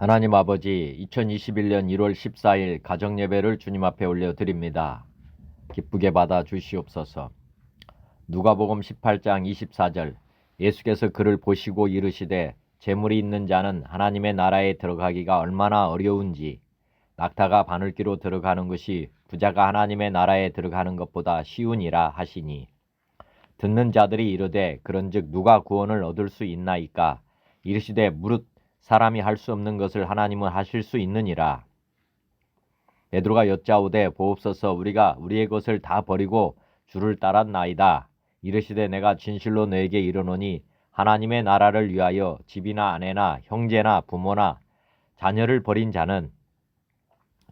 하나님 아버지, 2021년 1월 14일 가정예배를 주님 앞에 올려드립니다. 기쁘게 받아 주시옵소서. 누가복음 18장 24절, 예수께서 그를 보시고 이르시되 재물이 있는 자는 하나님의 나라에 들어가기가 얼마나 어려운지, 낙타가 바늘귀로 들어가는 것이 부자가 하나님의 나라에 들어가는 것보다 쉬우니라 하시니, 듣는 자들이 이르되 그런즉 누가 구원을 얻을 수 있나이까? 이르시되 무릇 사람이 할 수 없는 것을 하나님은 하실 수 있느니라. 베드로가 여짜오되 보옵소서, 우리가 우리의 것을 다 버리고 주를 따랐나이다. 이르시되 내가 진실로 너에게 이르노니 하나님의 나라를 위하여 집이나 아내나 형제나 부모나 자녀를 버린 자는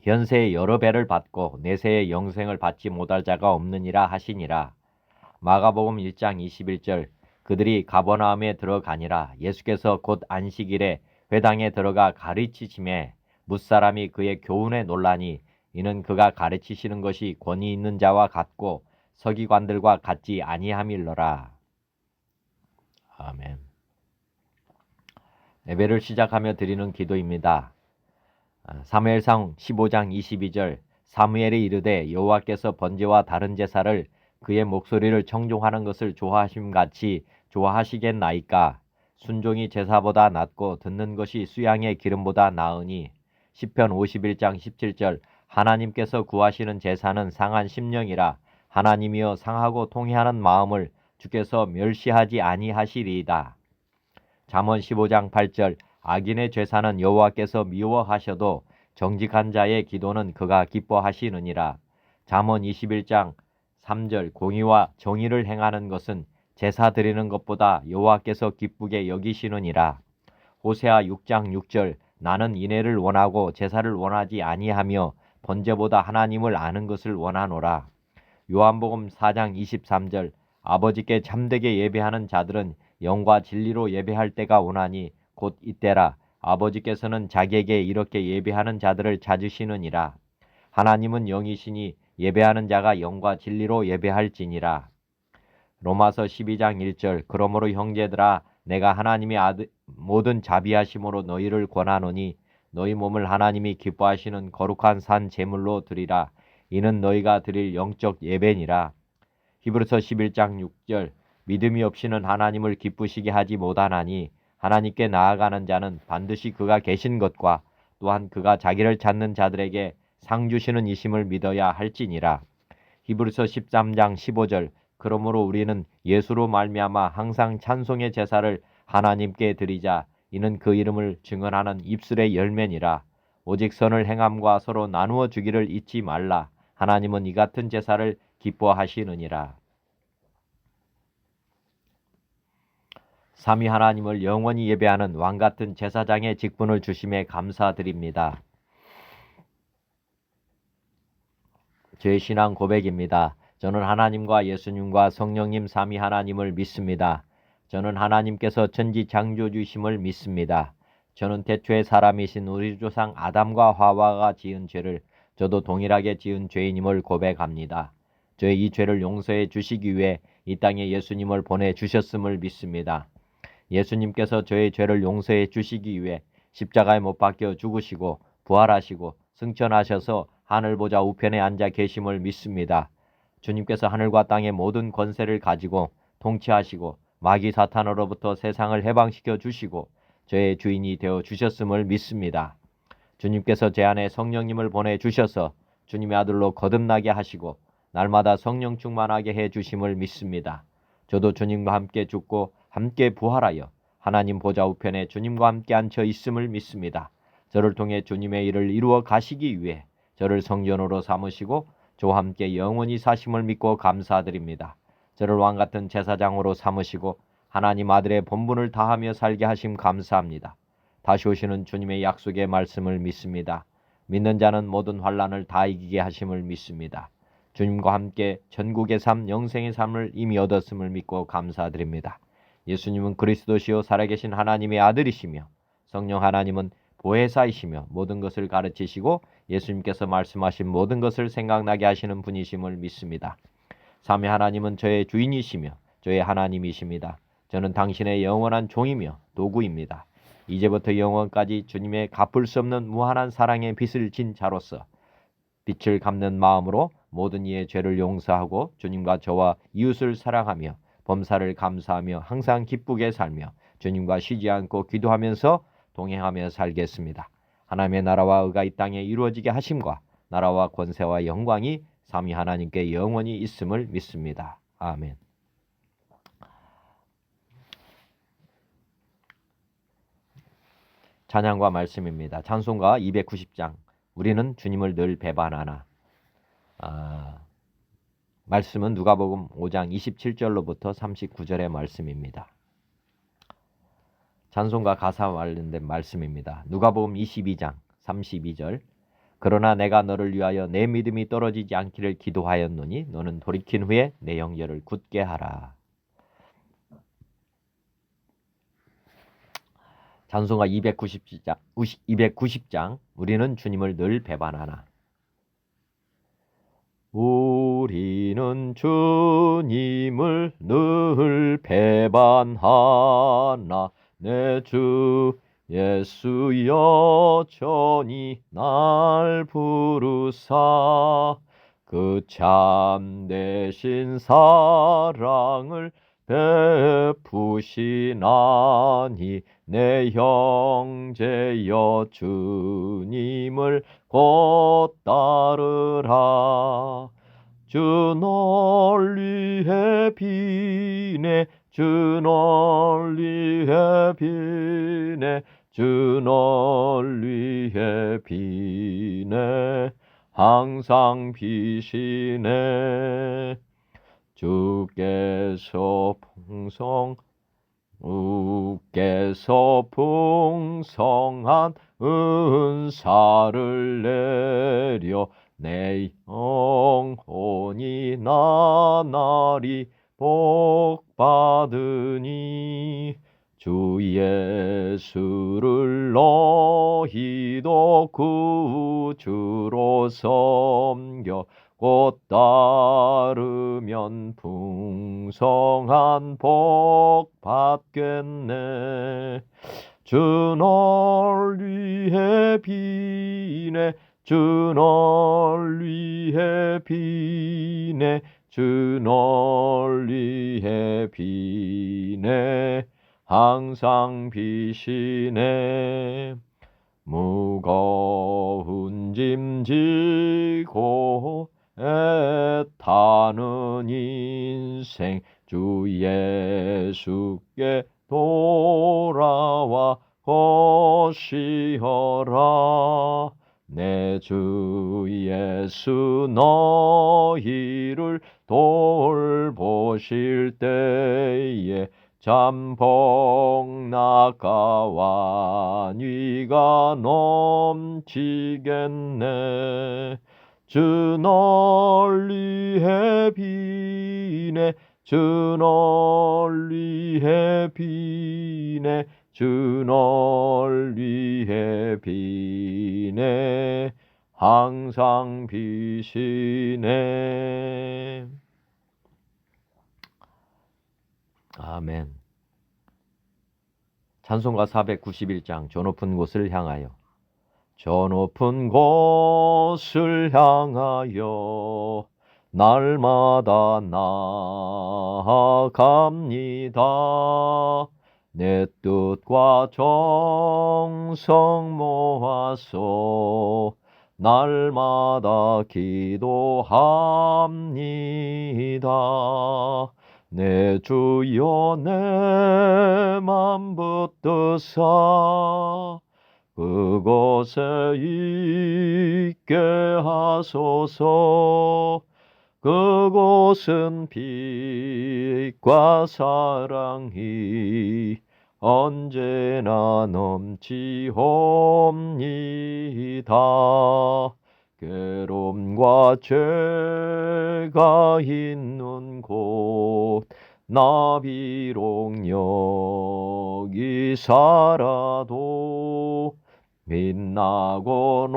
현세의 여러 배를 받고 내세의 영생을 받지 못할 자가 없느니라 하시니라. 마가복음 1장 21절, 그들이 가버나움에 들어가니라. 예수께서 곧 안식일에 회당에 들어가 가르치심에 뭇사람이 그의 교훈에 놀라니, 이는 그가 가르치시는 것이 권위 있는 자와 같고 서기관들과 같지 아니함일러라. 아멘. 예배를 시작하며 드리는 기도입니다. 사무엘상 15장 22절, 사무엘이 이르되 여호와께서 번제와 다른 제사를 그의 목소리를 청종하는 것을 좋아하심같이 좋아하시겠나이까? 순종이 제사보다 낫고 듣는 것이 수양의 기름보다 나으니. 시편 51장 17절, 하나님께서 구하시는 제사는 상한 심령이라. 하나님이여 상하고 통회하는 마음을 주께서 멸시하지 아니하시리이다. 잠언 15장 8절, 악인의 죄사는 여호와께서 미워하셔도 정직한 자의 기도는 그가 기뻐하시느니라. 잠언 21장 3절, 공의와 정의를 행하는 것은 제사 드리는 것보다 여호와께서 기쁘게 여기시느니라. 호세아 6장 6절, 나는 인애를 원하고 제사를 원하지 아니하며 번제보다 하나님을 아는 것을 원하노라. 요한복음 4장 23절, 아버지께 참되게 예배하는 자들은 영과 진리로 예배할 때가 오나니 곧 이때라. 아버지께서는 자기에게 이렇게 예배하는 자들을 찾으시느니라. 하나님은 영이시니 예배하는 자가 영과 진리로 예배할지니라. 로마서 12장 1절, 그러므로 형제들아 내가 하나님의 모든 자비하심으로 너희를 권하노니 너희 몸을 하나님이 기뻐하시는 거룩한 산 제물로 드리라. 이는 너희가 드릴 영적 예배니라. 히브리서 11장 6절, 믿음이 없이는 하나님을 기쁘시게 하지 못하나니 하나님께 나아가는 자는 반드시 그가 계신 것과 또한 그가 자기를 찾는 자들에게 상 주시는 이심을 믿어야 할지니라. 히브리서 13장 15절, 그러므로 우리는 예수로 말미암아 항상 찬송의 제사를 하나님께 드리자. 이는 그 이름을 증언하는 입술의 열매니라. 오직 선을 행함과 서로 나누어 주기를 잊지 말라. 하나님은 이 같은 제사를 기뻐하시느니라. 삼위 하나님을 영원히 예배하는 왕같은 제사장의 직분을 주심에 감사드립니다. 제 신앙 고백입니다. 저는 하나님과 예수님과 성령님 삼위 하나님을 믿습니다. 저는 하나님께서 천지창조주심을 믿습니다. 저는 태초의 사람이신 우리 조상 아담과 하와가 지은 죄를 저도 동일하게 지은 죄인임을 고백합니다. 저의 이 죄를 용서해 주시기 위해 이 땅에 예수님을 보내주셨음을 믿습니다. 예수님께서 저의 죄를 용서해 주시기 위해 십자가에 못 박혀 죽으시고 부활하시고 승천하셔서 하늘보좌 우편에 앉아 계심을 믿습니다. 주님께서 하늘과 땅의 모든 권세를 가지고 통치하시고 마귀 사탄으로부터 세상을 해방시켜 주시고 저의 주인이 되어 주셨음을 믿습니다. 주님께서 제 안에 성령님을 보내주셔서 주님의 아들로 거듭나게 하시고 날마다 성령 충만하게 해주심을 믿습니다. 저도 주님과 함께 죽고 함께 부활하여 하나님 보좌 우편에 주님과 함께 앉혀 있음을 믿습니다. 저를 통해 주님의 일을 이루어 가시기 위해 저를 성전으로 삼으시고 저와 함께 영원히 사심을 믿고 감사드립니다. 저를 왕같은 제사장으로 삼으시고 하나님 아들의 본분을 다하며 살게 하심 감사합니다. 다시 오시는 주님의 약속의 말씀을 믿습니다. 믿는 자는 모든 환난을 다 이기게 하심을 믿습니다. 주님과 함께 전국의 삶, 영생의 삶을 이미 얻었음을 믿고 감사드립니다. 예수님은 그리스도시요 살아계신 하나님의 아들이시며 성령 하나님은 보혜사이시며 모든 것을 가르치시고 예수님께서 말씀하신 모든 것을 생각나게 하시는 분이심을 믿습니다. 삼위 하나님은 저의 주인이시며 저의 하나님이십니다. 저는 당신의 영원한 종이며 도구입니다. 이제부터 영원까지 주님의 갚을 수 없는 무한한 사랑의 빚을 진 자로서 빚을 갚는 마음으로 모든 이의 죄를 용서하고 주님과 저와 이웃을 사랑하며 범사를 감사하며 항상 기쁘게 살며 주님과 쉬지 않고 기도하면서 동행하며 살겠습니다. 하나님의 나라와 의가 이 땅에 이루어지게 하심과 나라와 권세와 영광이 삼위 하나님께 영원히 있음을 믿습니다. 아멘. 찬양과 말씀입니다. 찬송가 290장. 우리는 주님을 늘 배반하나. 말씀은 누가복음 5장 27절로부터 39절의 말씀입니다. 찬송가 가사 관련된 말씀입니다. 누가복음 22장 32절. 그러나 내가 너를 위하여 내 믿음이 떨어지지 않기를 기도하였노니 너는 돌이킨 후에 내 영절을 굳게 하라. 찬송가 290장. 우리는 주님을 늘 배반하나. 우리는 주님을 늘 배반하나. 내 주 예수 여전히 날 부르사 그 참되신 사랑을 베푸시나니 내 형제여 주님을 곧 따르라. 주 널리에 비네 주 널리에 비네 주 널리에 비네 항상 비시네. 주께서 풍성한 은사를 내려 내 영혼이 나날이 복받으니 주 예수를 너희도 구주로 섬겨 곧 따르면 풍성한 복 받겠네. 주 널리에 비네 주 널리에 비네 주 널리에 비네 항상 비시네. 무거운 짐 지고 애타는 인생 주 예수께 돌아와 것이어라. 내 주 예수 너희를 돌보실 때에 잠복나가 완위가 넘치겠네. 주 널리에 비네 주 널리에 비네 주 널리에 비네 항상 비시네. 아멘. 찬송가 491장. 저 높은 곳을 향하여. 저 높은 곳을 향하여 날마다 나아갑니다. 내 뜻과 정성 모아서 날마다 기도합니다. 내 주여 내 맘 붙드사 그곳에 있게 하소서. 그곳은 빛과 사랑이 언제나 넘치옵니다. 괴로움과 죄가 있는 곳 나 비록 여기 살아도 빛나고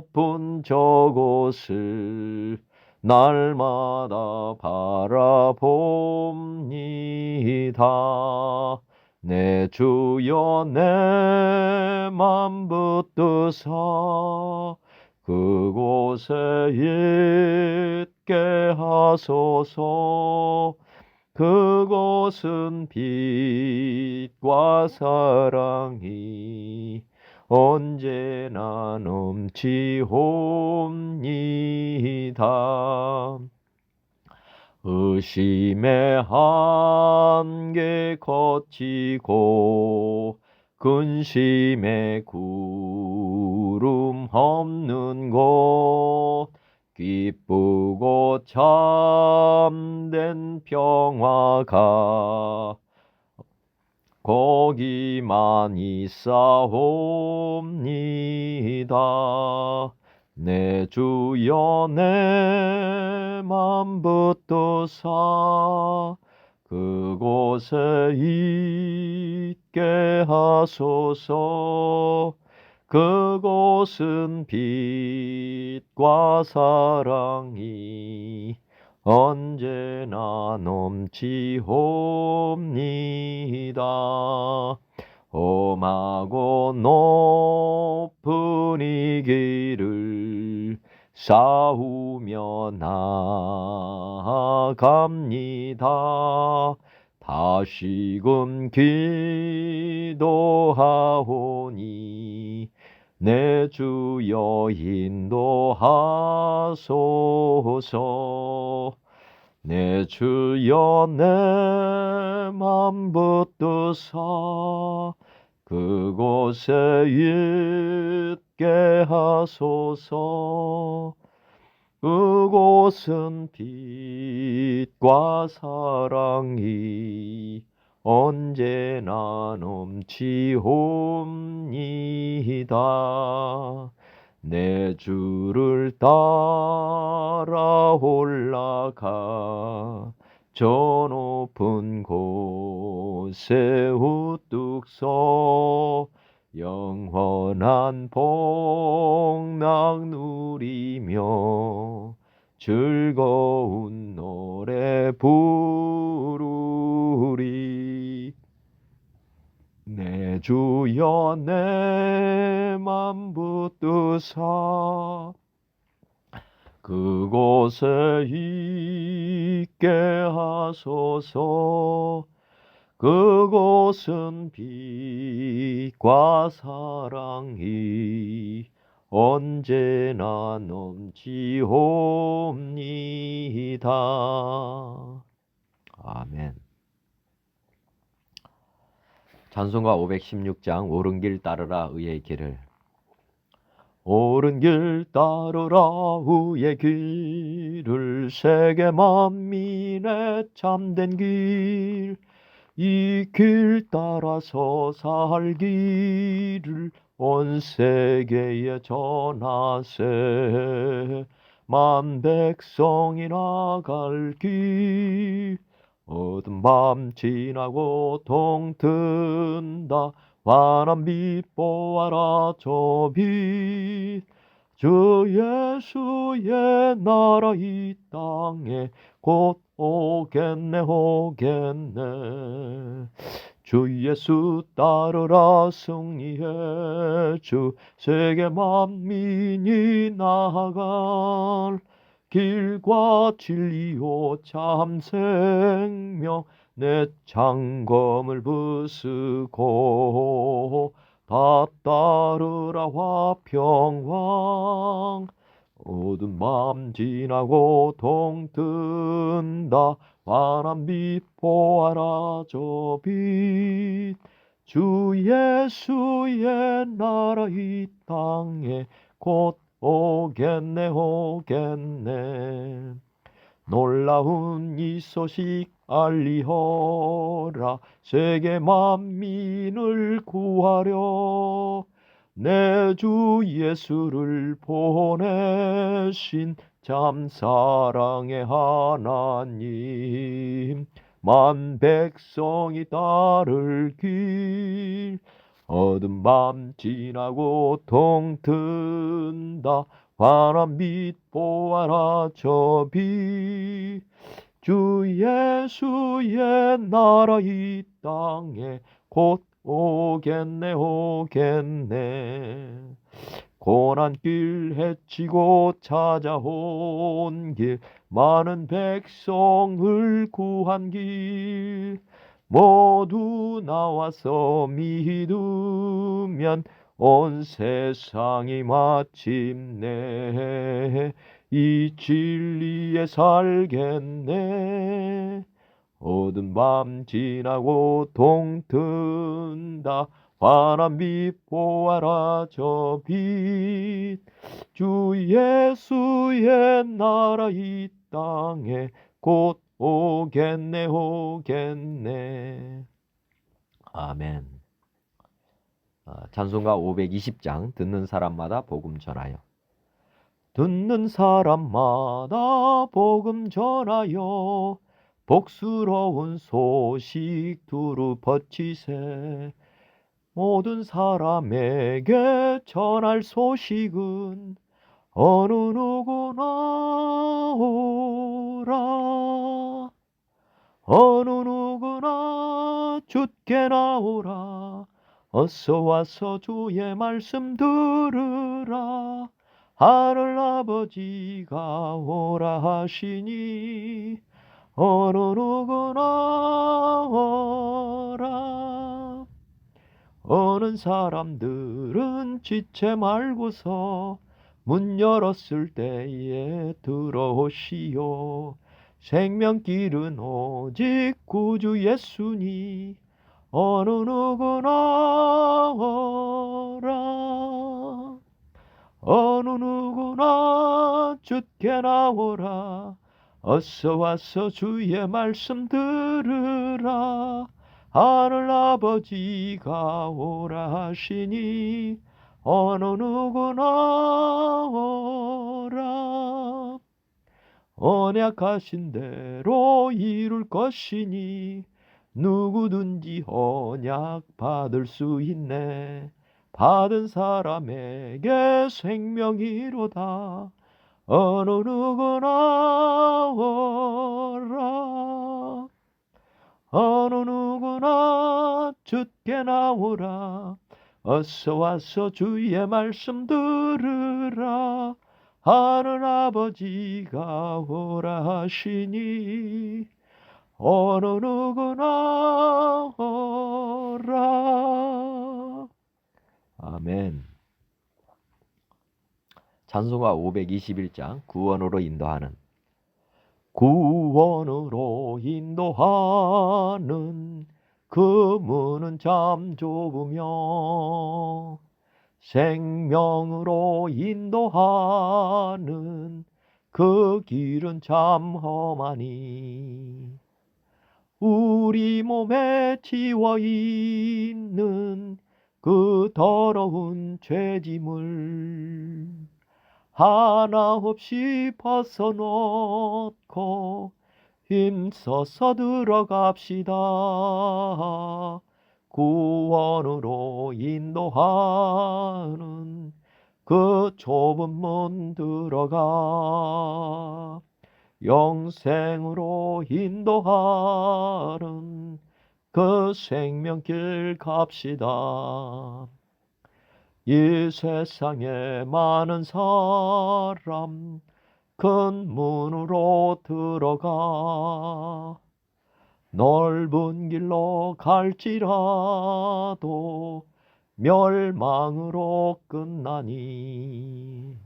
높은 저곳을 날마다 바라봅니다. 내 주여 내 맘 붙드사 그곳에 있게 하소서. 그곳은 빛과 사랑이 언제나 넘치옵니다. 의심의 한계 거치고 근심의 구름 없는 곳 기쁘고 참된 평화가 거기만 있사옵니다. 내 주여 내 맘 붙드사 그곳에 있게 하소서. 그곳은 빛과 사랑이 언제나 넘치옵니다. 험하고 높은 이 길을 싸우며 나아갑니다. 다시금 기도하오니 내 주여 인도하소서. 내 주여 내 맘 붙드사 그곳에 있게 하소서. 그곳은 빛과 사랑이 언제나 넘치옵니다. 내 주를 따라 올라가 저 높은 곳에 우뚝 서 영원한 복락 누리며 즐거운 노래 부르리. 내 주여 내 맘 붙드사 그곳에 있게 하소서. 그곳은 빛과 사랑이 언제나 넘치옵니다. 아멘. 찬송가 516장 옳은 길 따르라 의의 길을. 옳은 길 따르라 의의 길을 세계 만민의 참된 길. 이 길 따라서 살기를 온 세계에 전하세. 만 백성이 나갈 길. 어두운 밤 지나고 동튼다. 환한 빛 보아라 저 빛. 주 예수의 나라 이 땅에 곧 오겠네 오겠네. 주 예수 따르라 승리해 주. 세계 만민이 나아갈 길과 진리요 참 생명. 내 창검을 부수고 다 따르라 화평왕. 어두운 밤 지나고 동뜬다. 환한 빛 보아라 저 빛. 주 예수의 나라 이 땅에 곧 오겠네 오겠네. 놀라운 이 소식 알리어라. 세계 만민을 구하려 내 주 예수를 보내신 참 사랑의 하나님. 만 백성이 따를 길. 어두운 밤 지나고 동튼다. 환한 빛 보아라 저 빛. 주 예수의 나라 이 땅에 곧 오겠네 오겠네. 고난길 헤치고 찾아온 길, 많은 백성을 구한 길, 모두 나와서 믿으면 온 세상이 마침내 이 진리에 살겠네. 어두운 밤 지나고 동튼다. 환한 빛 보아라 저 빛. 주 예수의 나라 이 땅에 곧 오겠네 오겠네. 아멘. 찬송가 520장 듣는 사람마다 복음 전하여. 듣는 사람마다 복음 전하여 복스러운 소식 두루 퍼치세. 모든 사람에게 전할 소식은 어느 누구나 오라. 어느 누구나 주께 나오라. 어서 와서 주의 말씀 들으라. 하늘 아버지가 오라 하시니 어느 누구나 오라. 어느 사람들은 지체 말고서 문 열었을 때에 들어오시오. 생명길은 오직 구주 예수니 어느 누구나 오라. 어느 누구나 주께 나오라. 어서 와서 주의 말씀 들으라. 하늘 아버지가 오라 하시니 어느 누구나 오라. 언약하신 대로 이룰 것이니 누구든지 언약 받을 수 있네. 받은 사람에게 생명이로다. 어느 누구나 오라. 어느 누구나 주께 나오라. 어서 와서 주의 말씀 들으라. 하늘 아버지가 오라 하시니 어느 누구나 오라. 아멘. 찬송가 521장 구원으로 인도하는. 구원으로 인도하는 그 문은 참 좁으며 생명으로 인도하는 그 길은 참 험하니 우리 몸에 지워 있는 그 더러운 죄짐을 하나 없이 벗어놓고 힘써서 들어갑시다. 구원으로 인도하는 그 좁은 문 들어가 영생으로 인도하는 그 생명길 갑시다. 이 세상에 많은 사람 큰 문으로 들어가 넓은 길로 갈지라도 멸망으로 끝나니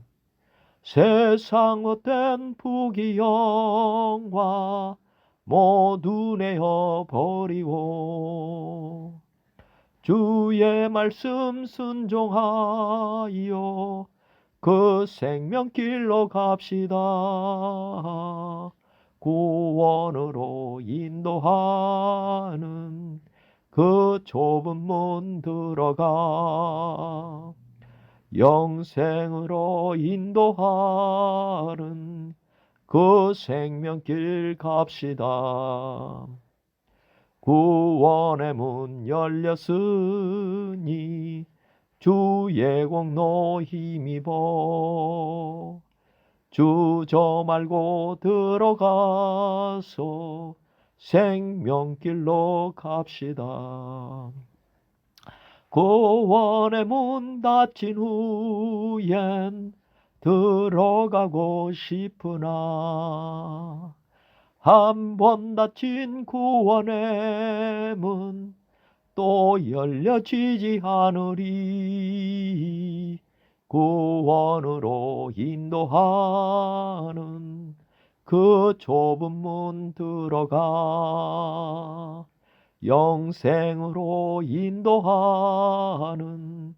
세상 헛된 부귀영화 모두 내어 버리고 주의 말씀 순종하여 그 생명길로 갑시다. 구원으로 인도하는 그 좁은 문 들어가 영생으로 인도하는 그 생명길 갑시다. 구원의 문 열렸으니 주의 공로 힘입어 주저 말고 들어가서 생명길로 갑시다. 구원의 문 닫힌 후엔 들어가고 싶으나 한 번 닫힌 구원의 문 또 열려지지 않으리. 구원으로 인도하는 그 좁은 문 들어가 영생으로 인도하는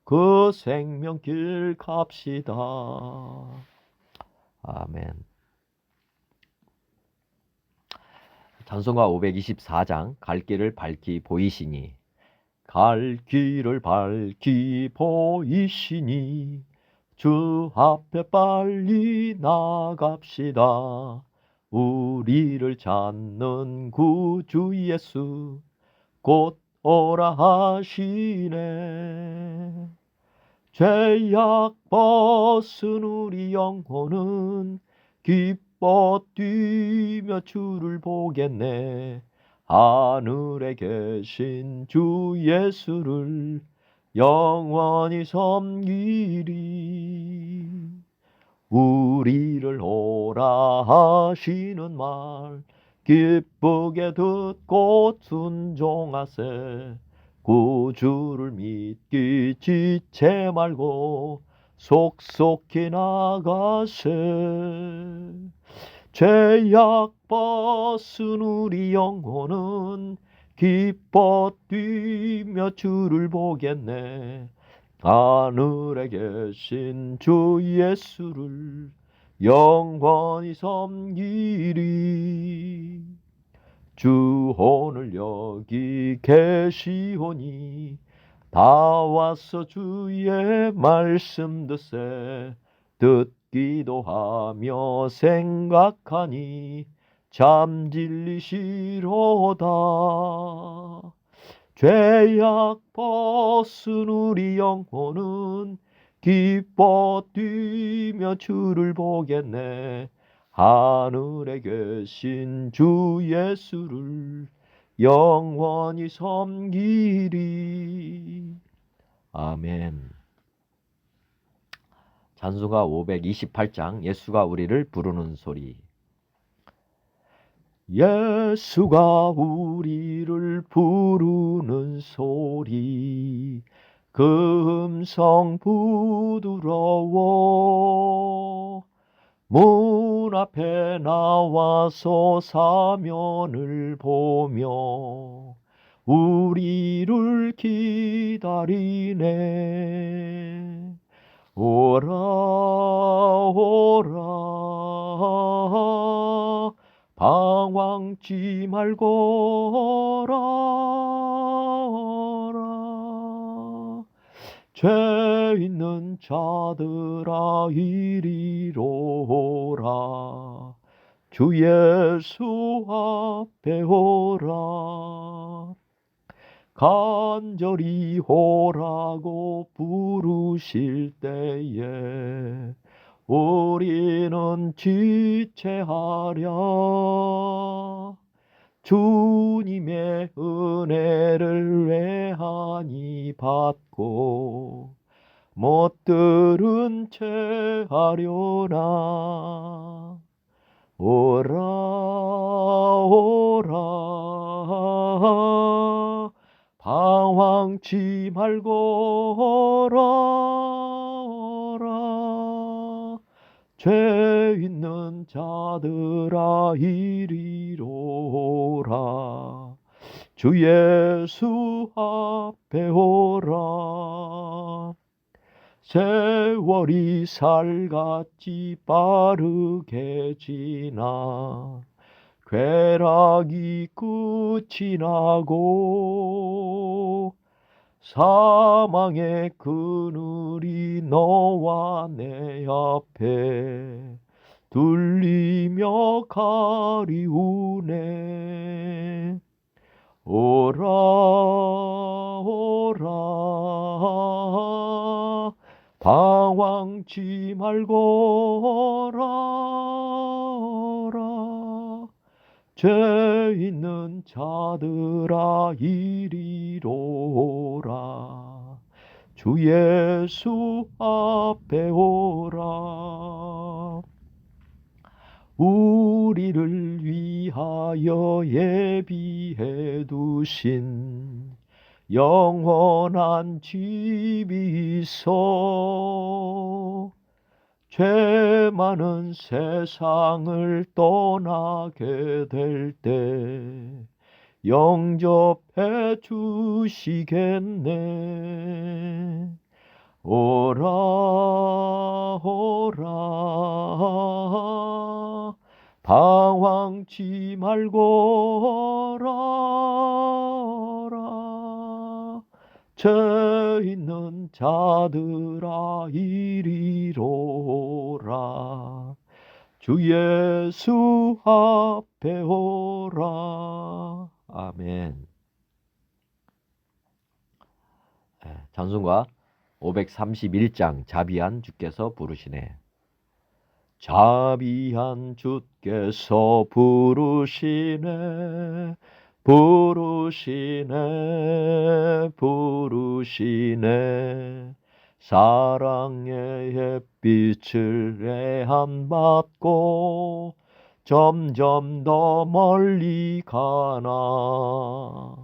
그 생명길 갑시다. 아멘. 찬송가 524장 갈 길을 밝히 보이시니 갈 길을 밝히 보이시니 주 앞에 빨리 나갑시다. 우리를 찾는 구주 예수 곧 오라 하시네. 죄악 벗은 우리 영혼은 기뻐 뛰며 주를 보겠네. 하늘에 계신 주 예수를 영원히 섬기리. 우리를 오라 하시는 말 기쁘게 듣고 순종하세. 구주를 믿기 지체 말고 속속히 나가세. 죄악 벗은 우리 영혼은 기뻐 뛰며 주를 보겠네. 하늘에 계신 주 예수를 영원히 섬기리. 주 오늘 여기 계시오니 다 와서 주의 말씀 듣세. 듣기도 하며 생각하니 참 진리시로다. 죄악 벗은 우리 영혼은 기뻐 뛰며 주를 보겠네. 하늘에 계신 주 예수를 영원히 섬기리. 아멘. 찬송가 528장 예수가 우리를 부르는 소리. 예수가 우리를 부르는 소리 그 음성 부드러워. 문 앞에 나와서 사면을 보며 우리를 기다리네. 오라 오라 방황치 말고 오라. 죄 있는 자들아 이리로 오라. 주 예수 앞에 오라. 간절히 오라고 부르실 때에 우리는 지체하랴. 주님의 은혜를 외하니 받고 못 들은 채 하려나. 오라 오라 방황치 말고 오라. 죄 있는 자들아 이리로 오라. 주 예수 앞에 오라. 세월이 살같이 빠르게 지나 쾌락이 끝이 나고 사망의 그늘이 너와 내 앞에 둘리며 가리우네. 오라 오라 방황치 말고 오라. 죄 있는 자들아 이리로 오라. 주 예수 앞에 오라. 우리를 위하여 예비해 두신 영원한 집이 있어 죄 많은 세상을 떠나게 될 때 영접해 주시겠네. 오라 오라 방황치 말고 오라. 죄 있는 자들아 이리로 오라. 주 예수 앞에 오라. 아멘. 찬송가 531장 자비한 주께서 부르시네. 자비한 주께서 부르시네. 부르시네. 부르시네. 사랑의 햇빛을 애한받고 점점 더 멀리 가나.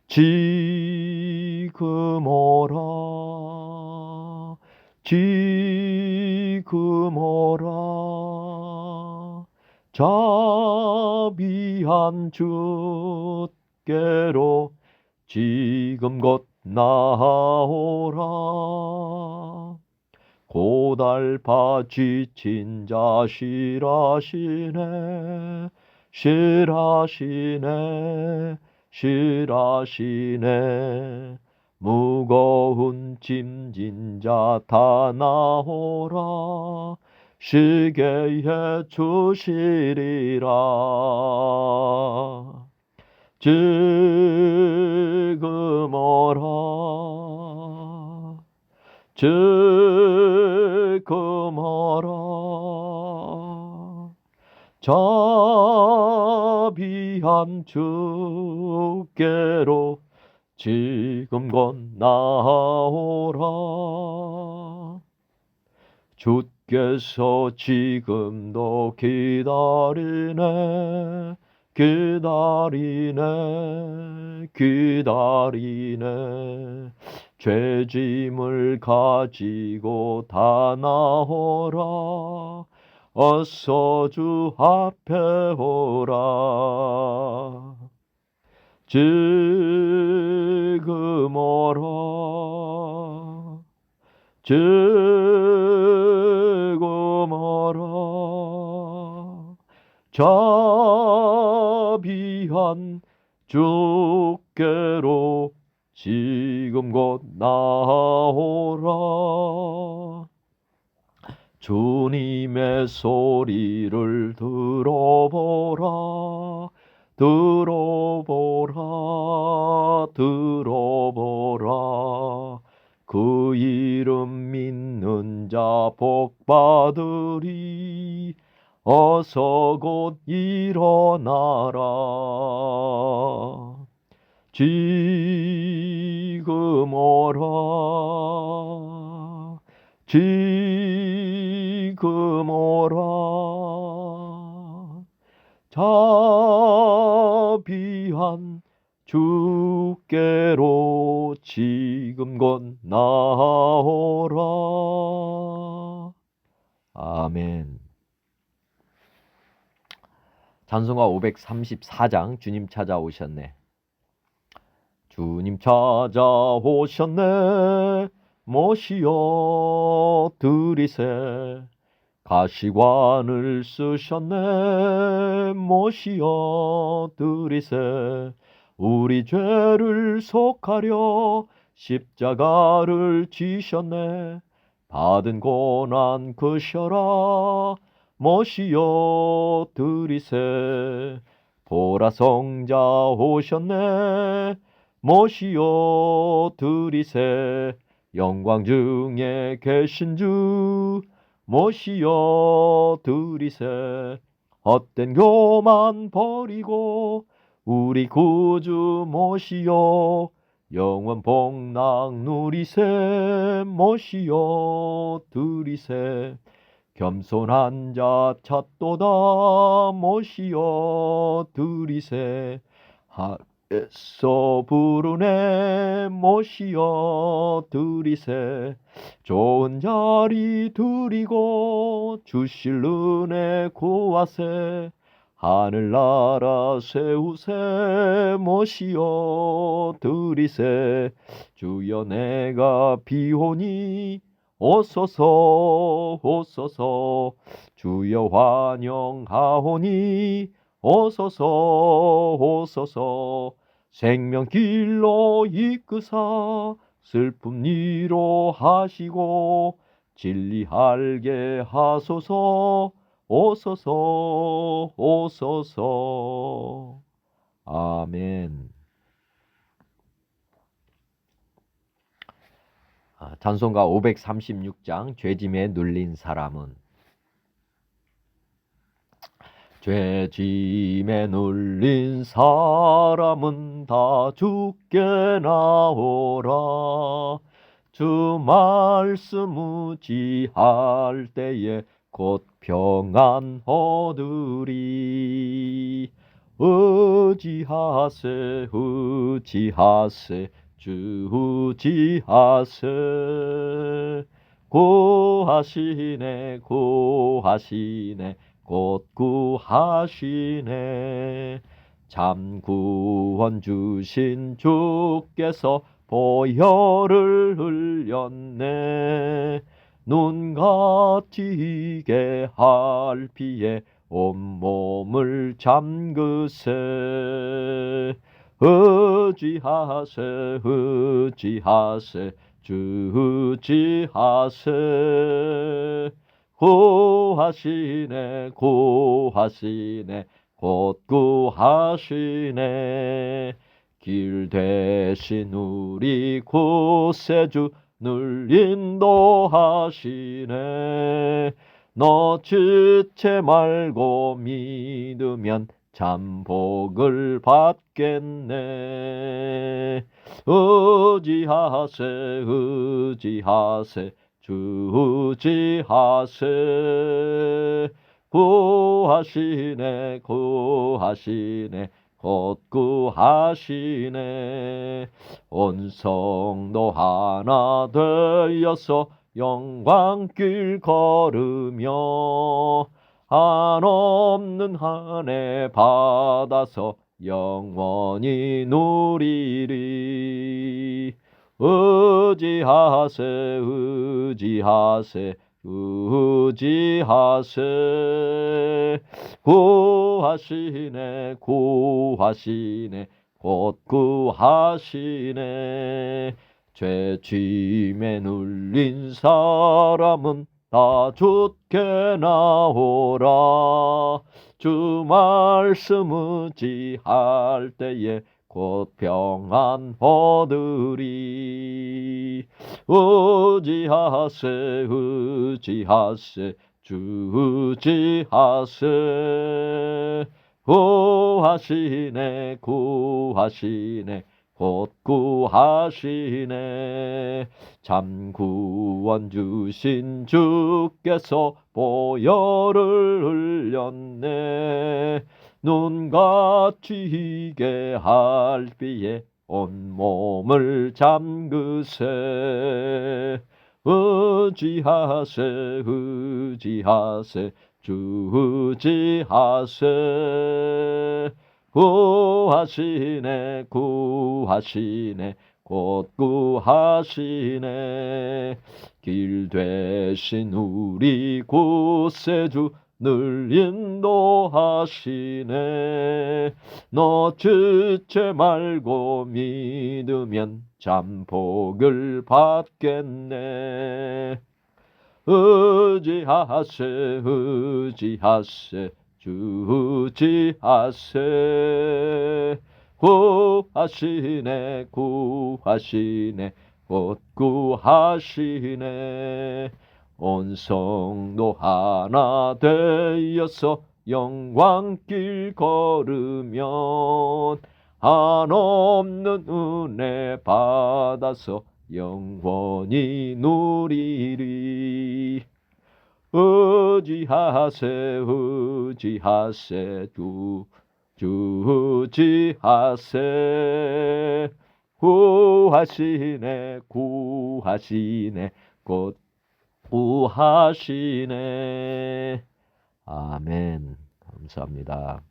지금 오라. 지금 오라. 자비한 주께로 지금 곧 나아오라. 고달파 지친 자 실하시네. 실하시네. 실하시네. 무거운 짐진 자 다 나오라. 쉬게 해 주시리라. 지금 오라. 지금 오라. 자비한 주께로 지금 곧 나아오라. 주께서 지금도 기다리네. 기다리네. 기다리네. 죄짐을 가지고 다 나오라. 어서 주 앞에 오라. 지금 오라. 지금 오라. 자비한 주께로 지금 곧 나오라. 주님의 소리를 들어보라. 들어보라. 들어보라. 그 이름 믿는 자 복받으리. 어서 곧 일어나라. 지금 오라. 지금 오라. 자비한 주께로 지금 곧 나오라. 아멘. 찬송가 534장 주님 찾아오셨네. 주님 찾아오셨네. 모시어 드리세. 가시관을 쓰셨네. 모시어 드리세. 우리 죄를 속하려 십자가를 지셨네. 받은 고난 그셔라. 모시어 드리세. 보라 성자 오셨네. 모시어 드리세. 영광 중에 계신 주 모시어 드리세. 헛된 교만 버리고 우리 구주 모시어 영원 복락 누리세 모시어 드리세 겸손한 자 찾도다 모시어 드리세 하에서 부르네 모시어 드리세 좋은 자리 드리고 주실 은혜 구하세 하늘나라 세우세 모시어 드리세 주여 내가 비오니 오소서 오소서 주여 환영하오니 오소서 오소서 생명길로 이끄사 슬픔 위로하시고 진리알게 하소서 오소서 오소서. 아멘. 찬송가 536장 죄짐에 눌린 사람은 죄짐에 눌린 사람은 다 주께 나오라 주 말씀 의지할 때에 곧 평안 얻으리 의지하세 의지하세 주 의지하세 구하시네 구하시네 곧 구하시네 참 구원 주신 주께서 보혈을 흘렸네 눈같이 이게 할 피에 온몸을 잠그세 의지하세 의지하세 주 의지하세 구하시네 구하시네 곧 구하시네 길 대신 우리 구세주 늘 인도하시네 너 지체 말고 믿으면 참 복을 받겠네 의지하세 의지하세 주 의지하세 구하시네 구하시네 곧 구하시네 온 성도 하나 되어서 영광길 걸으며 한없는 한 해 받아서 영원히 누리리 의지하세 의지하세 의지하세 구하시네 구하시네 곧 구하시네 죄짐에 눌린 사람은 다 주께 나오라 주 말씀 의지할 때에 곧 평안 얻으리 의지하세 의지하세 주 의지하세 구하시네 구하시네 곧 구하시네 참 구원 주신 주께서 보혈을 흘렸네 눈같이 이게 할 비에 온몸을 잠그세 의지하세 의지하세 주 의지하세 구하시네 구하시네 곧 구하시네 길 되신 우리 구세주 늘 인도하시네 너 지체 말고 믿으면 참 복을 받겠네 의지하세 의지하세 주 의지하세 구하시네 구하시네 곧 구하시네 온 성도 하나 되어서 영광길 걸으면 한없는 은혜 받아서 영원히 누리리. 의지하세 의지하세 주 의지하세. 구하시네 구하시네 곧 구하시네. 아멘. 감사합니다.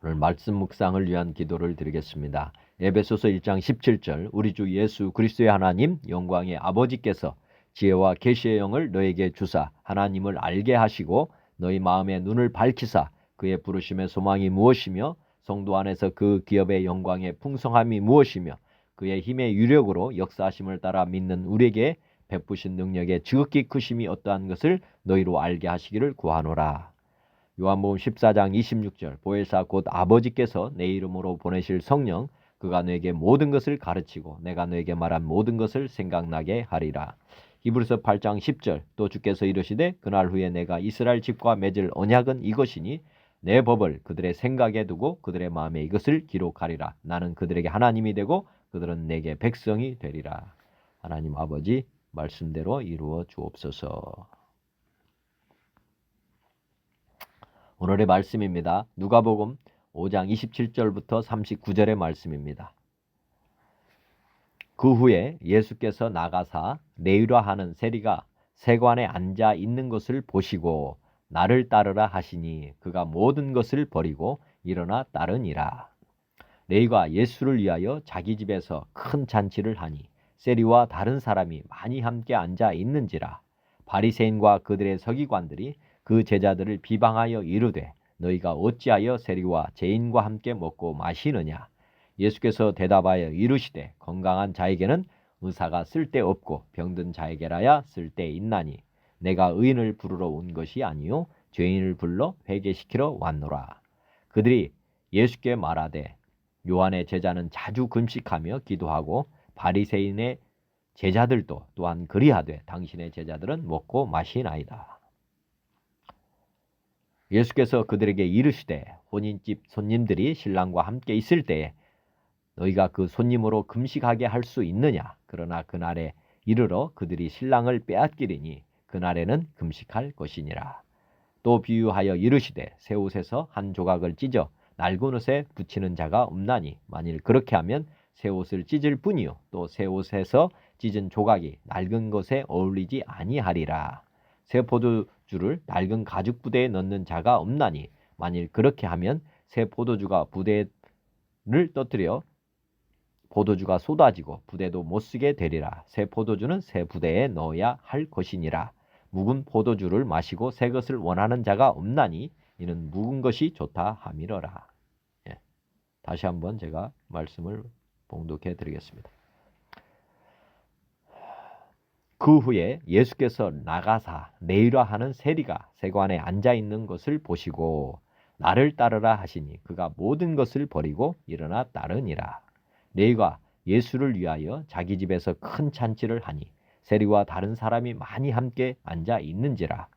오늘 말씀 묵상을 위한 기도를 드리겠습니다. 에베소서 1장 17절 우리 주 예수 그리스도의 하나님 영광의 아버지께서 지혜와 계시의 영을 너에게 주사 하나님을 알게 하시고 너희 마음의 눈을 밝히사 그의 부르심의 소망이 무엇이며 성도 안에서 그 기업의 영광의 풍성함이 무엇이며 그의 힘의 유력으로 역사하심을 따라 믿는 우리에게 베푸신 능력의 지극히 크심이 어떠한 것을 너희로 알게 하시기를 구하노라. 요한복음 14장 26절 보혜사 곧 아버지께서 내 이름으로 보내실 성령 그가 너에게 모든 것을 가르치고 내가 너에게 말한 모든 것을 생각나게 하리라. 히브리서 8장 10절 또 주께서 이르시되 그날 후에 내가 이스라엘 집과 맺을 언약은 이것이니 내 법을 그들의 생각에 두고 그들의 마음에 이것을 기록하리라. 나는 그들에게 하나님이 되고 그들은 내게 백성이 되리라. 하나님 아버지 말씀대로 이루어 주옵소서. 오늘의 말씀입니다. 누가복음 5장 27절부터 39절의 말씀입니다. 그 후에 예수께서 나가사 레위라 하는 세리가 세관에 앉아 있는 것을 보시고 나를 따르라 하시니 그가 모든 것을 버리고 일어나 따르니라. 레위가 예수를 위하여 자기 집에서 큰 잔치를 하니 세리와 다른 사람이 많이 함께 앉아 있는지라. 바리새인과 그들의 서기관들이 그 제자들을 비방하여 이르되 너희가 어찌하여 세리와 죄인과 함께 먹고 마시느냐. 예수께서 대답하여 이르시되 건강한 자에게는 의사가 쓸데없고 병든 자에게라야 쓸데있나니 내가 의인을 부르러 온 것이 아니요 죄인을 불러 회개시키러 왔노라. 그들이 예수께 말하되 요한의 제자는 자주 금식하며 기도하고 바리새인의 제자들도 또한 그리하되 당신의 제자들은 먹고 마시나이다. 예수께서 그들에게 이르시되 혼인집 손님들이 신랑과 함께 있을 때에 너희가 그 손님으로 금식하게 할 수 있느냐. 그러나 그날에 이르러 그들이 신랑을 빼앗기리니 그날에는 금식할 것이니라. 또 비유하여 이르시되 새 옷에서 한 조각을 찢어 낡은 옷에 붙이는 자가 없나니 만일 그렇게 하면 새 옷을 찢을 뿐이요 또 새 옷에서 찢은 조각이 낡은 것에 어울리지 아니하리라. 새 포도주를 낡은 가죽 부대에 넣는 자가 없나니 만일 그렇게 하면 새 포도주가 부대를 떠뜨려 포도주가 쏟아지고 부대도 못쓰게 되리라. 새 포도주는 새 부대에 넣어야 할 것이니라. 묵은 포도주를 마시고 새 것을 원하는 자가 없나니 이는 묵은 것이 좋다 함이러라. 다시 한번 제가 말씀을 봉독해 드리겠습니다. 그 후에 예수께서 나가사 레위라 하는 세리가 세관에 앉아 있는 것을 보시고 나를 따르라 하시니 그가 모든 것을 버리고 일어나 따르니라. 레위가 예수를 위하여 자기 집에서 큰 잔치를 하니 세리와 다른 사람이 많이 함께 앉아 있는지라.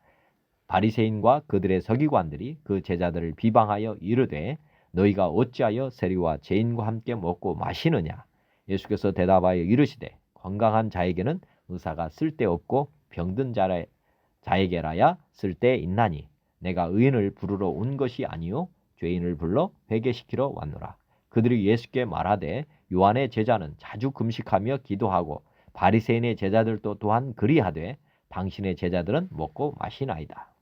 바리새인과 그들의 서기관들이 그 제자들을 비방하여 이르되 너희가 어찌하여 세리와 죄인과 함께 먹고 마시느냐. 예수께서 대답하여 이르시되 건강한 자에게는 의사가 쓸데없고 병든 자에게라야 쓸데있나니 내가 의인을 부르러 온 것이 아니요 죄인을 불러 회개시키러 왔노라. 그들이 예수께 말하되 요한의 제자는 자주 금식하며 기도하고 바리새인의 제자들도 또한 그리하되 당신의 제자들은 먹고 마시나이다.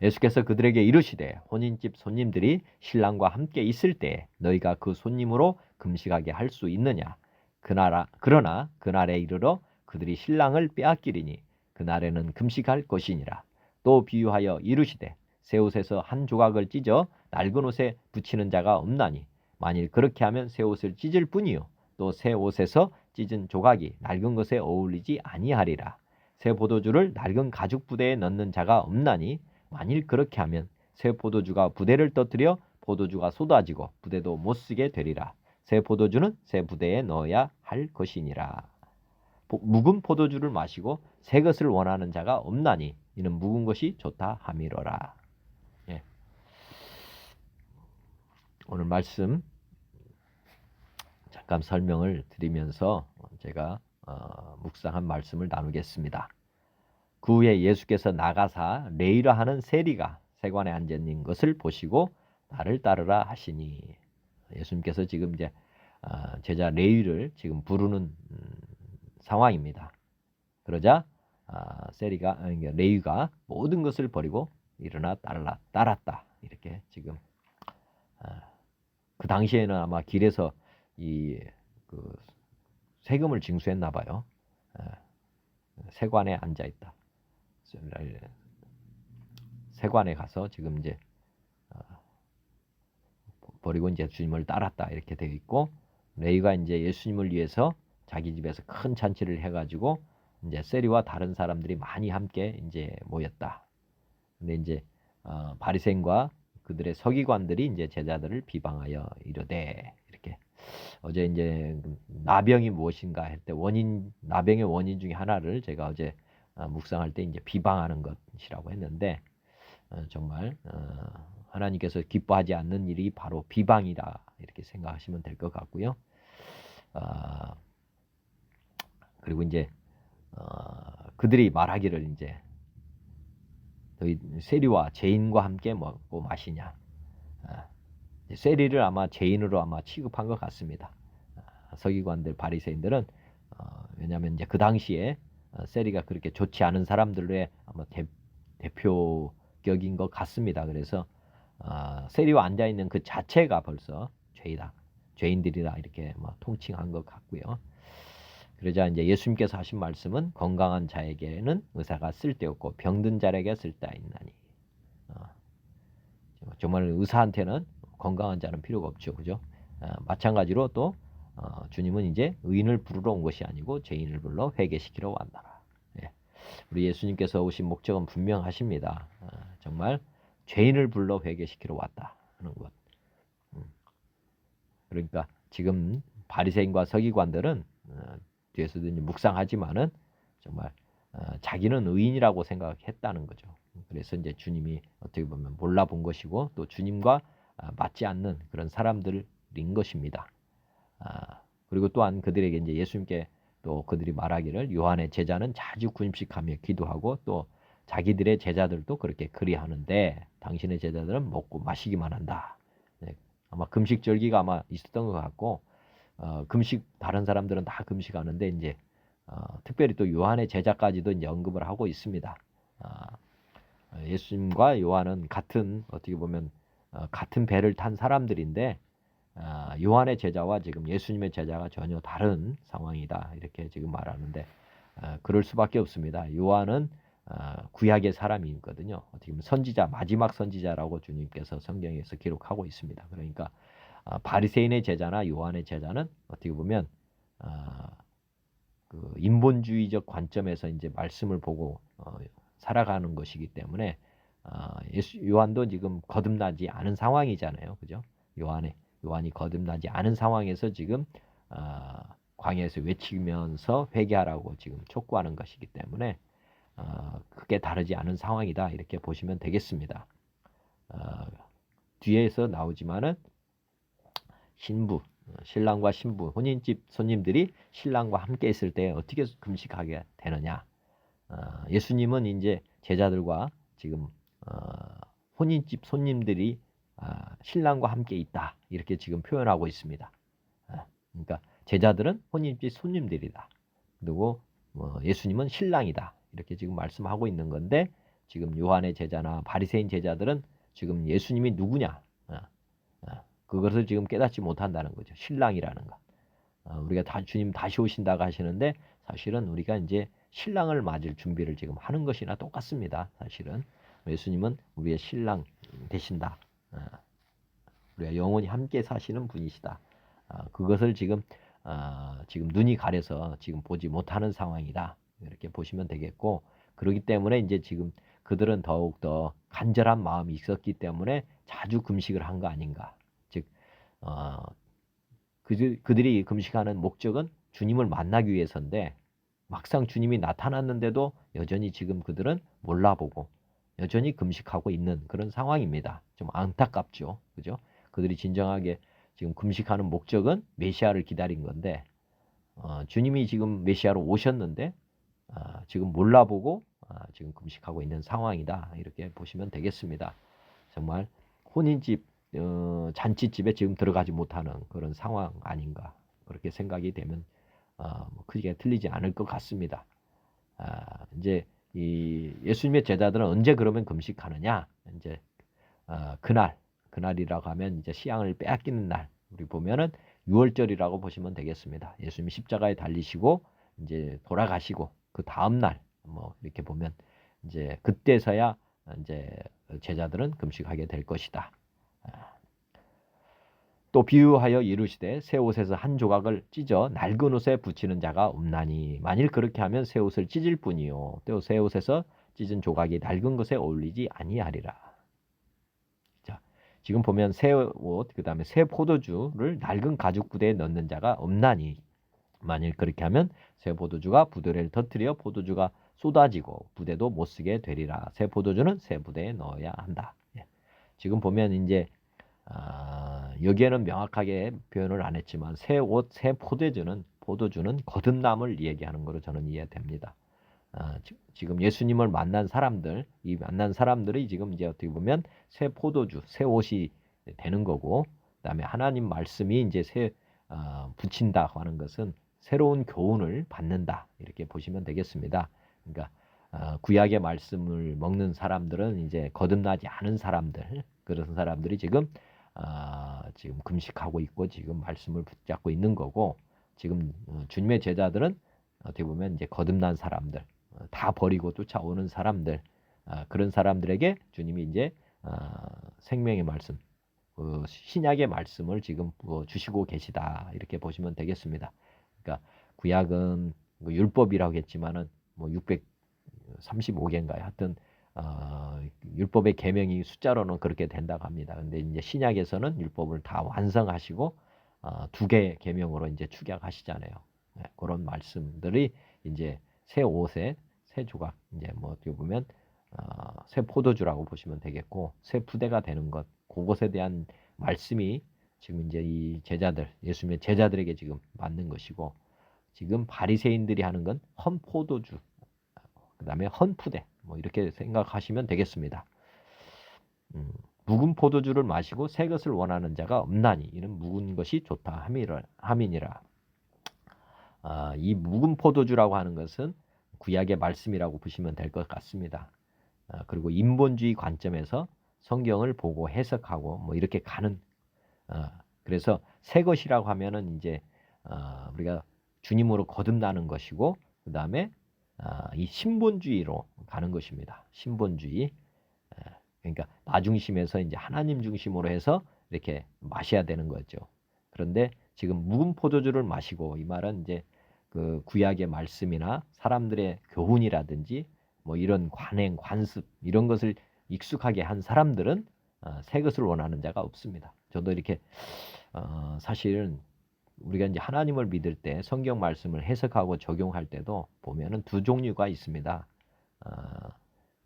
예수께서 그들에게 이르시되 혼인집 손님들이 신랑과 함께 있을 때에 너희가 그 손님으로 금식하게 할 수 있느냐. 그러나 그날에 이르러 그들이 신랑을 빼앗기리니 그날에는 금식할 것이니라. 또 비유하여 이르시되 새 옷에서 한 조각을 찢어 낡은 옷에 붙이는 자가 없나니 만일 그렇게 하면 새 옷을 찢을 뿐이요 또 새 옷에서 찢은 조각이 낡은 것에 어울리지 아니하리라. 새 포도주를 낡은 가죽 부대에 넣는 자가 없나니 만일 그렇게 하면 새 포도주가 부대를 떠뜨려 포도주가 쏟아지고 부대도 못쓰게 되리라. 새 포도주는 새 부대에 넣어야 할 것이니라. 묵은 포도주를 마시고 새 것을 원하는 자가 없나니 이는 묵은 것이 좋다 함이로라. 예. 오늘 말씀 잠깐 설명을 드리면서 제가 묵상한 말씀을 나누겠습니다. 그 후에 예수께서 나가사 레이라 하는 세리가 세관에 앉아 있는 것을 보시고 나를 따르라 하시니, 예수님께서 지금 이제 제자 레위를 지금 부르는 상황입니다. 그러자 레위가 모든 것을 버리고 일어나 따랐다. 이렇게 지금 그 당시에는 아마 길에서 그 세금을 징수했나 봐요. 세관에 앉아 있다. 세관에 가서 지금 이제 버리고 이제 주님을 따랐다 이렇게 되어 있고, 레위가 이제 예수님을 위해서 자기 집에서 큰 잔치를 해가지고 이제 세리와 다른 사람들이 많이 함께 이제 모였다. 근데 이제 바리새인과 그들의 서기관들이 이제 제자들을 비방하여 이르되, 이렇게 어제 이제 나병이 무엇인가 할 때 나병의 원인 중에 하나를 제가 어제 묵상할 때 이제 비방하는 것이라고 했는데, 정말 하나님께서 기뻐하지 않는 일이 바로 비방이다 이렇게 생각하시면 될 것 같고요. 그리고 이제 그들이 말하기를 이제 너희 세리와 죄인과 함께 먹고 마시냐. 세리를 아마 죄인으로 아마 취급한 것 같습니다. 서기관들 바리새인들은 왜냐하면 이제 그 당시에 세리가 그렇게 좋지 않은 사람들의 아마 대표격인 것 같습니다. 그래서 세리와 앉아 있는 그 자체가 벌써 죄인들이다 이렇게 통칭한 것 같고요. 그러자 이제 예수님께서 하신 말씀은 건강한 자에게는 의사가 쓸데없고 병든 자에게 쓸데가 있나니. 정말 의사한테는 건강한 자는 필요가 없죠, 그죠? 마찬가지로 또 주님은 이제 의인을 부르러 온 것이 아니고 죄인을 불러 회개시키러 왔나라. 예. 우리 예수님께서 오신 목적은 분명하십니다. 정말 죄인을 불러 회개시키러 왔다 하는 것. 그러니까 지금 바리새인과 서기관들은 뒤에서도 이제 묵상하지만은 정말 자기는 의인이라고 생각했다는 거죠. 그래서 이제 주님이 어떻게 보면 몰라본 것이고 또 주님과 맞지 않는 그런 사람들인 것입니다. 그리고 또한 그들에게 이제 예수님께 또 그들이 말하기를 요한의 제자는 자주 금식하며 기도하고 또 자기들의 제자들도 그렇게 그리하는데 당신의 제자들은 먹고 마시기만 한다. 네, 아마 금식절기가 아마 있었던 것 같고 금식 다른 사람들은 다 금식하는데 이제 특별히 또 요한의 제자까지도 이제 언급을 하고 있습니다. 예수님과 요한은 같은 어떻게 보면 같은 배를 탄 사람들인데 요한의 제자와 지금 예수님의 제자가 전혀 다른 상황이다 이렇게 지금 말하는데 그럴 수밖에 없습니다. 요한은 구약의 사람이거든요. 어떻게 보면 선지자, 마지막 선지자라고 주님께서 성경에서 기록하고 있습니다. 그러니까 바리새인의 제자나 요한의 제자는 어떻게 보면 그 인본주의적 관점에서 이제 말씀을 보고 살아가는 것이기 때문에 요한도 지금 거듭나지 않은 상황이잖아요, 그죠? 요한이 거듭나지 않은 상황에서 지금 광야에서 외치면서 회개하라고 지금 촉구하는 것이기 때문에 크게 다르지 않은 상황이다 이렇게 보시면 되겠습니다. 뒤에서 나오지만은 신랑과 신부, 혼인집 손님들이 신랑과 함께 있을 때 어떻게 금식하게 되느냐? 예수님은 이제 제자들과 지금 혼인집 손님들이 신랑과 함께 있다 이렇게 지금 표현하고 있습니다. 그러니까 제자들은 혼인집 손님들이다. 그리고 예수님은 신랑이다 이렇게 지금 말씀하고 있는 건데, 지금 요한의 제자나 바리새인 제자들은 지금 예수님이 누구냐 그것을 지금 깨닫지 못한다는 거죠. 신랑이라는 것. 우리가 주님 다시 오신다고 하시는데 사실은 우리가 이제 신랑을 맞을 준비를 지금 하는 것이나 똑같습니다. 사실은 예수님은 우리의 신랑 되신다. 우리가 영원히 함께 사시는 분이시다. 그것을 지금 눈이 가려서 지금 보지 못하는 상황이다. 이렇게 보시면 되겠고, 그렇기 때문에 이제 지금 그들은 더욱더 간절한 마음이 있었기 때문에 자주 금식을 한 거 아닌가. 즉 그들이 금식하는 목적은 주님을 만나기 위해서인데 막상 주님이 나타났는데도 여전히 지금 그들은 몰라보고 여전히 금식하고 있는 그런 상황입니다. 좀 안타깝죠. 그죠? 그들이 진정하게 지금 금식하는 목적은 메시아를 기다린 건데 주님이 지금 메시아로 오셨는데 지금 몰라보고 지금 금식하고 있는 상황이다. 이렇게 보시면 되겠습니다. 정말 혼인집, 잔치집에 지금 들어가지 못하는 그런 상황 아닌가. 그렇게 생각이 되면 뭐 크게 틀리지 않을 것 같습니다. 이제 이 예수님의 제자들은 언제 그러면 금식하느냐? 이제 그날이라고 하면 이제 시향을 빼앗기는 날. 우리 보면은 6월절이라고 보시면 되겠습니다. 예수님이 십자가에 달리시고 이제 돌아가시고 그 다음 날 뭐 이렇게 보면 이제 그때서야 이제 제자들은 금식하게 될 것이다. 또 비유하여 이르시되 새 옷에서 한 조각을 찢어 낡은 옷에 붙이는 자가 없나니 만일 그렇게 하면 새 옷을 찢을 뿐이요 또 새 옷에서 찢은 조각이 낡은 것에 어울리지 아니하리라. 자, 지금 보면 새 옷 그다음에 새 포도주를 낡은 가죽 부대에 넣는 자가 없나니 만일 그렇게 하면 새 포도주가 부대를 터뜨려 포도주가 쏟아지고 부대도 못 쓰게 되리라. 새 포도주는 새 부대에 넣어야 한다. 지금 보면 이제 여기에는 명확하게 표현을 안 했지만 새 옷, 새 포도주는 거듭남을 얘기하는 것으로 저는 이해됩니다. 지금 예수님을 만난 사람들, 이 만난 사람들이 지금 이제 어떻게 보면 새 포도주, 새 옷이 되는 거고, 그다음에 하나님 말씀이 이제 붙인다고 하는 것은 새로운 교훈을 받는다 이렇게 보시면 되겠습니다. 그러니까 구약의 말씀을 먹는 사람들은 이제 거듭나지 않은 사람들, 그런 사람들이 지금 금식하고 있고 지금 말씀을 붙잡고 있는 거고, 지금 주님의 제자들은 어떻게 보면 이제 거듭난 사람들, 다 버리고 쫓아오는 사람들, 그런 사람들에게 주님이 이제 생명의 말씀, 신약의 말씀을 지금 주시고 계시다 이렇게 보시면 되겠습니다. 그러니까 구약은 율법이라고 했지만은 뭐 635개인가요? 하여튼 율법의 계명이 숫자로는 그렇게 된다고 합니다. 근데 이제 신약에서는 율법을 다 완성하시고 2개 계명으로 이제 축약하시잖아요. 네, 그런 말씀들이 이제 새 옷에 새 조각, 이제 뭐 어떻게 보면 새 포도주라고 보시면 되겠고, 새 부대가 되는 것, 그것에 대한 말씀이 지금 이제 이 제자들, 예수님의 제자들에게 지금 맞는 것이고, 지금 바리새인들이 하는 건 헌 포도주, 그 다음에 헌 푸대, 뭐 이렇게 생각하시면 되겠습니다. 묵은 포도주를 마시고 새 것을 원하는 자가 없나니 이는 묵은 것이 좋다 함이니라. 이 묵은 포도주라고 하는 것은 구약의 말씀이라고 보시면 될 것 같습니다. 그리고 인본주의 관점에서 성경을 보고 해석하고 뭐 이렇게 가는, 그래서 새 것이라고 하면은 이제 우리가 주님으로 거듭나는 것이고, 그 다음에 이 신본주의로 가는 것입니다. 신본주의. 그러니까 나 중심에서 이제 하나님 중심으로 해서 이렇게 마셔야 되는 거죠. 그런데 지금 묵은 포도주를 마시고, 이 말은 이제 그 구약의 말씀이나 사람들의 교훈이라든지 뭐 이런 관행, 관습 이런 것을 익숙하게 한 사람들은 새 것을 원하는 자가 없습니다. 저도 이렇게 사실은 우리가 이제 하나님을 믿을 때 성경 말씀을 해석하고 적용할 때도 보면은 두 종류가 있습니다.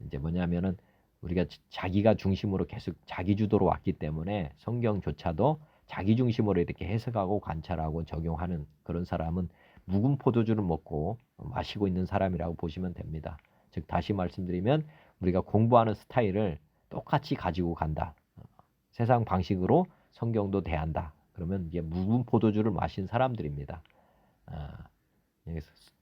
이제 뭐냐면은 우리가 자기가 중심으로 계속 자기 주도로 왔기 때문에 성경조차도 자기 중심으로 이렇게 해석하고 관찰하고 적용하는 그런 사람은 묵은 포도주를 먹고 마시고 있는 사람이라고 보시면 됩니다. 즉 다시 말씀드리면 우리가 공부하는 스타일을 똑같이 가지고 간다. 세상 방식으로 성경도 대한다. 그러면 이게 묵은 포도주를 마신 사람들입니다.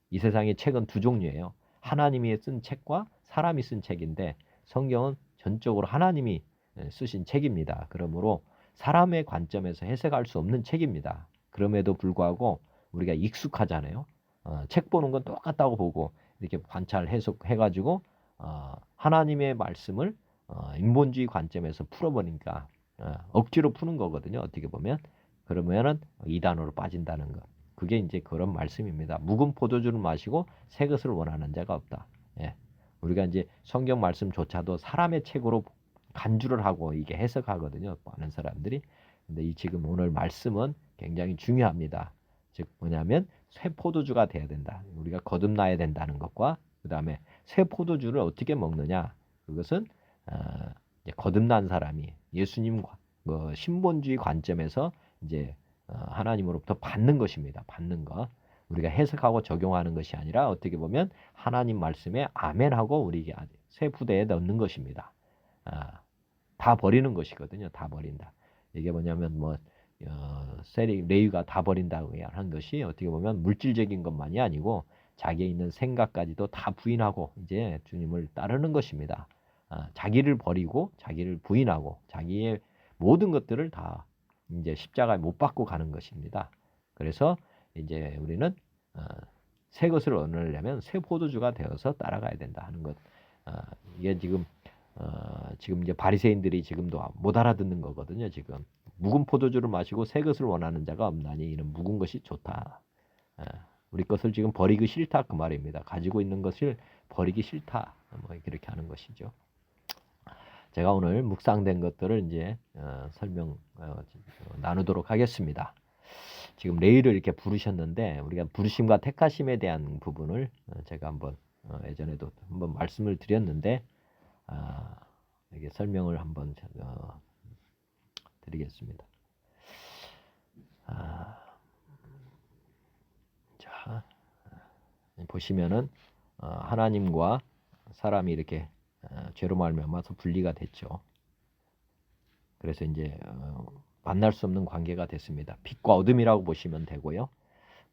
이 세상의 책은 두 종류예요. 하나님이 쓴 책과 사람이 쓴 책인데, 성경은 전적으로 하나님이 쓰신 책입니다. 그러므로 사람의 관점에서 해석할 수 없는 책입니다. 그럼에도 불구하고 우리가 익숙하잖아요. 책 보는 건 똑같다고 보고 이렇게 관찰 해석해가지고 하나님의 말씀을 인본주의 관점에서 풀어버리니까 억지로 푸는 거거든요. 어떻게 보면. 그러면은 이단으로 빠진다는 것. 그게 이제 그런 말씀입니다. 묵은 포도주를 마시고 새 것을 원하는 자가 없다. 예. 우리가 이제 성경 말씀조차도 사람의 책으로 간주를 하고 이게 해석하거든요. 많은 사람들이. 근데 이 지금 오늘 말씀은 굉장히 중요합니다. 즉 뭐냐면 새 포도주가 돼야 된다. 우리가 거듭나야 된다는 것과, 그 다음에 새 포도주를 어떻게 먹느냐. 그것은 거듭난 사람이 예수님과 신본주의 관점에서 이제 하나님으로부터 받는 것입니다. 받는 것. 우리가 해석하고 적용하는 것이 아니라 어떻게 보면 하나님 말씀에 아멘하고 우리 새 푸대에 넣는 것입니다. 다 버리는 것이거든요. 다 버린다. 이게 뭐냐면 레위가 다 버린다고 하는 것이 어떻게 보면 물질적인 것만이 아니고 자기의 있는 생각까지도 다 부인하고 이제 주님을 따르는 것입니다. 자기를 버리고 자기를 부인하고 자기의 모든 것들을 다 이제 십자가에 못 박고 가는 것입니다. 그래서 이제 우리는 새 것을 얻으려면 새 포도주가 되어서 따라가야 된다 하는 것. 이게 지금 이제 바리새인들이 지금도 못 알아듣는 거거든요. 지금 묵은 포도주를 마시고 새 것을 원하는 자가 없나니 이는 묵은 것이 좋다. 우리 것을 지금 버리기 싫다 그 말입니다. 가지고 있는 것을 버리기 싫다. 그렇게 하는 것이죠. 제가 오늘 묵상된 것들을 이제 나누도록 하겠습니다. 지금 레위를 이렇게 부르셨는데 우리가 부르심과 택하심에 대한 부분을 제가 한번 예전에도 한번 말씀을 드렸는데 이게 설명을 한번 드리겠습니다. 자, 보시면은 하나님과 사람이 이렇게 죄로 말미암아서 분리가 됐죠. 그래서 이제 만날 수 없는 관계가 됐습니다. 빛과 어둠이라고 보시면 되고요.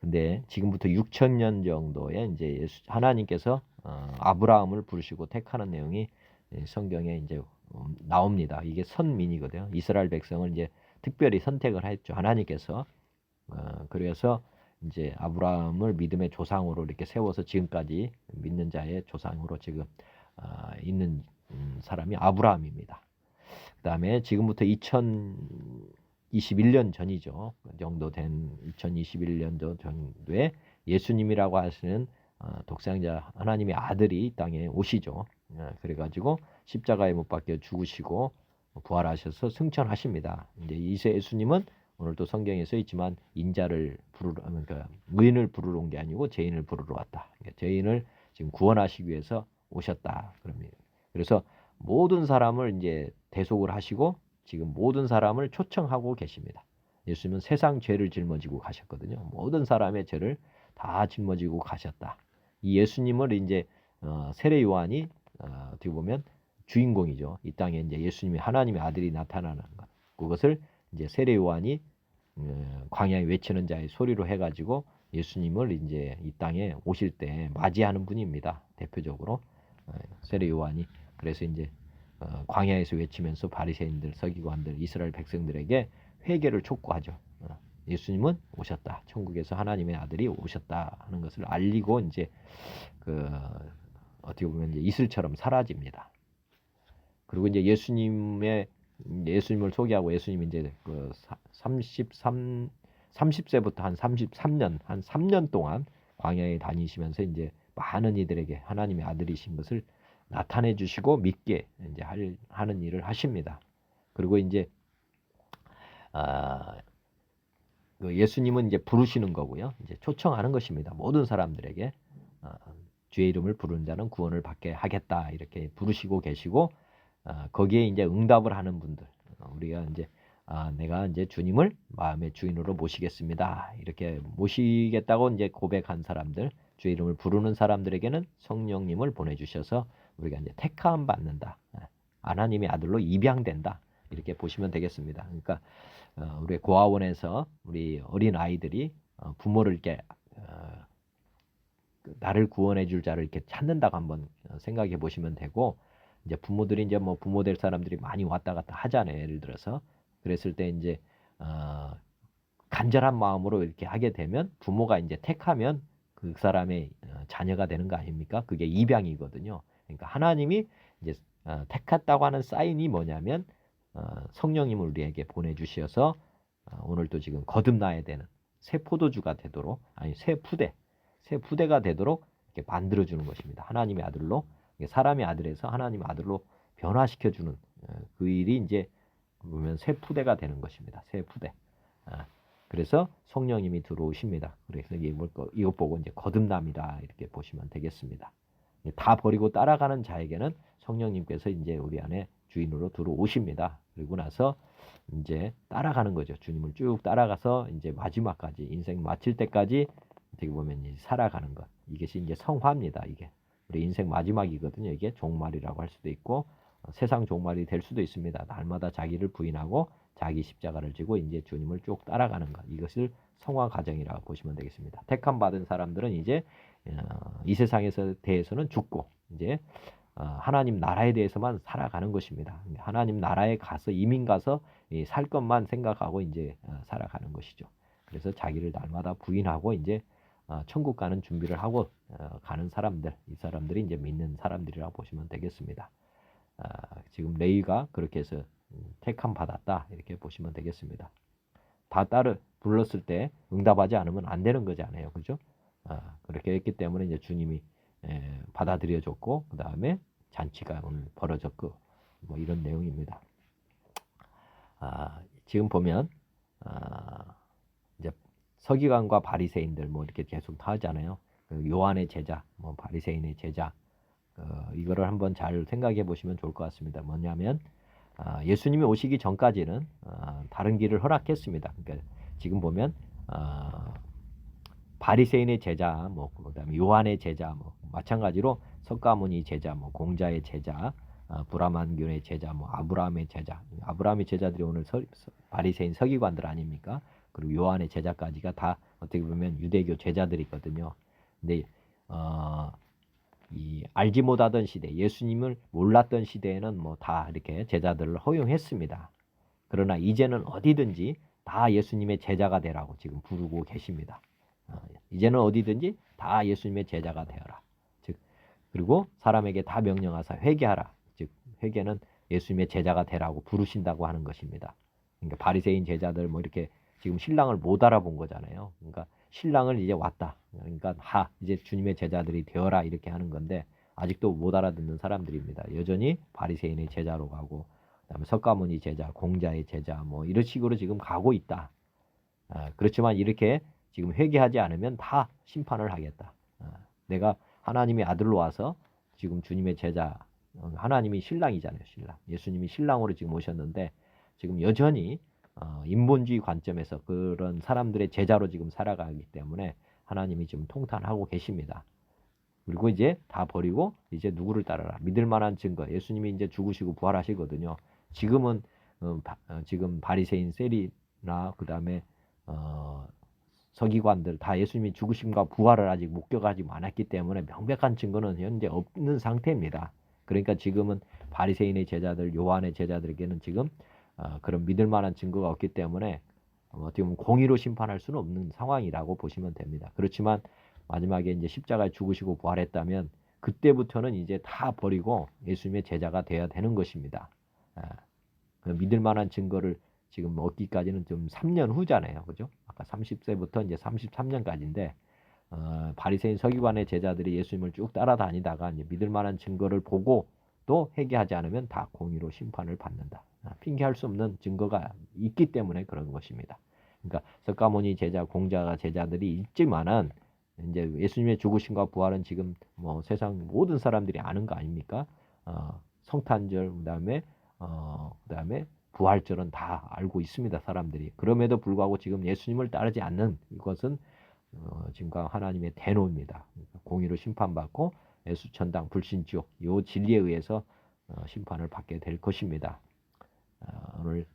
근데 지금부터 6,000년 정도에 이제 하나님께서 아브라함을 부르시고 택하는 내용이 성경에 이제 나옵니다. 이게 선민이거든요. 이스라엘 백성을 이제 특별히 선택을 했죠. 하나님께서 그래서 이제 아브라함을 믿음의 조상으로 이렇게 세워서 지금까지 믿는 자의 조상으로 지금 있는 사람이 아브라함입니다. 그 다음에 지금부터 2021년 전이죠. 그 정도 된 2021년도 정도에 예수님이라고 하시는 독생자 하나님의 아들이 이 땅에 오시죠. 그래가지고 십자가에 못 박혀 죽으시고 부활하셔서 승천하십니다. 이제 이 예수님은 오늘도 성경에 써 있지만 인자를 부르러, 그러니까 의인을 부르러 온 게 아니고 죄인을 부르러 왔다. 그러니까 죄인을 지금 구원하시기 위해서 오셨다. 그럽니다. 그래서 모든 사람을 이제 대속을 하시고 지금 모든 사람을 초청하고 계십니다. 예수님은 세상 죄를 짊어지고 가셨거든요. 모든 사람의 죄를 다 짊어지고 가셨다. 이 예수님을 이제 세례 요한이 어떻게 보면 주인공이죠. 이 땅에 이제 예수님이 하나님의 아들이 나타나는 것. 그것을 이제 세례 요한이 광야에 외치는 자의 소리로 해가지고 예수님을 이제 이 땅에 오실 때 맞이하는 분입니다. 대표적으로 세례 요한이 그래서 이제 광야에서 외치면서 바리새인들, 서기관들, 이스라엘 백성들에게 회개를 촉구하죠. 예수님은 오셨다. 천국에서 하나님의 아들이 오셨다 하는 것을 알리고 이제 어떻게 보면 이제 이슬처럼 사라집니다. 그리고 이제 예수님을 소개하고 예수님이 이제 30세부터 한 33년, 한 3년 동안 광야에 다니시면서 이제 많은 이들에게 하나님의 아들이신 것을 나타내 주시고 믿게 이제 하는 일을 하십니다. 그리고 이제 예수님은 이제 부르시는 거고요. 이제 초청하는 것입니다. 모든 사람들에게 주의 이름을 부르는 자는 구원을 받게 하겠다 이렇게 부르시고 계시고 거기에 이제 응답을 하는 분들 우리가 이제 내가 이제 주님을 마음의 주인으로 모시겠습니다. 이렇게 모시겠다고 이제 고백한 사람들, 주의 이름을 부르는 사람들에게는 성령님을 보내주셔서 우리가 이제 택함 받는다. 하나님의 아들로 입양된다. 이렇게 보시면 되겠습니다. 그러니까 우리 고아원에서 우리 어린 아이들이 부모를 이렇게 나를 구원해 줄 자를 이렇게 찾는다고 한번 생각해 보시면 되고 이제 부모들이 이제 뭐 부모 될 사람들이 많이 왔다 갔다 하잖아요. 예를 들어서 그랬을 때 이제 간절한 마음으로 이렇게 하게 되면 부모가 이제 택하면 그 사람의 자녀가 되는 거 아닙니까? 그게 입양이거든요. 그러니까 하나님이 이제 택했다고 하는 사인이 뭐냐면 성령님을 우리에게 보내주셔서 오늘도 지금 거듭나야 되는 새 포도주가 되도록 아니 새 푸대가 되도록 이렇게 만들어주는 것입니다. 하나님의 아들로 사람의 아들에서 하나님의 아들로 변화시켜주는 그 일이 이제 보면 새 푸대가 되는 것입니다. 새 푸대. 그래서 성령님이 들어오십니다. 그래서 이것 보고 이제 거듭납니다. 이렇게 보시면 되겠습니다. 다 버리고 따라가는 자에게는 성령님께서 이제 우리 안에 주인으로 들어오십니다. 그리고 나서 이제 따라가는 거죠. 주님을 쭉 따라가서 이제 마지막까지 인생 마칠 때까지 어떻게 보면 이제 살아가는 것. 이것이 이제 성화입니다. 이게 우리 인생 마지막이거든요. 이게 종말이라고 할 수도 있고 세상 종말이 될 수도 있습니다. 날마다 자기를 부인하고 자기 십자가를 지고 이제 주님을 쭉 따라가는 것. 이것을 성화 과정이라고 보시면 되겠습니다. 택함 받은 사람들은 이제 이 세상에서 대해서는 죽고 이제 하나님 나라에 대해서만 살아가는 것입니다. 하나님 나라에 가서 이민 가서 살 것만 생각하고 이제 살아가는 것이죠. 그래서 자기를 날마다 부인하고 이제 천국 가는 준비를 하고 가는 사람들, 이 사람들이 이제 믿는 사람들이라고 보시면 되겠습니다. 지금 레위가 그렇게 해서 택함 받았다 이렇게 보시면 되겠습니다. 다 따를 불렀을 때 응답하지 않으면 안 되는 거잖아요, 그죠? 그렇게 했기 때문에 이제 주님이 받아들여줬고 그 다음에 잔치가 오늘 벌어졌고 뭐 이런 내용입니다. 지금 보면 이제 서기관과 바리새인들 뭐 이렇게 계속 하잖아요. 그 요한의 제자, 뭐 바리새인의 제자, 이거를 한번 잘 생각해 보시면 좋을 것 같습니다. 뭐냐면 예수님이 오시기 전까지는 다른 길을 허락했습니다. 그러니까 지금 보면 바리새인의 제자, 뭐 그다음에 요한의 제자, 뭐 마찬가지로 석가모니 제자, 뭐 공자의 제자, 브라만균의 제자, 뭐 아브라함의 제자, 아브라함의 제자들이 오늘 바리새인 서기관들 아닙니까? 그리고 요한의 제자까지가 다 어떻게 보면 유대교 제자들이거든요. 근데 이 알지 못하던 시대, 예수님을 몰랐던 시대에는 뭐 다 이렇게 제자들을 허용했습니다. 그러나 이제는 어디든지 다 예수님의 제자가 되라고 지금 부르고 계십니다. 이제는 어디든지 다 예수님의 제자가 되어라. 즉 그리고 사람에게 다 명령하사 회개하라. 즉 회개는 예수님의 제자가 되라고 부르신다고 하는 것입니다. 그러니까 바리새인 제자들 뭐 이렇게 지금 신랑을 못 알아본 거잖아요. 그러니까 신랑을 이제 왔다. 그러니까 이제 주님의 제자들이 되어라 이렇게 하는 건데 아직도 못 알아듣는 사람들입니다. 여전히 바리새인의 제자로 가고 그다음에 석가모니 제자, 공자의 제자 뭐 이런 식으로 지금 가고 있다. 그렇지만 이렇게 지금 회개하지 않으면 다 심판을 하겠다. 내가 하나님의 아들로 와서 지금 주님의 제자, 하나님이 신랑이잖아요. 신랑. 예수님이 신랑으로 지금 오셨는데 지금 여전히 인본주의 관점에서 그런 사람들의 제자로 지금 살아가기 때문에 하나님이 지금 통탄하고 계십니다. 그리고 이제 다 버리고 이제 누구를 따르라. 믿을 만한 증거. 예수님이 이제 죽으시고 부활하시거든요. 지금은 지금 바리새인 세리나 그다음에 서기관들 다 예수님이 죽으심과 부활을 아직 목격하지 않았기 때문에 명백한 증거는 현재 없는 상태입니다. 그러니까 지금은 바리새인의 제자들, 요한의 제자들에게는 지금 그런 믿을 만한 증거가 없기 때문에 어떻게 보면 공의로 심판할 수는 없는 상황이라고 보시면 됩니다. 그렇지만 마지막에 이제 십자가에 죽으시고 부활했다면 그때부터는 이제 다 버리고 예수님의 제자가 되어야 되는 것입니다. 믿을 만한 증거를 지금 얻기까지는 좀 3년 후잖아요. 그죠? 아까 30세부터 이제 33년까지인데 바리새인 서기관의 제자들이 예수님을 쭉 따라다니다가 이제 믿을 만한 증거를 보고 또 회개하지 않으면 다 공의로 심판을 받는다. 핑계할 수 없는 증거가 있기 때문에 그런 것입니다. 그러니까 석가모니 제자, 공자 제자들이 있지만은 이제 예수님의 죽으심과 부활은 지금 뭐 세상 모든 사람들이 아는 거 아닙니까? 성탄절 그다음에 부활절은 다 알고 있습니다. 사람들이. 그럼에도 불구하고 지금 예수님을 따르지 않는 이것은 지금과 하나님의 대노입니다. 그러니까 공의로 심판받고 예수천당 불신지옥 이 진리에 의해서 심판을 받게 될 것입니다. 오늘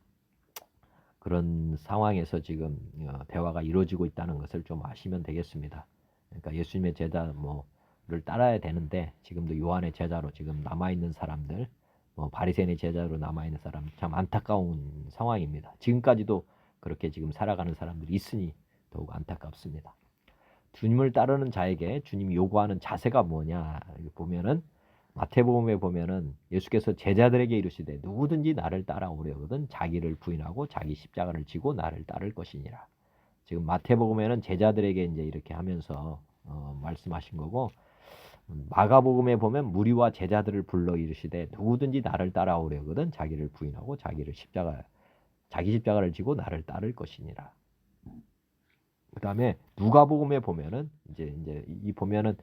그런 상황에서 지금 대화가 이루어지고 있다는 것을 좀 아시면 되겠습니다. 그러니까 예수님의 제자 뭐를 따라야 되는데 지금도 요한의 제자로 지금 남아있는 사람들 바리새인의 제자로 남아있는 사람 참 안타까운 상황입니다. 지금까지도 그렇게 지금 살아가는 사람들이 있으니 더욱 안타깝습니다. 주님을 따르는 자에게 주님이 요구하는 자세가 뭐냐 보면은 마태복음에 보면은 예수께서 제자들에게 이르시되 누구든지 나를 따라오려거든 자기를 부인하고 자기 십자가를 지고 나를 따를 것이니라. 지금 마태복음에는 제자들에게 이제 이렇게 하면서 말씀하신 거고 마가복음에 보면 무리와 제자들을 불러 이르시되 누구든지 나를 따라오려거든 자기를 부인하고 자기 십자가를 지고 나를 따를 것이니라. 그다음에 누가복음에 보면은 이제 이 보면은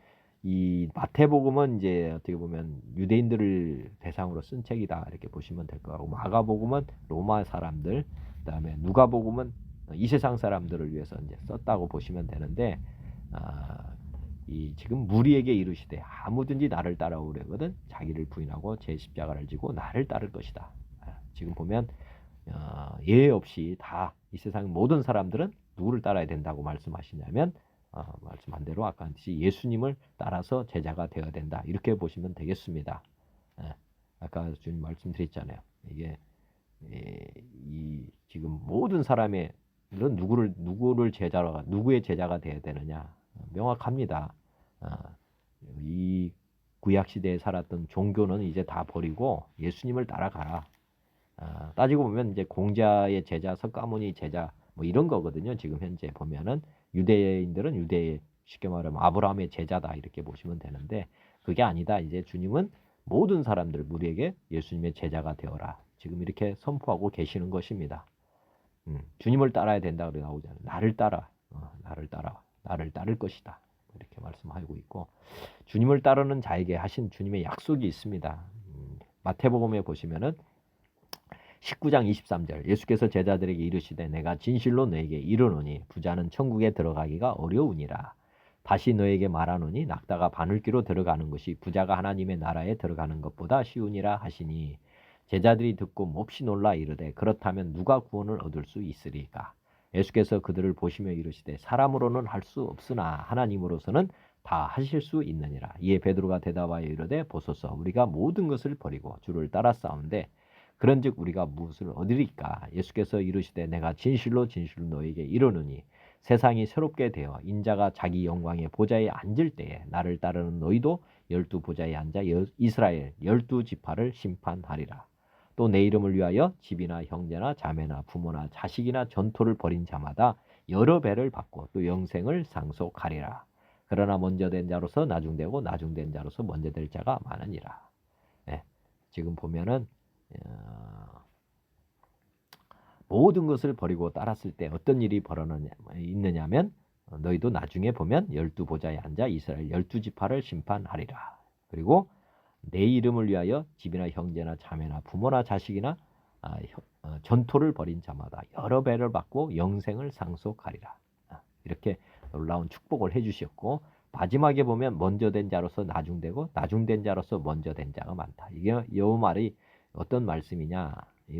이 마태복음은 이제 어떻게 보면 유대인들을 대상으로 쓴 책이다 이렇게 보시면 될 것 같고, 마가복음은 로마 사람들, 그다음에 누가복음은 이 세상 사람들을 위해서 이제 썼다고 보시면 되는데, 이 지금 무리에게 이르시되 아무든지 나를 따라오려거든 자기를 부인하고 제 십자가를 지고 나를 따를 것이다. 지금 보면 예외 없이 다 이 세상 모든 사람들은 누구를 따라야 된다고 말씀하시냐면, 말씀한 대로 아까 했듯이 예수님을 따라서 제자가 되어야 된다 이렇게 보시면 되겠습니다. 아까 주님 말씀드렸잖아요. 이게 이 지금 모든 사람의 누구를 제자로 누구의 제자가 되어야 되느냐 명확합니다. 이 구약 시대에 살았던 종교는 이제 다 버리고 예수님을 따라가라. 따지고 보면 이제 공자의 제자, 석가모니 제자 뭐 이런 거거든요. 지금 현재 보면은 유대인들은 유대의 쉽게 말하면 아브라함의 제자다 이렇게 보시면 되는데, 그게 아니다. 이제 주님은 모든 사람들 우리에게 예수님의 제자가 되어라. 지금 이렇게 선포하고 계시는 것입니다. 주님을 따라야 된다 그래 나오잖아요. 나를 따라, 나를 따라, 나를 따를 것이다. 이렇게 말씀하고 있고, 주님을 따르는 자에게 하신 주님의 약속이 있습니다. 마태복음에 보시면은 19장 23절 예수께서 제자들에게 이르시되 내가 진실로 너에게 이르노니 부자는 천국에 들어가기가 어려우니라. 다시 너에게 말하노니 낙타가 바늘귀로 들어가는 것이 부자가 하나님의 나라에 들어가는 것보다 쉬우니라 하시니, 제자들이 듣고 몹시 놀라 이르되 그렇다면 누가 구원을 얻을 수 있으리까? 예수께서 그들을 보시며 이르시되 사람으로는 할 수 없으나 하나님으로서는 다 하실 수 있느니라. 이에 베드로가 대답하여 이르되 보소서 우리가 모든 것을 버리고 주를 따랐사온데 그런즉 우리가 무엇을 얻으리까? 예수께서 이르시되 내가 진실로 진실로 너에게 이르노니 세상이 새롭게 되어 인자가 자기 영광의 보좌에 앉을 때에 나를 따르는 너희도 12 보좌에 앉아 이스라엘 12 지파를 심판하리라. 또 내 이름을 위하여 집이나 형제나 자매나 부모나 자식이나 전토를 벌인 자마다 여러 배를 받고 또 영생을 상속하리라. 그러나 먼저 된 자로서 나중되고 나중된 자로서 먼저 될 자가 많으니라. 지금 보면은 모든 것을 버리고 따랐을 때 어떤 일이 있느냐면, 너희도 나중에 보면 12 보좌에 앉아 이스라엘 12 지파를 심판하리라. 그리고 내 이름을 위하여 집이나 형제나 자매나 부모나 자식이나 전토를 벌인 자마다 여러 배를 받고 영생을 상속하리라. 이렇게 놀라운 축복을 해주셨고, 마지막에 보면 먼저 된 자로서 나중되고 나중된 자로서 먼저 된 자가 많다. 이게 이 말이 어떤 말씀이냐?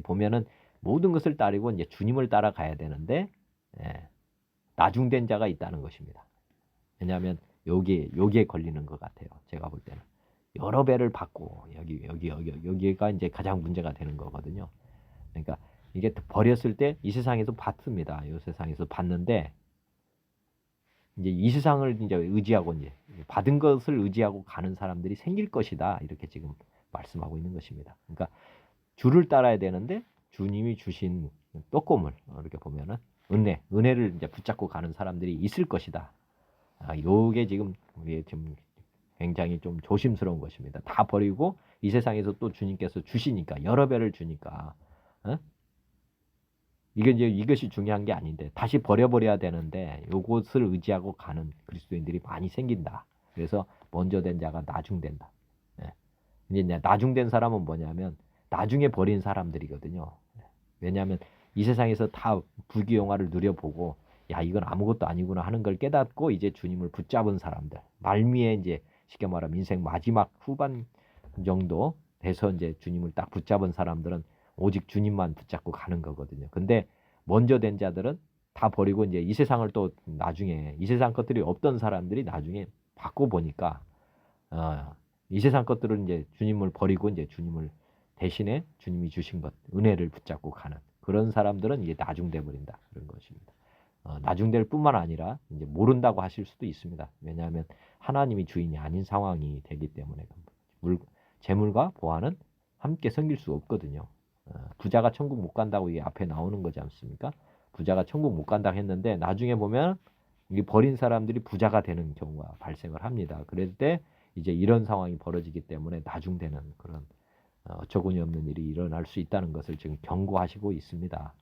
보면은 모든 것을 따르고 이제 주님을 따라가야 되는데, 나중된 자가 있다는 것입니다. 왜냐하면 여기에 걸리는 것 같아요. 제가 볼 때는 여러 배를 받고 여기가 이제 가장 문제가 되는 거거든요. 그러니까 이게 버렸을 때 이 세상에서 받습니다. 이 세상에서 받는데 이제 이 세상을 이제 의지하고 이제 받은 것을 의지하고 가는 사람들이 생길 것이다. 이렇게 지금 말씀하고 있는 것입니다. 그러니까 주를 따라야 되는데 주님이 주신 떡고물 이렇게 보면은 은혜를 이제 붙잡고 가는 사람들이 있을 것이다. 요게 지금 우리의 좀 굉장히 좀 조심스러운 것입니다. 다 버리고 이 세상에서 또 주님께서 주시니까 여러 배를 주니까 이것이 중요한 게 아닌데 다시 버려버려야 되는데 요것을 의지하고 가는 그리스도인들이 많이 생긴다. 그래서 먼저 된 자가 나중된다. 이제 나중된 사람은 뭐냐면 나중에 버린 사람들이거든요. 왜냐하면 이 세상에서 다 부귀영화를 누려보고 야 이건 아무것도 아니구나 하는 걸 깨닫고 이제 주님을 붙잡은 사람들, 말미에 이제 쉽게 말하면 인생 마지막 후반 정도 돼서 이제 주님을 딱 붙잡은 사람들은 오직 주님만 붙잡고 가는 거거든요. 근데 먼저 된 자들은 다 버리고 이제 이 세상을 또 나중에 이 세상 것들이 없던 사람들이 나중에 받고 보니까 이 세상 것들은 이제 주님을 버리고 이제 주님을 대신에 주님이 주신 것 은혜를 붙잡고 가는 그런 사람들은 이제 나중돼 버린다 그런 것입니다. 나중될 뿐만 아니라 이제 모른다고 하실 수도 있습니다. 왜냐하면 하나님이 주인이 아닌 상황이 되기 때문에 재물과 보화는 함께 섬길 수 없거든요. 부자가 천국 못 간다고 이 앞에 나오는 거지 않습니까? 부자가 천국 못 간다고 했는데 나중에 보면 이 버린 사람들이 부자가 되는 경우가 발생을 합니다. 그럴 때 이제 이런 상황이 벌어지기 때문에 나중되는 그런 어처구니 없는 일이 일어날 수 있다는 것을 지금 경고하시고 있습니다.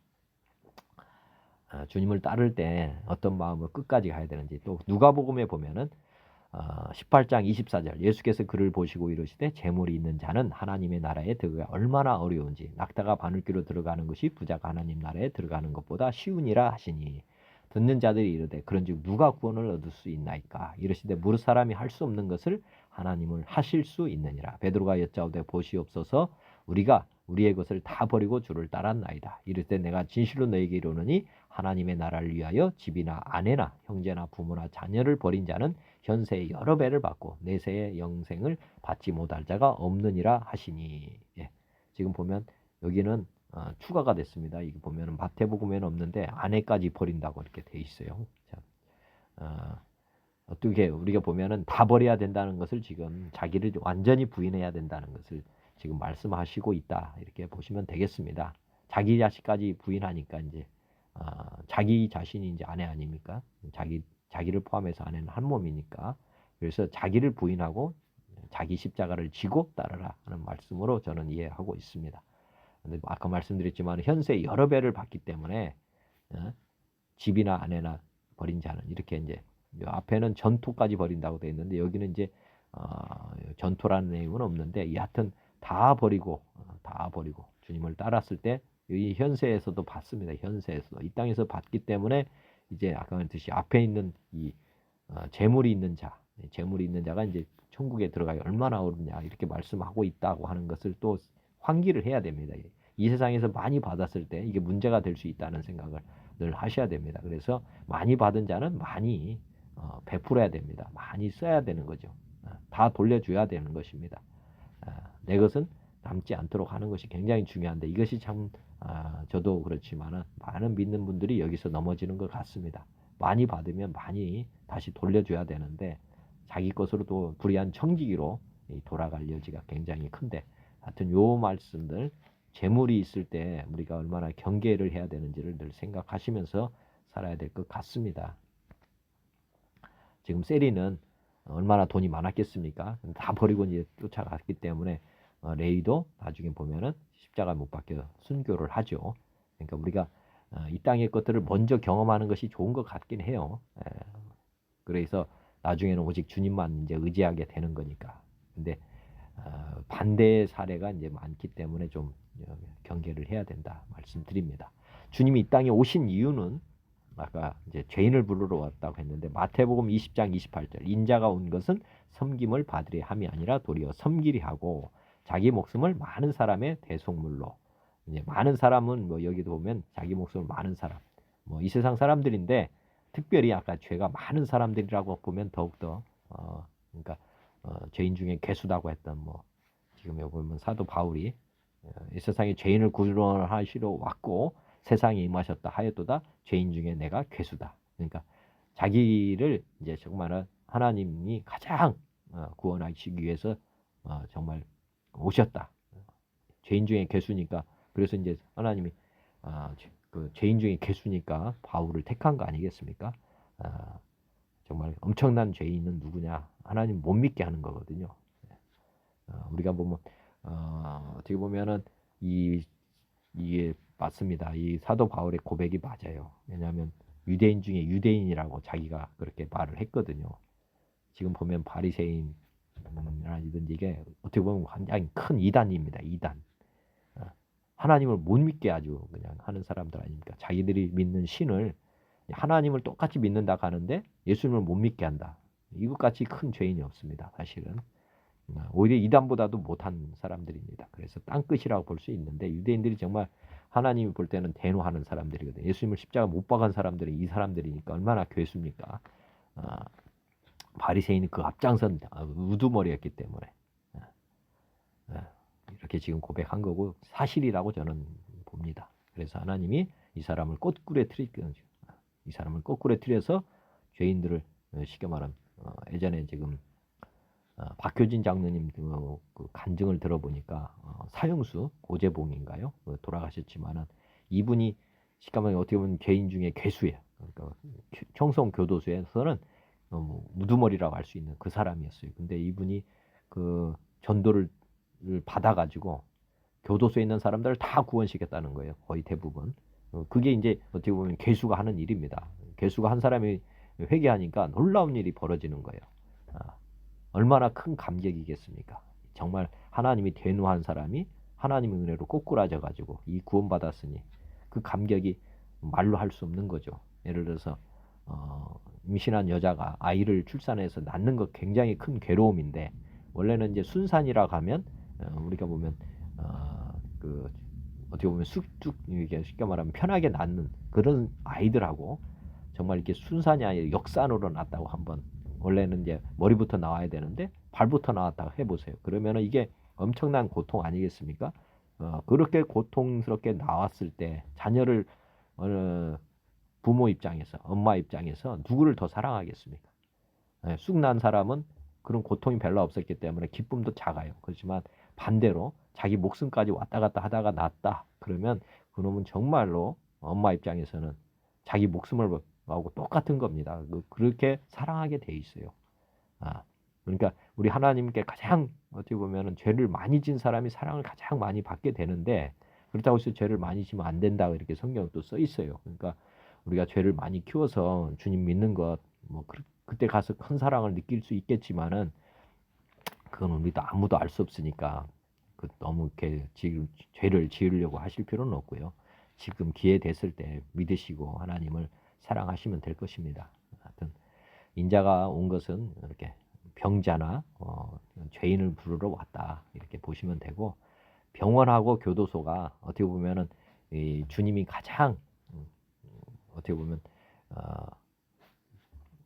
주님을 따를 때 어떤 마음으로 끝까지 가야 되는지, 또 누가복음에 보면은 18장 24절 예수께서 그를 보시고 이르시되 재물이 있는 자는 하나님의 나라에 들어가 얼마나 어려운지 낙타가 바늘귀로 들어가는 것이 부자가 하나님 나라에 들어가는 것보다 쉬우니라 하시니 듣는 자들이 이르되 그런즉 누가 구원을 얻을 수 있나이까 이르시되 무릇 사람이 할 수 없는 것을 하나님을 하실 수 있느니라. 베드로가 여짜오되 보시옵소서 우리가 우리의 것을 다 버리고 주를 따랐나이다. 이를 때 내가 진실로 너에게 이르노니 하나님의 나라를 위하여 집이나 아내나 형제나 부모나 자녀를 버린 자는 현세의 여러 배를 받고 내세의 영생을 받지 못할 자가 없느니라 하시니. 예. 지금 보면 여기는 추가가 됐습니다. 이거 보면은 마태복음에는 없는데 아내까지 버린다고 이렇게 돼 있어요. 자, 어떻게 우리가 보면은 다 버려야 된다는 것을 지금 자기를 완전히 부인해야 된다는 것을 지금 말씀하시고 있다 이렇게 보시면 되겠습니다. 자기 자식까지 부인하니까 이제 자기 자신이 이제 아내 아닙니까? 자기를 포함해서 아내는 한 몸이니까 그래서 자기를 부인하고 자기 십자가를 지고 따르라 하는 말씀으로 저는 이해하고 있습니다. 근데 아까 말씀드렸지만 현세 여러 배를 받기 때문에 집이나 아내나 버린 자는 이렇게 이제 앞에는 전토까지 버린다고 되어 있는데 여기는 이제 전토라는 내용은 없는데 여하튼 다 버리고 주님을 따랐을 때 이 현세에서도 받습니다. 현세에서도 이 땅에서 받기 때문에 이제 아까 말했듯이 앞에 있는 이 재물이 있는 자가 이제 천국에 들어가기 얼마나 어렵냐 이렇게 말씀하고 있다고 하는 것을 또 환기를 해야 됩니다. 이 세상에서 많이 받았을 때 이게 문제가 될 수 있다는 생각을 늘 하셔야 됩니다. 그래서 많이 받은 자는 많이 베풀어야 됩니다. 많이 써야 되는 거죠. 다 돌려줘야 되는 것입니다. 내 것은 남지 않도록 하는 것이 굉장히 중요한데 이것이 참 저도 그렇지만은 많은 믿는 분들이 여기서 넘어지는 것 같습니다. 많이 받으면 많이 다시 돌려줘야 되는데 자기 것으로 또 불의한 청지기로 돌아갈 여지가 굉장히 큰데 하여튼 요 말씀들 재물이 있을 때 우리가 얼마나 경계를 해야 되는지를 늘 생각하시면서 살아야 될 것 같습니다. 지금 세리는 얼마나 돈이 많았겠습니까? 다 버리고 이제 쫓아갔기 때문에 레이도 나중에 보면은 십자가 못 박혀 순교를 하죠. 그러니까 우리가 이 땅의 것들을 먼저 경험하는 것이 좋은 것 같긴 해요. 그래서 나중에는 오직 주님만 이제 의지하게 되는 거니까. 근데 반대의 사례가 이제 많기 때문에 좀 경계를 해야 된다 말씀드립니다. 주님이 이 땅에 오신 이유는 아까 이제 죄인을 부르러 왔다고 했는데 마태복음 20장 28절 인자가 온 것은 섬김을 받으려 함이 아니라 도리어 섬기려 하고 자기 목숨을 많은 사람의 대속물로 이제 많은 사람은 뭐 여기도 보면 자기 목숨을 많은 사람 뭐 이 세상 사람들인데 특별히 아까 죄가 많은 사람들이라고 보면 더욱더 그러니까 죄인 중에 괴수다고 했던 뭐 지금 여기 보면 사도 바울이 이 세상에 죄인을 구원하시러 왔고 세상에 임하셨다 하였도다 죄인 중에 내가 괴수다. 그러니까 자기를 이제 정말 하나님이 가장 구원하시기 위해서 정말 오셨다. 죄인 중에 괴수니까 그래서 이제 하나님이 그 죄인 중에 괴수니까 바울을 택한 거 아니겠습니까? 정말 엄청난 죄인은 누구냐? 하나님 못 믿게 하는 거거든요. 우리가 보면 어떻게 보면은 이게 맞습니다. 이 사도 바울의 고백이 맞아요. 왜냐하면 유대인 중에 유대인이라고 자기가 그렇게 말을 했거든요. 지금 보면 바리새인이라든지 이게 어떻게 보면 굉장히 큰 이단입니다. 이단. 하나님을 못 믿게 아주 그냥 하는 사람들 아닙니까? 자기들이 믿는 신을 하나님을 똑같이 믿는다 하는데 예수님을 못 믿게 한다. 이것같이 큰 죄인이 없습니다. 사실은. 오히려 이단보다도 못한 사람들입니다. 그래서 땅끝이라고 볼 수 있는데 유대인들이 정말 하나님이 볼 때는 대노하는 사람들이거든요. 예수님을 십자가 못 박은 사람들이 이 사람들이니까 얼마나 괴수입니까? 바리새인이 그 앞장선 우두머리였기 때문에 이렇게 지금 고백한 거고 사실이라고 저는 봅니다. 그래서 하나님이 이 사람을 거꾸로 틀어서 죄인들을 쉽게 말하면 예전에 지금 박효진 장로님 그 간증을 들어보니까 사형수 고재봉인가요? 돌아가셨지만은 이분이 시까만 어떻게 보면 죄인 중에 괴수예요. 그러니까 청송교도소에서는 우두머리라고 할 수 있는 그 사람이었어요. 근데 이분이 그 전도를 받아가지고 교도소에 있는 사람들을 다 구원시켰다는 거예요. 거의 대부분. 그게 이제 어떻게 보면 괴수가 하는 일입니다. 괴수가 한 사람이 회개하니까 놀라운 일이 벌어지는 거예요. 얼마나 큰 감격이겠습니까? 정말 하나님이 대노한 사람이 하나님의 은혜로 꼬꾸라져 가지고 이 구원받았으니 그 감격이 말로 할 수 없는 거죠. 예를 들어서 임신한 여자가 아이를 출산해서 낳는 것 굉장히 큰 괴로움인데, 원래는 이제 순산이라고 하면 우리가 보면 그 어떻게 보면 쑥쑥 이게 쉽게 말하면 편하게 낳는 그런 아이들하고 정말 이렇게 순산이 아니라 역산으로 낳았다고 한번, 원래는 이제 머리부터 나와야 되는데 발부터 나왔다고 해보세요. 그러면 이게 엄청난 고통 아니겠습니까? 그렇게 고통스럽게 나왔을 때 자녀를 부모 입장에서, 엄마 입장에서 누구를 더 사랑하겠습니까? 쑥 난 사람은 그런 고통이 별로 없었기 때문에 기쁨도 작아요. 그렇지만 반대로 자기 목숨까지 왔다 갔다 하다가 났다 그러면 그놈은 정말로 엄마 입장에서는 자기 목숨을 하고 똑같은 겁니다. 그렇게 사랑하게 돼 있어요. 그러니까 우리 하나님께 가장 어떻게 보면은 죄를 많이 진 사람이 사랑을 가장 많이 받게 되는데, 그렇다고 해서 죄를 많이 지면 안 된다 이렇게 성경에 또 써 있어요. 그러니까 우리가 죄를 많이 키워서 주님 믿는 것 뭐 그때 가서 큰 사랑을 느낄 수 있겠지만은 그건 우리도 아무도 알 수 없으니까 너무 이렇게 지금 죄를 지으려고 하실 필요는 없고요. 지금 기회 됐을 때 믿으시고 하나님을 사랑하시면 될 것입니다. 하여튼 인자가 온 것은 이렇게 병자나 죄인을 부르러 왔다 이렇게 보시면 되고, 병원하고 교도소가 어떻게 보면은 이 주님이 가장 어떻게 보면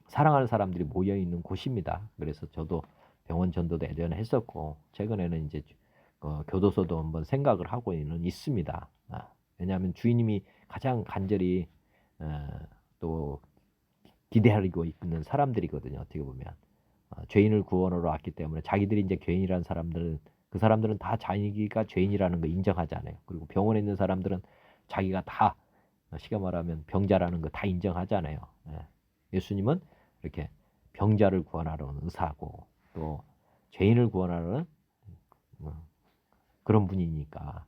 사랑하는 사람들이 모여 있는 곳입니다. 그래서 저도 병원 전도도 예전에 했었고 최근에는 이제 교도소도 한번 생각을 하고는 있습니다. 왜냐하면 주인님이 가장 간절히 또 기대하고 있는 사람들이거든요. 어떻게 보면 죄인을 구원하러 왔기 때문에 자기들이 이제 죄인이라는 사람들은, 그 사람들은 다 자기가 죄인이라는 거 인정하잖아요. 그리고 병원에 있는 사람들은 자기가 다 쉽게 말하면 병자라는 거 다 인정하잖아요. 예수님은 이렇게 병자를 구원하러 온 의사고 또 죄인을 구원하는 그런 분이니까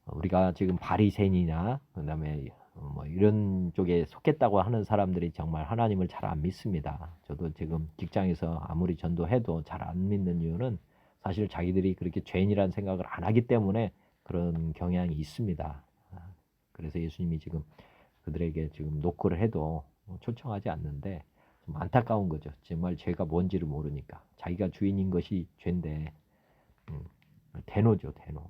우리가 지금 바리새인이나 그다음에 뭐 이런 쪽에 속했다고 하는 사람들이 정말 하나님을 잘 안 믿습니다. 저도 지금 직장에서 아무리 전도해도 잘 안 믿는 이유는 사실 자기들이 그렇게 죄인이라는 생각을 안 하기 때문에 그런 경향이 있습니다. 그래서 예수님이 지금 그들에게 지금 노크를 해도 초청하지 않는데 좀 안타까운 거죠. 정말 죄가 뭔지를 모르니까. 자기가 주인인 것이 죄인데 대노죠, 대노.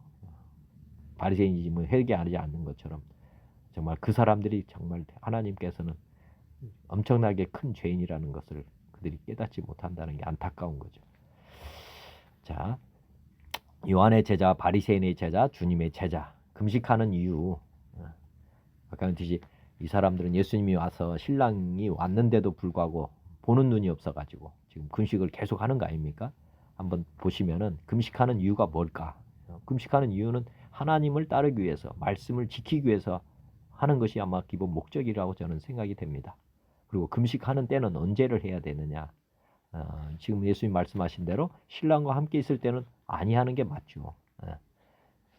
바리새인이즘을 회개하지 않는 것처럼 정말 그 사람들이 정말 하나님께서는 엄청나게 큰 죄인이라는 것을 그들이 깨닫지 못한다는 게 안타까운 거죠. 자, 요한의 제자, 바리새인의 제자, 주님의 제자. 금식하는 이유. 아까 듯이 이 사람들은 예수님이 와서 신랑이 왔는데도 불구하고 보는 눈이 없어가지고 지금 금식을 계속 하는 거 아닙니까? 한번 보시면은 금식하는 이유가 뭘까? 금식하는 이유는 하나님을 따르기 위해서, 말씀을 지키기 위해서 하는 것이 아마 기본 목적이라고 저는 생각이 됩니다. 그리고 금식하는 때는 언제를 해야 되느냐? 지금 예수님 말씀하신 대로 신랑과 함께 있을 때는 아니하는 게 맞죠.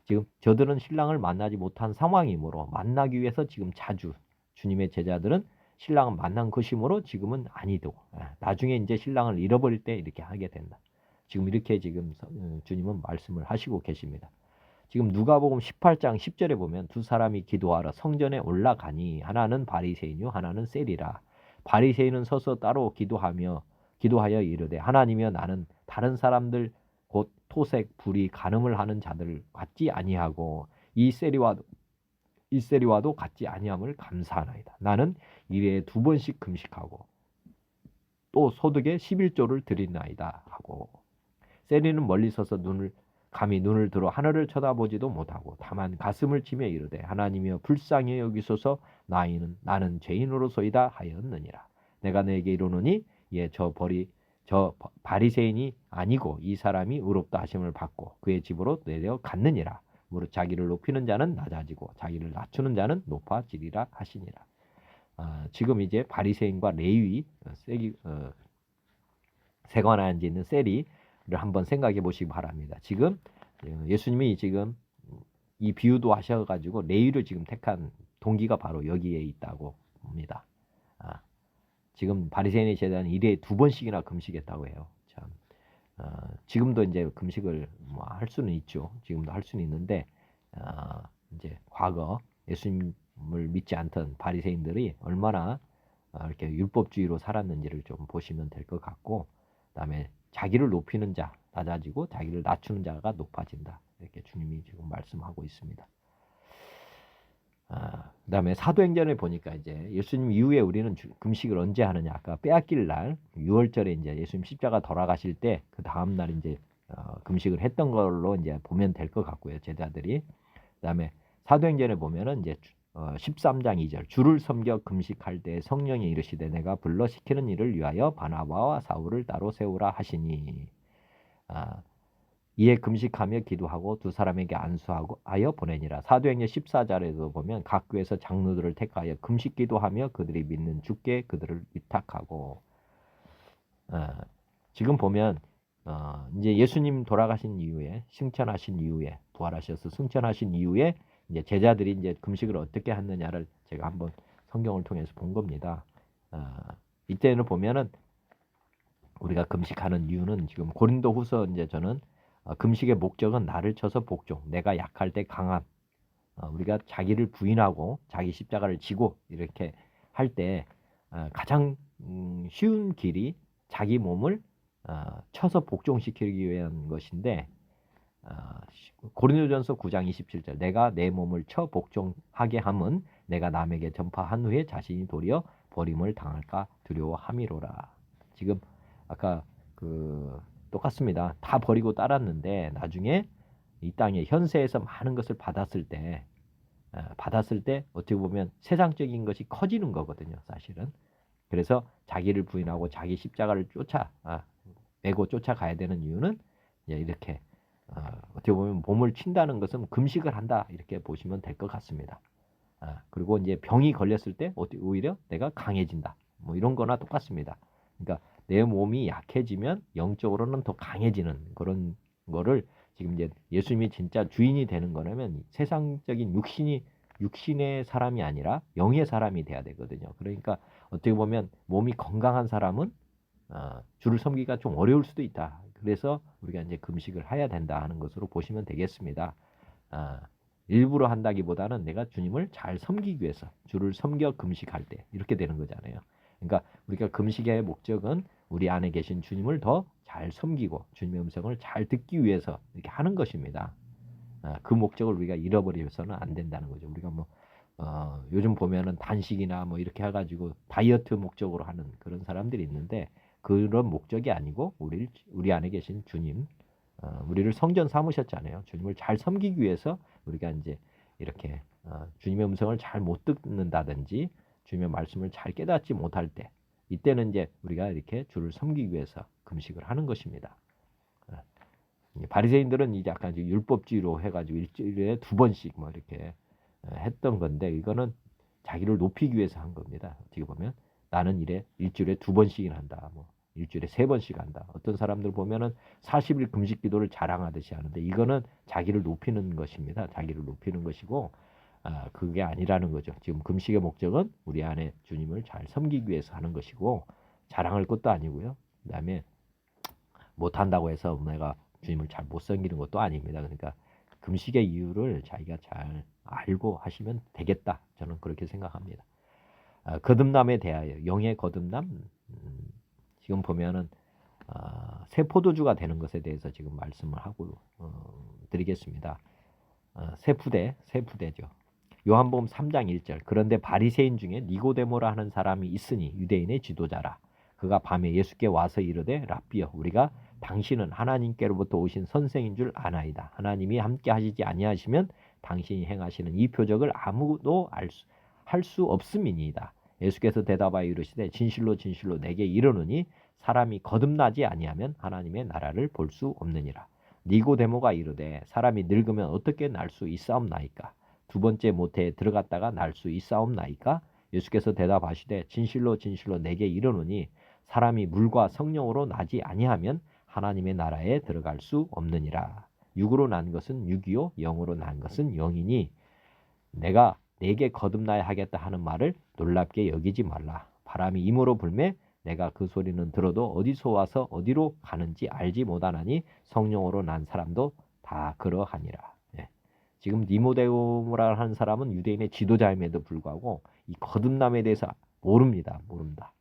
지금 저들은 신랑을 만나지 못한 상황이므로 만나기 위해서 지금 자주, 주님의 제자들은 신랑을 만난 것이므로 지금은 아니고 나중에 이제 신랑을 잃어버릴 때 이렇게 하게 된다. 지금 이렇게 지금 주님은 말씀을 하시고 계십니다. 지금 누가복음 18장 10절에 보면 두 사람이 기도하러 성전에 올라가니 하나는 바리새인이요 하나는 세리라. 바리새인은 서서 따로 기도하여 이르되 하나님이여 나는 다른 사람들 곧 토색, 불의, 간음을 하는 자들 같지 아니하고 이 세리와도 같지 아니함을 감사하나이다. 나는 일에 2번씩 금식하고 또 소득의 11조를 드리나이다 하고, 세리는 멀리 서서 감히 눈을 들어 하늘을 쳐다보지도 못하고 다만 가슴을 치며 이르되 하나님이여 불쌍히 여기소서 나는 죄인으로소이다 하였느니라. 내가 너에게 이르노니 저 바리새인이 아니고 이 사람이 의롭다 하심을 받고 그의 집으로 내려갔느니라. 무릇 자기를 높이는 자는 낮아지고 자기를 낮추는 자는 높아지리라 하시니라. 지금 이제 바리새인과 레위 세관에 앉아 있는 세리를 한번 생각해 보시기 바랍니다. 지금 예수님이 지금 이 비유도 하셔가지고 레위를 지금 택한 동기가 바로 여기에 있다고 봅니다. 지금 바리새인의 제자는 일에 2번씩이나 금식했다고 해요. 참, 지금도 이제 금식을 뭐 할 수는 있죠. 지금도 할 수는 있는데 이제 과거 예수님을 믿지 않던 바리새인들이 얼마나 이렇게 율법주의로 살았는지를 좀 보시면 될 것 같고, 그다음에 자기를 높이는 자 낮아지고 자기를 낮추는 자가 높아진다. 이렇게 주님이 지금 말씀하고 있습니다. 그다음에 사도행전에 보니까 이제 예수님 이후에 우리는 금식을 언제 하느냐? 아까 빼앗길 날 6월절에 이제 예수님 십자가 돌아가실 때 그 다음 날 이제 금식을 했던 걸로 이제 보면 될 것 같고요, 제자들이. 그다음에 사도행전에 보면은 이제 13장 2절 주를 섬겨 금식할 때 성령이 이르시되 내가 불러 시키는 일을 위하여 바나바와 사울을 따로 세우라 하시니 이에 금식하며 기도하고 두 사람에게 안수하고 하여 보내니라. 사도행전 14절에도 보면 각 교회에서 장로들을 택하여 금식 기도하며 그들이 믿는 주께 그들을 위탁하고 지금 보면 이제 예수님 돌아가신 이후에 승천하신 이후에 부활하셔서 승천하신 이후에 이제 제자들이 이제 금식을 어떻게 했느냐를 제가 한번 성경을 통해서 본 겁니다. 이때는 보면은 우리가 금식하는 이유는 지금 고린도후서 이제 저는 금식의 목적은 나를 쳐서 복종, 내가 약할 때 강함, 우리가 자기를 부인하고 자기 십자가를 지고 이렇게 할 때 가장 쉬운 길이 자기 몸을 쳐서 복종시키기 위한 것인데 고린도전서 9장 27절 내가 내 몸을 쳐 복종하게 함은 내가 남에게 전파한 후에 자신이 도리어 버림을 당할까 두려워함이로라. 지금 아까 똑같습니다. 다 버리고 따랐는데 나중에 이 땅에 현세에서 많은 것을 받았을 때 어떻게 보면 세상적인 것이 커지는 거거든요, 사실은. 그래서 자기를 부인하고 자기 십자가를 메고 쫓아가야 되는 이유는 이렇게 어떻게 보면 몸을 친다는 것은 금식을 한다 이렇게 보시면 될 것 같습니다. 그리고 이제 병이 걸렸을 때 오히려 내가 강해진다. 뭐 이런 거나 똑같습니다. 그러니까 내 몸이 약해지면 영적으로는 더 강해지는 그런 거를 지금 이제 예수님이 진짜 주인이 되는 거라면 세상적인 육신의 사람이 아니라 영의 사람이 돼야 되거든요. 그러니까 어떻게 보면 몸이 건강한 사람은 주를 섬기기가 좀 어려울 수도 있다. 그래서 우리가 이제 금식을 해야 된다 하는 것으로 보시면 되겠습니다. 일부러 한다기보다는 내가 주님을 잘 섬기기 위해서 주를 섬겨 금식할 때 이렇게 되는 거잖아요. 그러니까 우리가 금식의 목적은 우리 안에 계신 주님을 더 잘 섬기고 주님의 음성을 잘 듣기 위해서 이렇게 하는 것입니다. 그 목적을 우리가 잃어버려서는 안 된다는 거죠. 우리가 뭐 요즘 보면은 단식이나 뭐 이렇게 해가지고 다이어트 목적으로 하는 그런 사람들이 있는데 그런 목적이 아니고 우리 안에 계신 주님, 우리를 성전 삼으셨잖아요. 주님을 잘 섬기기 위해서 우리가 이제 이렇게 주님의 음성을 잘 못 듣는다든지 주님의 말씀을 잘 깨닫지 못할 때 이때는 이제 우리가 이렇게 주를 섬기기 위해서 금식을 하는 것입니다. 바리새인들은 이제 약간 율법주의로 해가지고 일주일에 2번씩 뭐 이렇게 했던 건데 이거는 자기를 높이기 위해서 한 겁니다. 어떻게 보면 나는 일주일에 2번씩이나 한다. 뭐 일주일에 3번씩 한다. 어떤 사람들 보면은 40일 금식 기도를 자랑하듯이 하는데 이거는 자기를 높이는 것입니다. 자기를 높이는 것이고 그게 아니라는 거죠. 지금 금식의 목적은 우리 안에 주님을 잘 섬기기 위해서 하는 것이고 자랑할 것도 아니고요. 그다음에 못한다고 해서 내가 주님을 잘 못 섬기는 것도 아닙니다. 그러니까 금식의 이유를 자기가 잘 알고 하시면 되겠다. 저는 그렇게 생각합니다. 거듭남에 대하여 영의 거듭남 지금 보면은 새 포도주가 되는 것에 대해서 지금 말씀을 하고 드리겠습니다. 새 푸대죠. 요한복음 3장 1절 그런데 바리새인 중에 니고데모라 하는 사람이 있으니 유대인의 지도자라. 그가 밤에 예수께 와서 이르되 랍비여 우리가 당신은 하나님께로부터 오신 선생인 줄 아나이다. 하나님이 함께 하시지 아니하시면 당신이 행하시는 이 표적을 아무도 할 수 없음이니이다. 예수께서 대답하여 이르시되 진실로 진실로 내게 이르노니 사람이 거듭나지 아니하면 하나님의 나라를 볼 수 없느니라. 니고데모가 이르되 사람이 늙으면 어떻게 날 수 있사옵나이까? 2번째 모태에 들어갔다가 날 수 있사옵나이까? 예수께서 대답하시되 진실로 진실로 내게 이르노니 사람이 물과 성령으로 나지 아니하면 하나님의 나라에 들어갈 수 없느니라. 육으로 난 것은 육이요 영으로 난 것은 영이니 내가 내게 거듭나야 하겠다 하는 말을 놀랍게 여기지 말라. 바람이 임으로 불매 내가 그 소리는 들어도 어디서 와서 어디로 가는지 알지 못하나니 성령으로 난 사람도 다 그러하니라. 예. 지금 니모데모라 하는 사람은 유대인의 지도자임에도 불구하고 이 거듭남에 대해서 모릅니다. 모른다.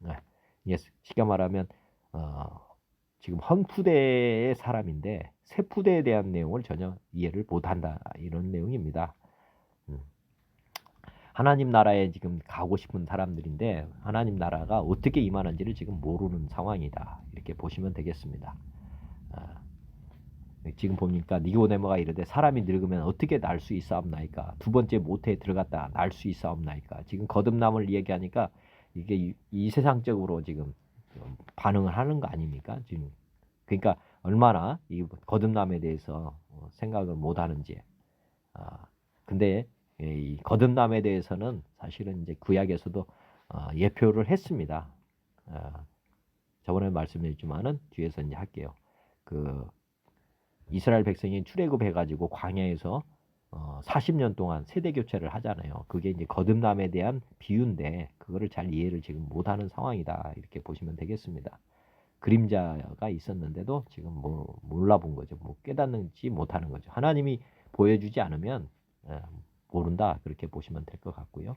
예. 예. 쉽게 말하면 지금 헌푸대의 사람인데 세푸대에 대한 내용을 전혀 이해를 못한다. 이런 내용입니다. 하나님 나라에 지금 가고 싶은 사람들인데 하나님 나라가 어떻게 임하는지를 지금 모르는 상황이다. 이렇게 보시면 되겠습니다. 지금 보니까 니고데모가 이르되 사람이 늙으면 어떻게 날 수 있사옵나이까? 두 번째 모태에 들어갔다 날 수 있사옵나이까? 지금 거듭남을 얘기하니까 이게 이 세상적으로 지금 반응을 하는 거 아닙니까? 지금 그러니까 얼마나 이 거듭남에 대해서 생각을 못 하는지. 근데 이 거듭남에 대해서는 사실은 이제 구약에서도 예표를 했습니다. 저번에 말씀드렸지만은 뒤에서 이제 할게요. 그 이스라엘 백성이 출애굽해가지고 광야에서 40년 동안 세대 교체를 하잖아요. 그게 이제 거듭남에 대한 비유인데 그거를 잘 이해를 지금 못하는 상황이다. 이렇게 보시면 되겠습니다. 그림자가 있었는데도 지금 뭐 몰라본 거죠. 뭐 깨닫는지 못하는 거죠. 하나님이 보여주지 않으면 모른다. 그렇게 보시면 될 것 같고요.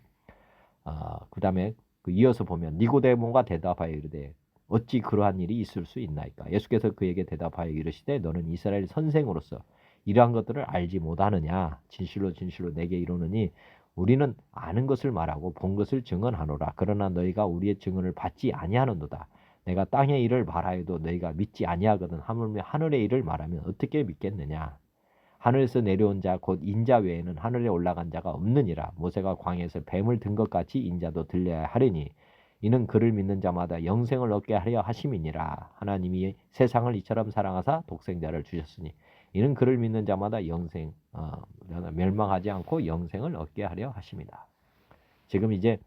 그 다음에 이어서 보면 니고데모가 대답하여 이르되 어찌 그러한 일이 있을 수 있나이까? 예수께서 그에게 대답하여 이르시되 너는 이스라엘 선생으로서 이러한 것들을 알지 못하느냐? 진실로 진실로 내게 이르노니 우리는 아는 것을 말하고 본 것을 증언하노라. 그러나 너희가 우리의 증언을 받지 아니하는도다. 내가 땅의 일을 말하여도 너희가 믿지 아니하거든. 하물며 하늘의 일을 말하면 어떻게 믿겠느냐? 하늘에서 내려온 자 곧 인자 외에는 하늘에 올라간 자가 없느니라. 모세가 광야에서 뱀을 든 것 같이 인자도 들려야 하리니 이는 그를 믿는 자마다 영생을 얻게 하려 하심이니라. 하나님이 세상을 이처럼 사랑하사 독생자를 주셨으니 이는 그를 믿는 자마다 멸망하지 않고 영생을 얻게 하려 하심이다. 지금 이제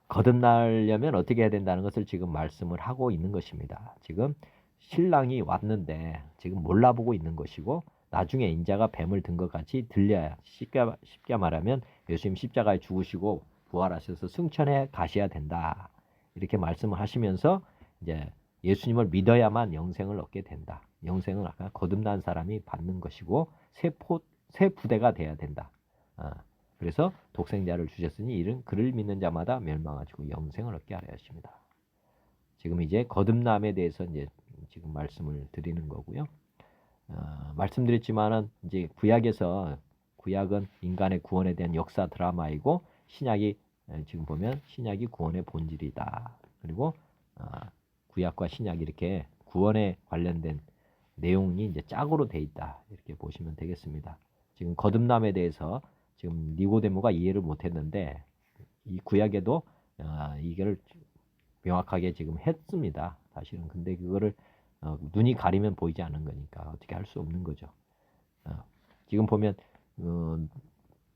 거듭나려면 어떻게 해야 된다는 것을 지금 말씀을 하고 있는 것입니다. 지금 신랑이 왔는데 지금 몰라보고 있는 것이고 나중에 인자가 뱀을 든 것 같이 들려야 쉽게 말하면 예수님 십자가에 죽으시고 부활하셔서 승천해 가셔야 된다. 이렇게 말씀을 하시면서 이제 예수님을 믿어야만 영생을 얻게 된다. 영생은 아까 거듭난 사람이 받는 것이고 새 부대가 돼야 된다. 그래서 독생자를 주셨으니 이는 그를 믿는 자마다 멸망하시고 영생을 얻게 하려 하십니다. 지금 이제 거듭남에 대해서 이제 지금 말씀을 드리는 거고요. 말씀드렸지만은 이제 구약은 인간의 구원에 대한 역사 드라마이고 신약이 지금 보면 신약이 구원의 본질이다. 그리고 구약과 신약이 이렇게 구원에 관련된 내용이 이제 짝으로 돼 있다. 이렇게 보시면 되겠습니다. 지금 거듭남에 대해서 지금 니고데모가 이해를 못했는데 이 구약에도 이거를 명확하게 지금 했습니다. 사실은 근데 그거를 눈이 가리면 보이지 않는 거니까 어떻게 할 수 없는 거죠. 지금 보면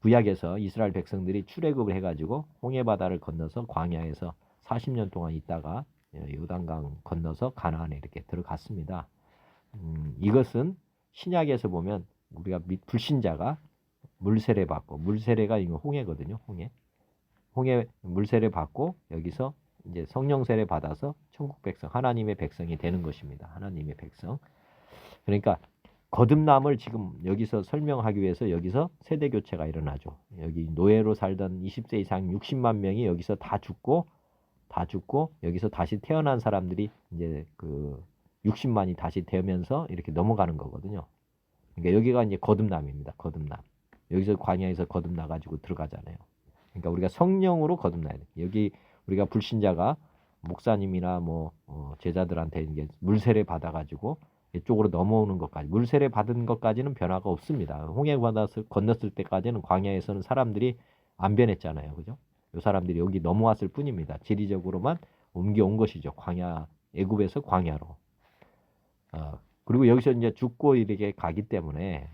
구약에서 이스라엘 백성들이 출애굽을 해가지고 홍해 바다를 건너서 광야에서 40년 동안 있다가 요단강 건너서 가나안에 이렇게 들어갔습니다. 이것은 신약에서 보면 우리가 불신자가 물세례 받고 물세례가 이거 홍해거든요. 홍해 물세례 받고 여기서 이제 성령 세례 받아서 천국 백성 하나님의 백성이 되는 것입니다. 하나님의 백성. 그러니까 거듭남을 지금 여기서 설명하기 위해서 여기서 세대 교체가 일어나죠. 여기 노예로 살던 20세 이상 60만 명이 여기서 다 죽고 여기서 다시 태어난 사람들이 이제 그 60만이 다시 되면서 이렇게 넘어가는 거거든요. 그러니까 여기가 이제 거듭남입니다. 거듭남. 여기서 광야에서 거듭나 가지고 들어가잖아요. 그러니까 우리가 성령으로 거듭나야 돼. 여기 우리가 불신자가 목사님이나 뭐 제자들한테 이제 물세례 받아가지고 이쪽으로 넘어오는 것까지 물세례 받은 것까지는 변화가 없습니다. 홍해 바다를 건넜을 때까지는 광야에서는 사람들이 안 변했잖아요, 그죠? 이 사람들이 여기 넘어왔을 뿐입니다. 지리적으로만 옮겨온 것이죠. 광야 애굽에서 광야로. 그리고 여기서 이제 죽고 이렇게 가기 때문에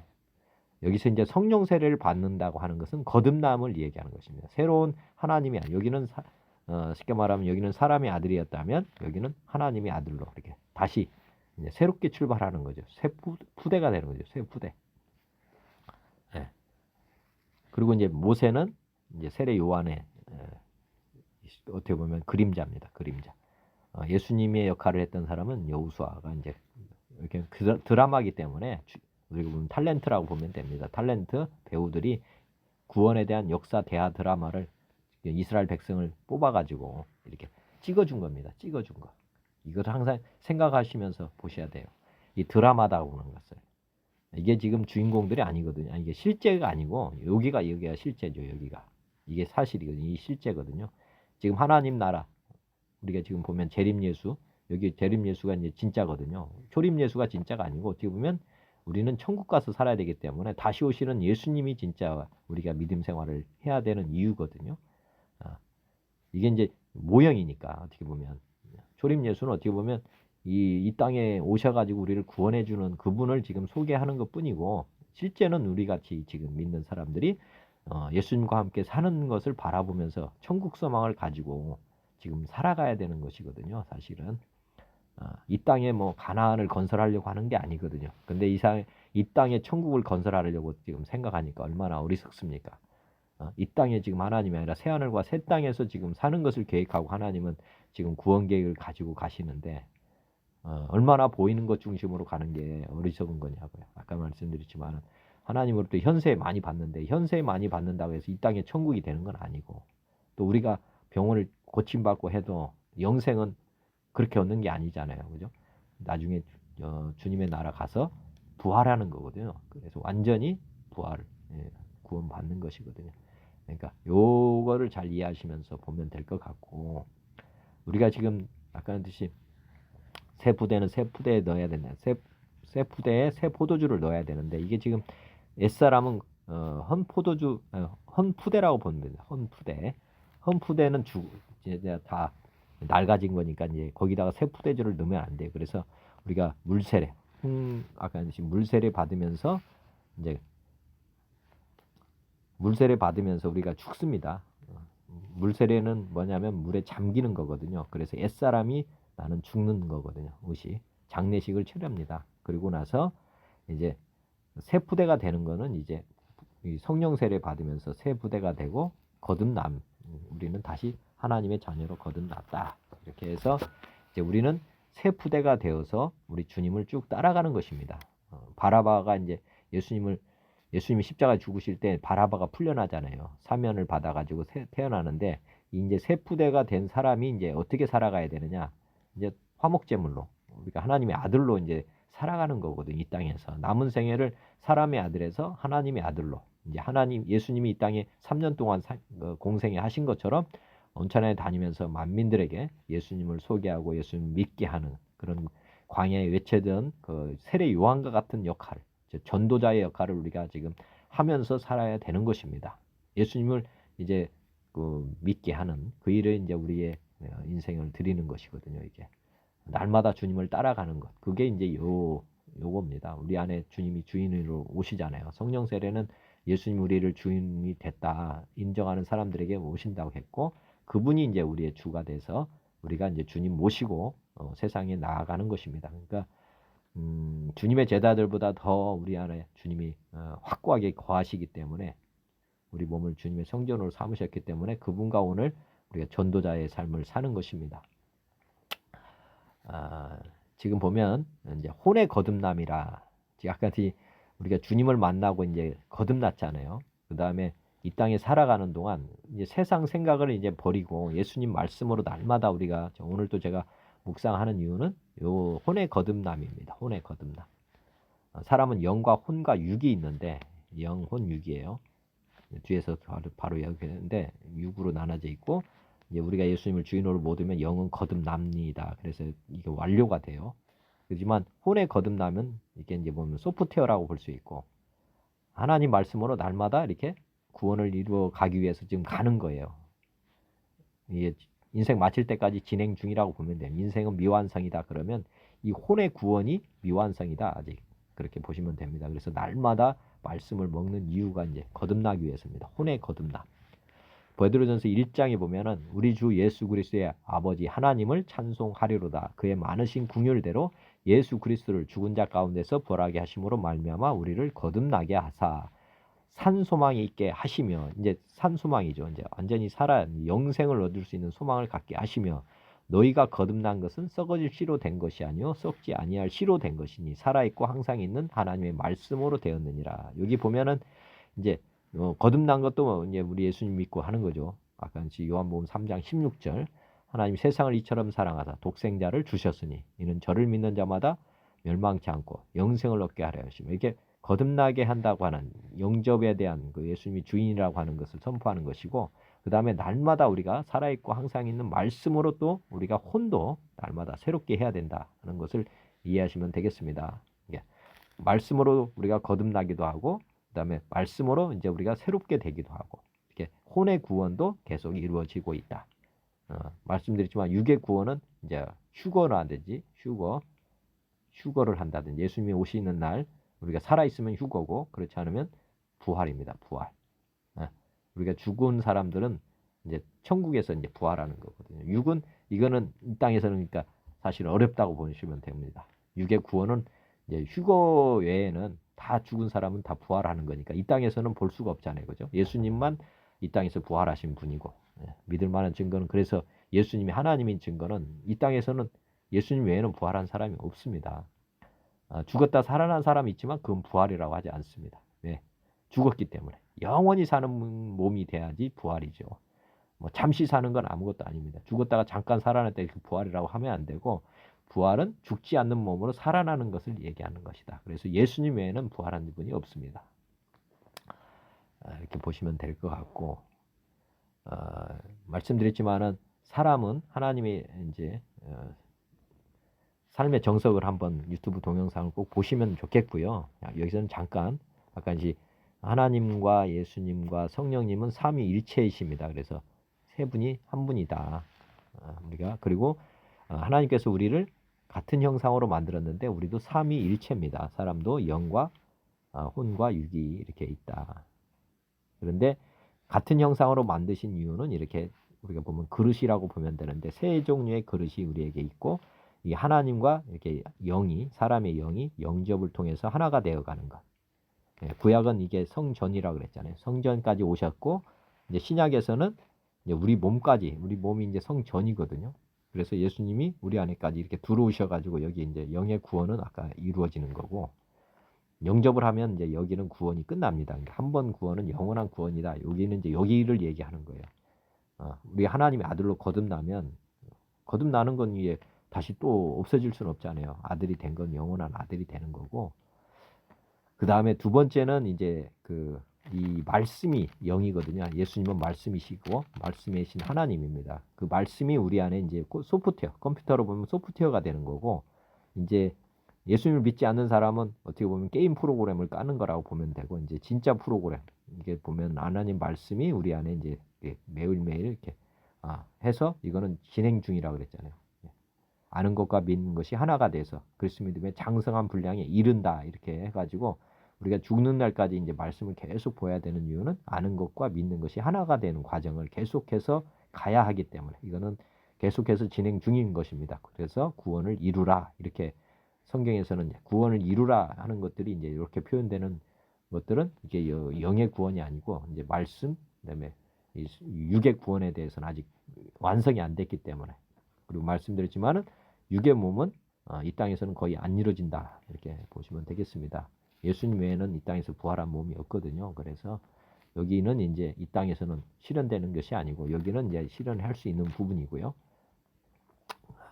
여기서 이제 성령 세례를 받는다고 하는 것은 거듭남을 얘기하는 것입니다. 새로운 하나님이 여기는 쉽게 말하면 여기는 사람의 아들이었다면 여기는 하나님의 아들로 이렇게 다시 이제 새롭게 출발하는 거죠. 새 푸대가 되는 거죠. 새 푸대. 네. 그리고 이제 모세는 이제 세례 요한의 어떻게 보면 그림자입니다. 그림자. 예수님의 역할을 했던 사람은 여호수아가 이제 이렇게 드라마이기 때문에 우리가 보면 탤런트라고 보면 됩니다. 탤런트 배우들이 구원에 대한 역사 대하 드라마를 이스라엘 백성을 뽑아가지고 이렇게 찍어준 겁니다. 찍어준 거. 이걸 항상 생각하시면서 보셔야 돼요. 이 드라마다고 보는 것을. 이게 지금 주인공들이 아니거든요. 이게 실제가 아니고 여기가 실제죠. 여기가. 이게 사실이거든요. 이 실제거든요. 지금 하나님 나라 우리가 지금 보면 재림 예수 여기 재림 예수가 이제 진짜거든요. 초림 예수가 진짜가 아니고 어떻게 보면 우리는 천국 가서 살아야 되기 때문에 다시 오시는 예수님이 진짜 우리가 믿음 생활을 해야 되는 이유거든요. 이게 이제 모형이니까 어떻게 보면 초림 예수는 어떻게 보면 이 땅에 오셔가지고 우리를 구원해주는 그분을 지금 소개하는 것 뿐이고 실제는 우리 같이 지금 믿는 사람들이 예수님과 함께 사는 것을 바라보면서 천국 소망을 가지고 지금 살아가야 되는 것이거든요. 사실은 이 땅에 뭐 가나안을 건설하려고 하는 게 아니거든요. 근데 이 땅에 천국을 건설하려고 지금 생각하니까 얼마나 어리석습니까? 이 땅에 지금 하나님이 아니라 새 하늘과 새 땅에서 지금 사는 것을 계획하고 하나님은 지금 구원 계획을 가지고 가시는데 얼마나 보이는 것 중심으로 가는 게 어리석은 거냐고요. 아까 말씀드렸지만 하나님으로부터 현세에 많이 받는데 현세에 많이 받는다고 해서 이 땅에 천국이 되는 건 아니고 또 우리가 병원을 고침받고 해도 영생은 그렇게 얻는 게 아니잖아요. 그죠? 나중에 주님의 나라 가서 부활하는 거거든요. 그래서 완전히 부활, 구원 받는 것이거든요. 그러니까 요거를 잘 이해하시면서 보면 될 것 같고 우리가 지금 아까 했듯이 새 부대는 새 푸대에 넣어야 된다. 새 푸대에 새 포도주를 넣어야 되는데 이게 지금 옛사람은 헌 푸대라고 보면 됩니다. 헌 푸대는 이제 다 낡아진 거니까 이제 거기다가 새 푸대주를 넣으면 안 돼요. 그래서 우리가 물세례, 아까 했듯이 물세례 받으면서 이제 물세례 받으면서 우리가 죽습니다. 물세례는 뭐냐면 물에 잠기는 거거든요. 그래서 옛사람이 나는 죽는 거거든요. 옷이 장례식을 치릅니다. 그리고 나서 이제 새 부대가 되는 거는 이제 성령 세례 받으면서 새 부대가 되고 거듭남. 우리는 다시 하나님의 자녀로 거듭났다. 이렇게 해서 이제 우리는 새 부대가 되어서 우리 주님을 쭉 따라가는 것입니다. 바라바가 이제 예수님이 십자가 죽으실 때 바라바가 풀려나잖아요. 사면을 받아가지고 태어나는데 이제 새 부대가 된 사람이 이제 어떻게 살아가야 되느냐? 이제 화목제물로 우리가 하나님의 아들로 이제 살아가는 거거든. 이 땅에서 남은 생애를 사람의 아들에서 하나님의 아들로 이제 예수님이 이 땅에 3년 동안 공생에 하신 것처럼 온천에 다니면서 만민들에게 예수님을 소개하고 예수님 믿게 하는 그런 광야에 외쳐던 그 세례 요한과 같은 역할, 전도자의 역할을 우리가 지금 하면서 살아야 되는 것입니다. 예수님을 이제 믿게 하는 그 일을 이제 우리의 인생을 드리는 것이거든요. 이게 날마다 주님을 따라가는 것. 그게 이제 요겁니다. 우리 안에 주님이 주인으로 오시잖아요. 성령 세례는 예수님 우리를 주인이 됐다 인정하는 사람들에게 오신다고 했고 그분이 이제 우리의 주가 돼서 우리가 이제 주님 모시고 세상에 나아가는 것입니다. 그러니까 주님의 제자들보다 더 우리 안에 주님이 확고하게 거하시기 때문에 우리 몸을 주님의 성전으로 삼으셨기 때문에 그분과 오늘 우리가 전도자의 삶을 사는 것입니다. 지금 보면 이제 혼의 거듭남이라 아까 우리가 주님을 만나고 이제 거듭났잖아요. 그 다음에 이 땅에 살아가는 동안 이제 세상 생각을 이제 버리고 예수님 말씀으로 날마다 우리가 오늘도 제가 묵상하는 이유는 요 혼의 거듭남입니다. 혼의 거듭남. 사람은 영과 혼과 육이 있는데 영, 혼, 육이에요. 뒤에서 바로 이야기했는데 육으로 나눠져 있고 이제 우리가 예수님을 주인으로 모두면 영은 거듭납니다. 그래서 이게 완료가 돼요. 그렇지만 혼의 거듭남은 이게 이제 보면 소프트웨어라고 볼 수 있고 하나님 말씀으로 날마다 이렇게 구원을 이루어 가기 위해서 지금 가는 거예요. 이게 인생 마칠 때까지 진행 중이라고 보면 돼요. 인생은 미완성이다 그러면 이 혼의 구원이 미완성이다 아직 그렇게 보시면 됩니다. 그래서 날마다 말씀을 먹는 이유가 이제 거듭나기 위해서입니다. 혼의 거듭남. 베드로전서 1장에 보면은 우리 주 예수 그리스도의 아버지 하나님을 찬송하리로다. 그의 많으신 긍휼대로 예수 그리스도를 죽은 자 가운데서 부활하게 하심으로 말미암아 우리를 거듭나게 하사 산 소망이 있게 하시며, 이제 산 소망이죠. 이제 완전히 살아 영생을 얻을 수 있는 소망을 갖게 하시며, 너희가 거듭난 것은 썩어질 씨로 된 것이 아니요 썩지 아니할 씨로 된 것이니 살아있고 항상 있는 하나님의 말씀으로 되었느니라. 여기 보면은 이제 거듭난 것도 이제 우리 예수님 믿고 하는 거죠. 아까 요한복음 3장 16절, 하나님 세상을 이처럼 사랑하사 독생자를 주셨으니 이는 저를 믿는 자마다 멸망치 않고 영생을 얻게 하려 하시며, 이게 거듭나게 한다고 하는 영접에 대한 그 예수님이 주인이라고 하는 것을 선포하는 것이고, 그 다음에 날마다 우리가 살아있고 항상 있는 말씀으로 또 우리가 혼도 날마다 새롭게 해야 된다는 것을 이해하시면 되겠습니다. 말씀으로 우리가 거듭나기도 하고, 그 다음에 말씀으로 이제 우리가 새롭게 되기도 하고, 이렇게 혼의 구원도 계속 이루어지고 있다. 말씀드렸지만 육의 구원은 이제 휴거라든지 휴거를 한다든지, 예수님이 오시는 날 우리가 살아있으면 휴거고, 그렇지 않으면 부활입니다. 부활. 우리가 죽은 사람들은 이제 천국에서 이제 부활하는 거거든요. 육은 이거는 이 땅에서는 그러니까 사실 어렵다고 보시면 됩니다. 육의 구원은 이제 휴거 외에는 다 죽은 사람은 다 부활하는 거니까 이 땅에서는 볼 수가 없잖아요. 그죠? 예수님만 이 땅에서 부활하신 분이고, 믿을 만한 증거는, 그래서 예수님이 하나님인 증거는 이 땅에서는 예수님 외에는 부활한 사람이 없습니다. 죽었다 살아난 사람이 있지만 그건 부활이라고 하지 않습니다. 왜? 죽었기 때문에. 영원히 사는 몸이 돼야지 부활이죠. 뭐 잠시 사는 건 아무것도 아닙니다. 죽었다가 잠깐 살아날 때 그 부활이라고 하면 안 되고, 부활은 죽지 않는 몸으로 살아나는 것을 얘기하는 것이다. 그래서 예수님 외에는 부활한 분이 없습니다. 이렇게 보시면 될 것 같고, 말씀드렸지만은 사람은 하나님의 이제 삶의 정석을 한번 유튜브 동영상을 꼭 보시면 좋겠고요. 여기서는 잠깐, 아까 이제 하나님과 예수님과 성령님은 삼위일체이십니다. 그래서 세 분이 한 분이다. 우리가, 그리고 하나님께서 우리를 같은 형상으로 만들었는데 우리도 삼위일체입니다. 사람도 영과 혼과 육이 이렇게 있다. 그런데 같은 형상으로 만드신 이유는 이렇게 우리가 보면 그릇이라고 보면 되는데, 세 종류의 그릇이 우리에게 있고, 이 하나님과 이렇게 영이, 사람의 영이 영접을 통해서 하나가 되어가는 것. 구약은 이게 성전이라고 그랬잖아요. 성전까지 오셨고, 이제 신약에서는 이제 우리 몸이 이제 성전이거든요. 그래서 예수님이 우리 안에까지 이렇게 들어오셔가지고 여기 이제 영의 구원은 아까 이루어지는 거고, 영접을 하면 이제 여기는 구원이 끝납니다. 그러니까 한 번 구원은 영원한 구원이다. 여기는 이제 여기를 얘기하는 거예요. 우리 하나님의 아들로 거듭나면, 거듭나는 건 이게 다시 또 없어질 수는 없잖아요. 아들이 된 건 영원한 아들이 되는 거고, 그 다음에 두 번째는 이제 이 말씀이 영이거든요. 예수님은 말씀이시고 말씀이신 하나님입니다. 그 말씀이 우리 안에 이제 소프트웨어, 컴퓨터로 보면 소프트웨어가 되는 거고, 이제 예수님을 믿지 않는 사람은 어떻게 보면 게임 프로그램을 까는 거라고 보면 되고, 이제 진짜 프로그램, 이게 보면 하나님 말씀이 우리 안에 이제 매일매일 이렇게 해서 이거는 진행 중이라고 그랬잖아요. 아는 것과 믿는 것이 하나가 돼서 그리스도 믿음의 장성한 분량에 이른다, 이렇게 해가지고 우리가 죽는 날까지 이제 말씀을 계속 보아야 되는 이유는 아는 것과 믿는 것이 하나가 되는 과정을 계속해서 가야 하기 때문에, 이거는 계속해서 진행 중인 것입니다. 그래서 구원을 이루라, 이렇게 성경에서는 구원을 이루라 하는 것들이 이제 이렇게 표현되는 것들은 이게 영의 구원이 아니고, 이제 말씀, 그다음에 이 육의 구원에 대해서는 아직 완성이 안 됐기 때문에, 그리고 말씀드렸지만은 육의 몸은 이 땅에서는 거의 안 이루어진다, 이렇게 보시면 되겠습니다. 예수님 외에는 이 땅에서 부활한 몸이 없거든요. 그래서 여기는 이제 이 땅에서는 실현되는 것이 아니고, 여기는 이제 실현할 수 있는 부분이고요.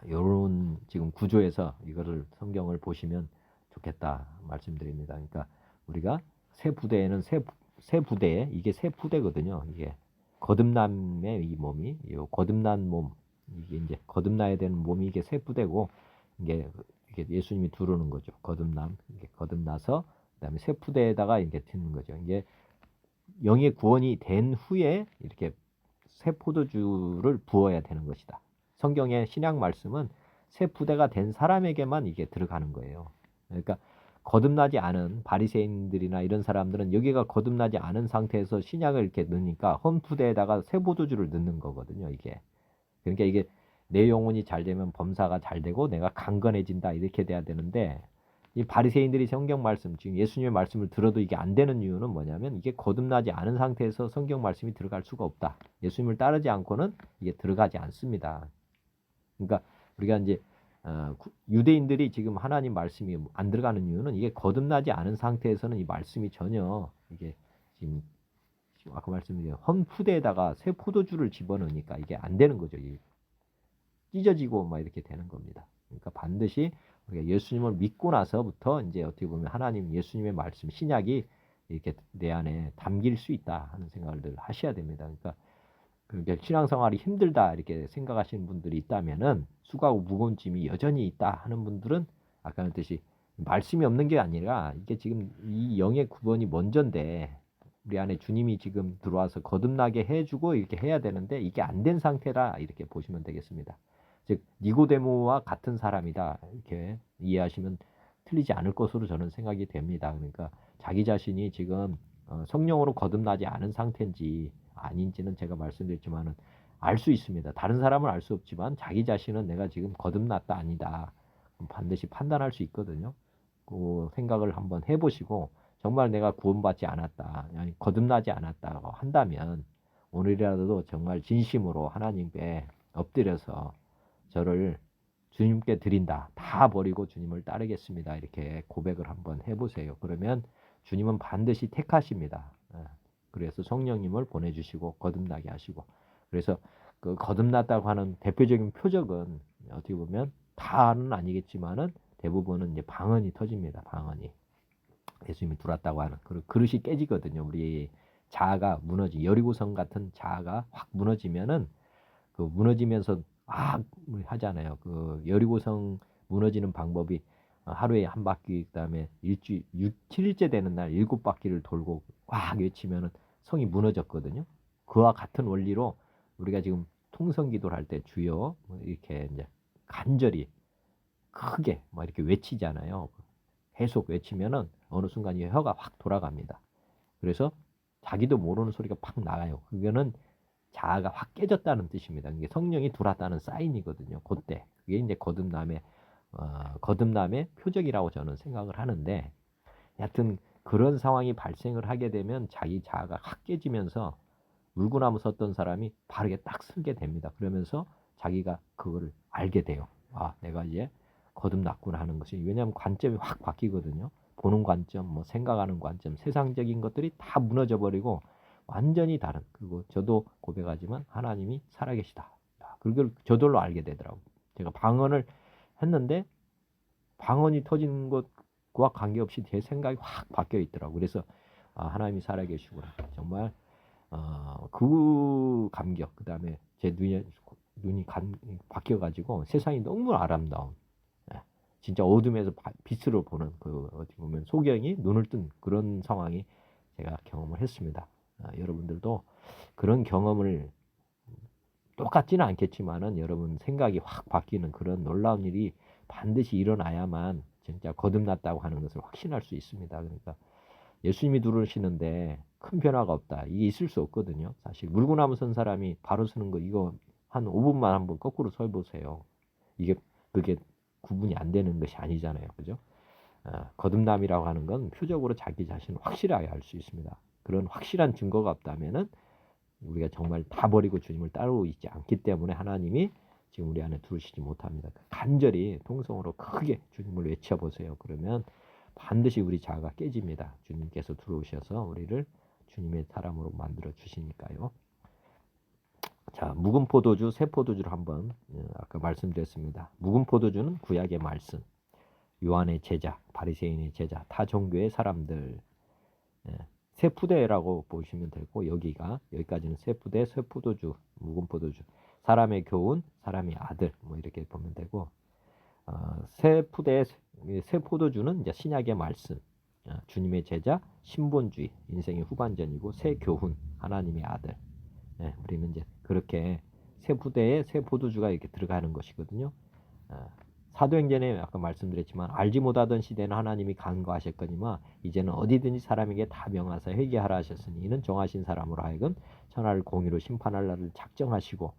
이런 지금 구조에서 이거를 성경을 보시면 좋겠다 말씀드립니다. 그러니까 우리가 새 부대에는 새 부대에, 이게 새 부대거든요. 이게 거듭남의 이 몸이, 이 거듭난 몸, 이게 이제 거듭나야 되는 몸이 이게 새 부대고, 이게 예수님이 들어오는 거죠. 이게 거듭나서 그다음에 새 부대에다가 이렇게 듣는 거죠. 이게 영의 구원이 된 후에 이렇게 새 포도주를 부어야 되는 것이다. 성경의 신약 말씀은 새 부대가 된 사람에게만 이게 들어가는 거예요. 그러니까 거듭나지 않은 바리새인들이나 이런 사람들은 여기가 거듭나지 않은 상태에서 신약을 이렇게 넣으니까 헌 부대에다가 새 포도주를 넣는 거거든요. 이게. 그러니까 이게 내 영혼이 잘 되면 범사가 잘 되고 내가 강건해진다, 이렇게 돼야 되는데, 이 바리새인들이 성경 말씀, 지금 예수님의 말씀을 들어도 이게 안 되는 이유는 뭐냐면 이게 거듭나지 않은 상태에서 성경 말씀이 들어갈 수가 없다. 예수님을 따르지 않고는 이게 들어가지 않습니다. 그러니까 우리가 이제 유대인들이 지금 하나님 말씀이 안 들어가는 이유는 이게 거듭나지 않은 상태에서는 이 말씀이 전혀 이게 지금 아까 말씀드린 헌푸대에다가 새 포도주를 집어넣으니까 이게 안 되는 거죠. 찢어지고 막 이렇게 되는 겁니다. 그러니까 반드시 우리가 예수님을 믿고 나서부터 이제 어떻게 보면 하나님 예수님의 말씀 신약이 이렇게 내 안에 담길 수 있다 하는 생각을 늘 하셔야 됩니다. 그러니까 그렇게 신앙생활이 힘들다 이렇게 생각하시는 분들이 있다면은 수고하고 무거운 짐이 여전히 있다 하는 분들은 아까 그랬듯이 말씀이 없는 게 아니라 이게 지금 이 영의 구원이 먼저인데 우리 안에 주님이 지금 들어와서 거듭나게 해주고 이렇게 해야 되는데 이게 안 된 상태라 이렇게 보시면 되겠습니다. 즉 니고데모와 같은 사람이다 이렇게 이해하시면 틀리지 않을 것으로 저는 생각이 됩니다. 그러니까 자기 자신이 지금 성령으로 거듭나지 않은 상태인지 아닌지는 제가 말씀드렸지만은 알 수 있습니다. 다른 사람은 알 수 없지만 자기 자신은 내가 지금 거듭났다 아니다 반드시 판단할 수 있거든요. 그 생각을 한번 해보시고 정말 내가 구원받지 않았다, 아니 거듭나지 않았다고 한다면 오늘이라도 정말 진심으로 하나님께 엎드려서 저를 주님께 드린다. 다 버리고 주님을 따르겠습니다. 이렇게 고백을 한번 해보세요. 그러면 주님은 반드시 택하십니다. 그래서 성령님을 보내주시고 거듭나게 하시고 그래서 그 거듭났다고 하는 대표적인 표적은 어떻게 보면 다는 아니겠지만은 대부분은 이제 방언이 터집니다. 방언이 예수님이 들어왔다고 하는 그릇이 깨지거든요. 우리 자아가 무너지 여리고성 같은 자아가 확 무너지면은 그 무너지면서 하잖아요. 그 여리고성 무너지는 방법이 하루에 한 바퀴 그다음에 7일째 되는 날 7바퀴를 돌고 꽉 외치면은 성이 무너졌거든요. 그와 같은 원리로 우리가 지금 통성기도를 할 때 주여 이렇게 이제 간절히 크게 막 이렇게 외치잖아요. 계속 외치면은 어느 순간 이 혀가 확 돌아갑니다. 그래서 자기도 모르는 소리가 팍 나가요. 그거는 자아가 확 깨졌다는 뜻입니다. 이게 성령이 들어왔다는 사인이거든요. 그때 그게 이제 거듭남의 표적이라고 저는 생각을 하는데, 하여튼 그런 상황이 발생을 하게 되면 자기 자아가 확 깨지면서 물구나무 섰던 사람이 바르게 딱 서게 됩니다. 그러면서 자기가 그거를 알게 돼요. 내가 이제 거듭났구나 하는 것이. 왜냐하면 관점이 확 바뀌거든요. 보는 관점, 뭐 생각하는 관점, 세상적인 것들이 다 무너져 버리고 완전히 다른. 그리고 저도 고백하지만 하나님이 살아계시다. 그걸 저절로 알게 되더라고요. 제가 방언을 했는데 방언이 터지는 것과 관계없이 제 생각이 확 바뀌어 있더라고요. 그래서 하나님이 살아계시구나. 정말 그 감격, 그 다음에 제 눈이 바뀌어가지고 세상이 너무 아름다운, 진짜 어둠에서 빛으로 보는 그 어떻게 보면 소경이 눈을 뜬 그런 상황이 제가 경험을 했습니다. 여러분들도 그런 경험을 똑같지는 않겠지만은 여러분 생각이 확 바뀌는 그런 놀라운 일이 반드시 일어나야만 진짜 거듭났다고 하는 것을 확신할 수 있습니다. 그러니까 예수님이 들어오시는데 큰 변화가 없다. 이게 있을 수 없거든요. 사실 물구나무 선 사람이 바로 서는 거 이거 한 5분만 한번 거꾸로 서 보세요. 그게 구분이 안 되는 것이 아니잖아요. 그죠? 거듭남이라고 하는 건 표적으로 자기 자신을 확실하게 알 수 있습니다. 그런 확실한 증거가 없다면은 우리가 정말 다 버리고 주님을 따르고 있지 않기 때문에 하나님이 지금 우리 안에 들어오시지 못합니다. 간절히 통성으로 크게 주님을 외쳐보세요. 그러면 반드시 우리 자아가 깨집니다. 주님께서 들어오셔서 우리를 주님의 사람으로 만들어 주시니까요. 자, 묵은 포도주, 새 포도주를 한번 아까 말씀드렸습니다. 묵은 포도주는 구약의 말씀, 요한의 제자, 바리새인의 제자, 타 종교의 사람들, 새 푸대라고 보시면 되고 여기까지는 새 푸대, 새 포도주, 묵은 포도주, 사람의 교훈, 사람의 아들 뭐 이렇게 보면 되고 새 푸대, 새 포도주는 이제 신약의 말씀, 주님의 제자, 신본주의, 인생의 후반전이고 새 교훈, 하나님의 아들. 우리는 이제 그렇게 새 푸대에 새 포도주가 이렇게 들어가는 것이거든요. 사도행전에 아까 말씀드렸지만 알지 못하던 시대는 하나님이 간과하셨거니와 이제는 어디든지 사람에게 다 명하사 회개하라 하셨으니 이는 정하신 사람으로 하여금 천하를 공의로 심판할 날을 작정하시고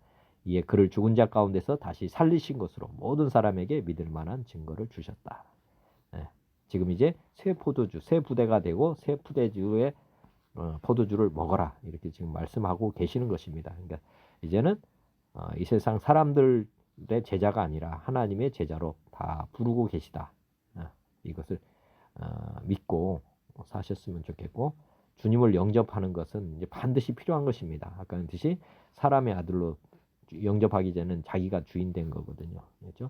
이에 그를 죽은 자 가운데서 다시 살리신 것으로 모든 사람에게 믿을 만한 증거를 주셨다. 지금 이제 새 포도주, 새 부대가 되고 새 푸대주의 포도주를 먹어라. 이렇게 지금 말씀하고 계시는 것입니다. 그러니까 이제는 이 세상 사람들의 제자가 아니라 하나님의 제자로 다 부르고 계시다. 이것을 믿고 사셨으면 좋겠고, 주님을 영접하는 것은 이제 반드시 필요한 것입니다. 아까 했듯이 사람의 아들로 영접하기 전에는 자기가 주인 된 거거든요. 그렇죠?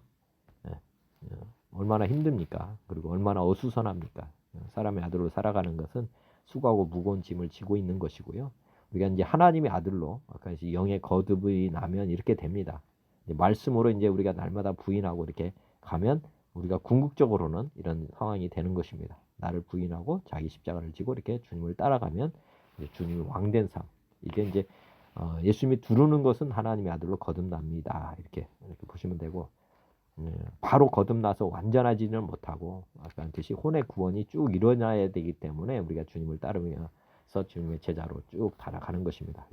얼마나 힘듭니까? 그리고 얼마나 어수선합니까? 사람의 아들로 살아가는 것은 수고하고 무거운 짐을 지고 있는 것이고요. 우리가 이제 하나님의 아들로 아까 이제 영의 거듭이 나면 이렇게 됩니다. 이제 말씀으로 이제 우리가 날마다 부인하고 이렇게 가면 우리가 궁극적으로는 이런 상황이 되는 것입니다. 나를 부인하고 자기 십자가를 지고 이렇게 주님을 따라가면 이제 주님이 왕된 삶. 이게 이제 예수님이 두르는 것은 하나님의 아들로 거듭납니다. 이렇게 보시면 되고, 바로 거듭나서 완전하지는 못하고 아까 뜻이 혼의 구원이 쭉 일어나야 되기 때문에 우리가 주님을 따르면서 주님의 제자로 쭉 달아가는 것입니다.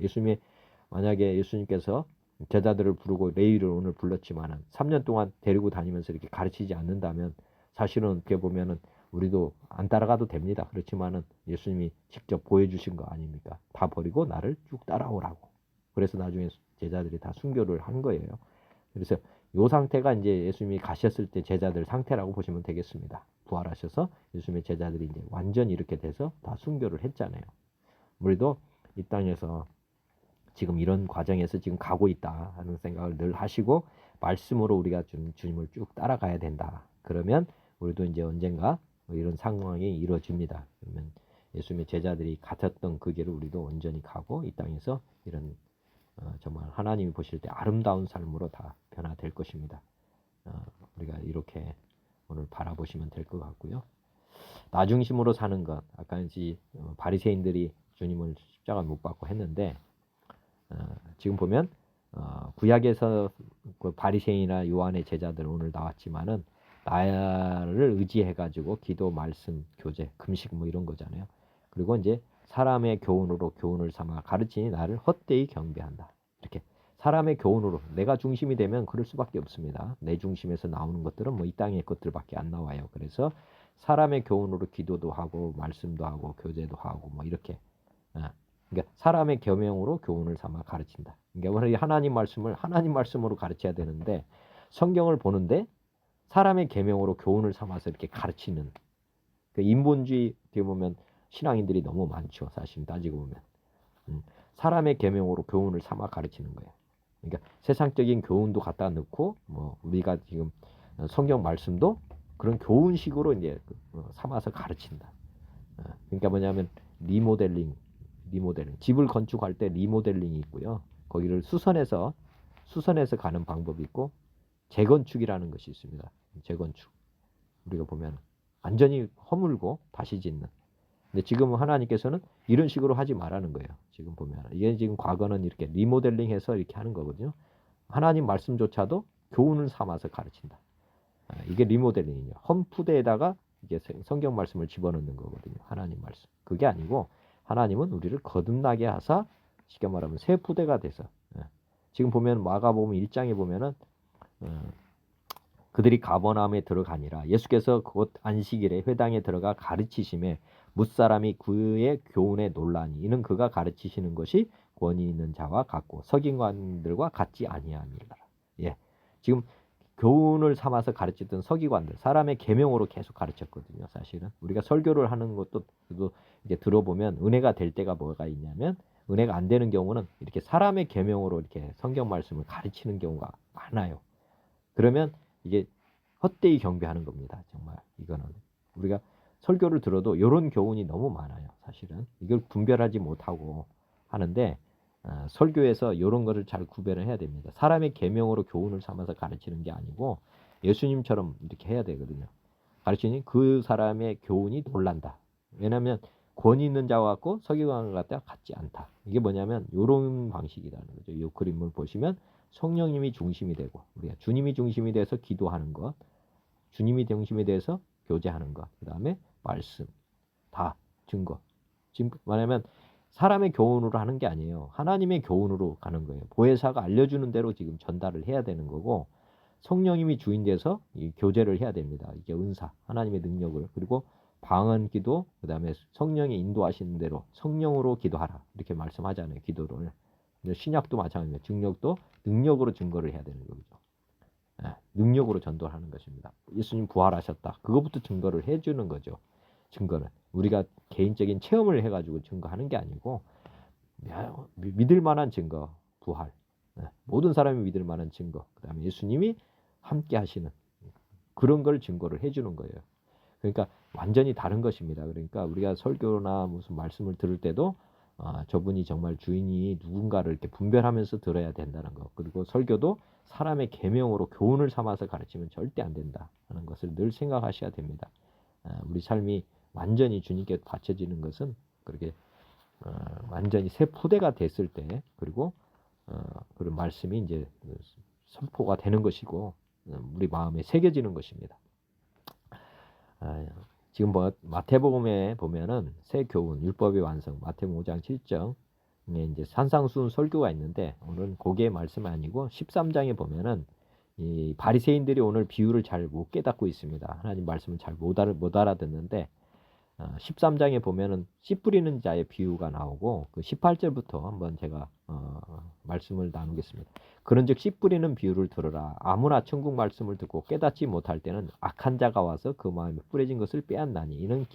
만약에 예수님께서 제자들을 부르고 레위를 오늘 불렀지만은 3년 동안 데리고 다니면서 이렇게 가르치지 않는다면 사실은 어떻게 보면은 우리도 안 따라가도 됩니다. 그렇지만은 예수님이 직접 보여주신 거 아닙니까? 다 버리고 나를 쭉 따라오라고. 그래서 나중에 제자들이 다 순교를 한 거예요. 그래서 이 상태가 이제 예수님이 가셨을 때 제자들 상태라고 보시면 되겠습니다. 부활하셔서 예수님의 제자들이 이제 완전히 이렇게 돼서 다 순교를 했잖아요. 우리도 이 땅에서 지금 이런 과정에서 지금 가고 있다 하는 생각을 늘 하시고 말씀으로 우리가 좀 주님을 쭉 따라가야 된다. 그러면 우리도 이제 언젠가 이런 상황이 이루어집니다. 그러면 예수님의 제자들이 같았던 그 길을 우리도 온전히 가고 이 땅에서 이런 정말 하나님이 보실 때 아름다운 삶으로 다 변화될 것입니다. 우리가 이렇게 오늘 바라보시면 될 것 같고요. 나 중심으로 사는 것, 아까 이제 바리새인들이 주님을 십자가 못 박고 했는데 지금 보면 구약에서 그 바리새인이나 요한의 제자들 오늘 나왔지만은 나를 의지해가지고 기도, 말씀, 교제, 금식 뭐 이런 거잖아요. 그리고 이제 사람의 교훈으로 교훈을 삼아 가르치니 나를 헛되이 경배한다. 이렇게 사람의 교훈으로 내가 중심이 되면 그럴 수밖에 없습니다. 내 중심에서 나오는 것들은 뭐 이 땅의 것들밖에 안 나와요. 그래서 사람의 교훈으로 기도도 하고 말씀도 하고 교제도 하고 뭐 이렇게 그러니까 사람의 계명으로 교훈을 삼아 가르친다. 그러니까 우리 하나님 말씀을 하나님 말씀으로 가르쳐야 되는데 성경을 보는데 사람의 계명으로 교훈을 삼아서 이렇게 가르치는 그 인본주의 어떻게 보면 신앙인들이 너무 많죠. 사실 따지고 보면 사람의 계명으로 교훈을 삼아 가르치는 거예요. 그러니까 세상적인 교훈도 갖다 넣고 뭐 우리가 지금 성경 말씀도 그런 교훈식으로 이제 삼아서 가르친다. 그러니까 뭐냐면 리모델링 집을 건축할 때 리모델링이 있고요. 거기를 수선해서 가는 방법이 있고 재건축이라는 것이 있습니다. 재건축 우리가 보면 완전히 허물고 다시 짓는. 근데 지금 하나님께서는 이런 식으로 하지 말라는 거예요. 지금 보면 이게 지금 과거는 이렇게 리모델링해서 이렇게 하는 거거든요. 하나님 말씀조차도 교훈을 삼아서 가르친다. 이게 리모델링이에요. 험푸대에다가 이게 성경 말씀을 집어넣는 거거든요. 하나님 말씀. 그게 아니고 하나님은 우리를 거듭나게 하사 쉽게 말하면 새 푸대가 돼서 지금 보면 마가복음 1장에 보면은 그들이 가버나움에 들어가니라 예수께서 곧 안식일에 회당에 들어가 가르치심에 뭇사람이 그의 교훈에 놀라니 이는 그가 가르치시는 것이 권위 있는 자와 같고 서기관들과 같지 아니함이라. 예, 지금 교훈을 삼아서 가르쳤던 서기관들 사람의 계명으로 계속 가르쳤거든요. 사실은 우리가 설교를 하는 것도 이제 들어보면 은혜가 될 때가 뭐가 있냐면 은혜가 안 되는 경우는 이렇게 사람의 계명으로 이렇게 성경 말씀을 가르치는 경우가 많아요. 그러면 이게 헛되이 경배하는 겁니다. 정말 이거는 우리가 설교를 들어도 이런 교훈이 너무 많아요. 사실은 이걸 분별하지 못하고 하는데 설교에서 이런 거를 잘 구별을 해야 됩니다. 사람의 계명으로 교훈을 삼아서 가르치는 게 아니고 예수님처럼 이렇게 해야 되거든요. 가르치니 그 사람의 교훈이 놀란다. 왜냐하면 권위 있는 자와 같고 서기관과 같지 않다. 이게 뭐냐면 이런 방식이라는 거죠. 이 그림을 보시면 성령님이 중심이 되고 우리가 주님이 중심이 돼서 기도하는 것, 주님이 중심이 돼서 교제하는 것, 그 다음에 말씀, 다 증거. 지금 뭐냐면 사람의 교훈으로 하는 게 아니에요. 하나님의 교훈으로 가는 거예요. 보혜사가 알려주는 대로 지금 전달을 해야 되는 거고 성령님이 주인 돼서 이 교제를 해야 됩니다. 이게 은사, 하나님의 능력을. 그리고 방언 기도, 그 다음에 성령이 인도하시는 대로 성령으로 기도하라. 이렇게 말씀하잖아요. 기도를. 신약도 마찬가지입니다. 증력도 능력으로 증거를 해야 되는 거죠. 능력으로 전도하는 것입니다. 예수님 부활하셨다. 그거부터 증거를 해주는 거죠. 증거는. 우리가 개인적인 체험을 해가지고 증거하는 게 아니고 믿을 만한 증거, 부활. 모든 사람이 믿을 만한 증거. 그 다음에 예수님이 함께 하시는 그런 걸 증거를 해주는 거예요. 그러니까 완전히 다른 것입니다. 그러니까 우리가 설교나 무슨 말씀을 들을 때도 저분이 정말 주인이 누군가를 이렇게 분별하면서 들어야 된다는 것. 그리고 설교도 사람의 계명으로 교훈을 삼아서 가르치면 절대 안 된다 하는 것을 늘 생각하셔야 됩니다. 우리 삶이 완전히 주님께 바쳐지는 것은 그렇게 완전히 새 포대가 됐을 때, 그리고 그런 말씀이 이제 선포가 되는 것이고 우리 마음에 새겨지는 것입니다. 지금 마태복음에 보면은 새 교훈, 율법의 완성, 마태복음 5장 7장 이제 산상수훈 설교가 있는데 오늘은 그게 말씀 아니고 13장에 보면은 이 바리새인들이 오늘 비유를 잘 못 깨닫고 있습니다. 하나님 말씀을 잘 못 알아듣는데 13장에 보면은 씨 뿌리는 자의 비유가 나오고 그 18절부터 한번 제가 말씀을 나누겠습니다. 그런즉 씨 뿌리는 비유를 들으라. 아무나 천국 말씀을 듣고 깨닫지 못할 때는 악한 자가 와서 그 마음에 뿌려진 것을 빼앗나니 이는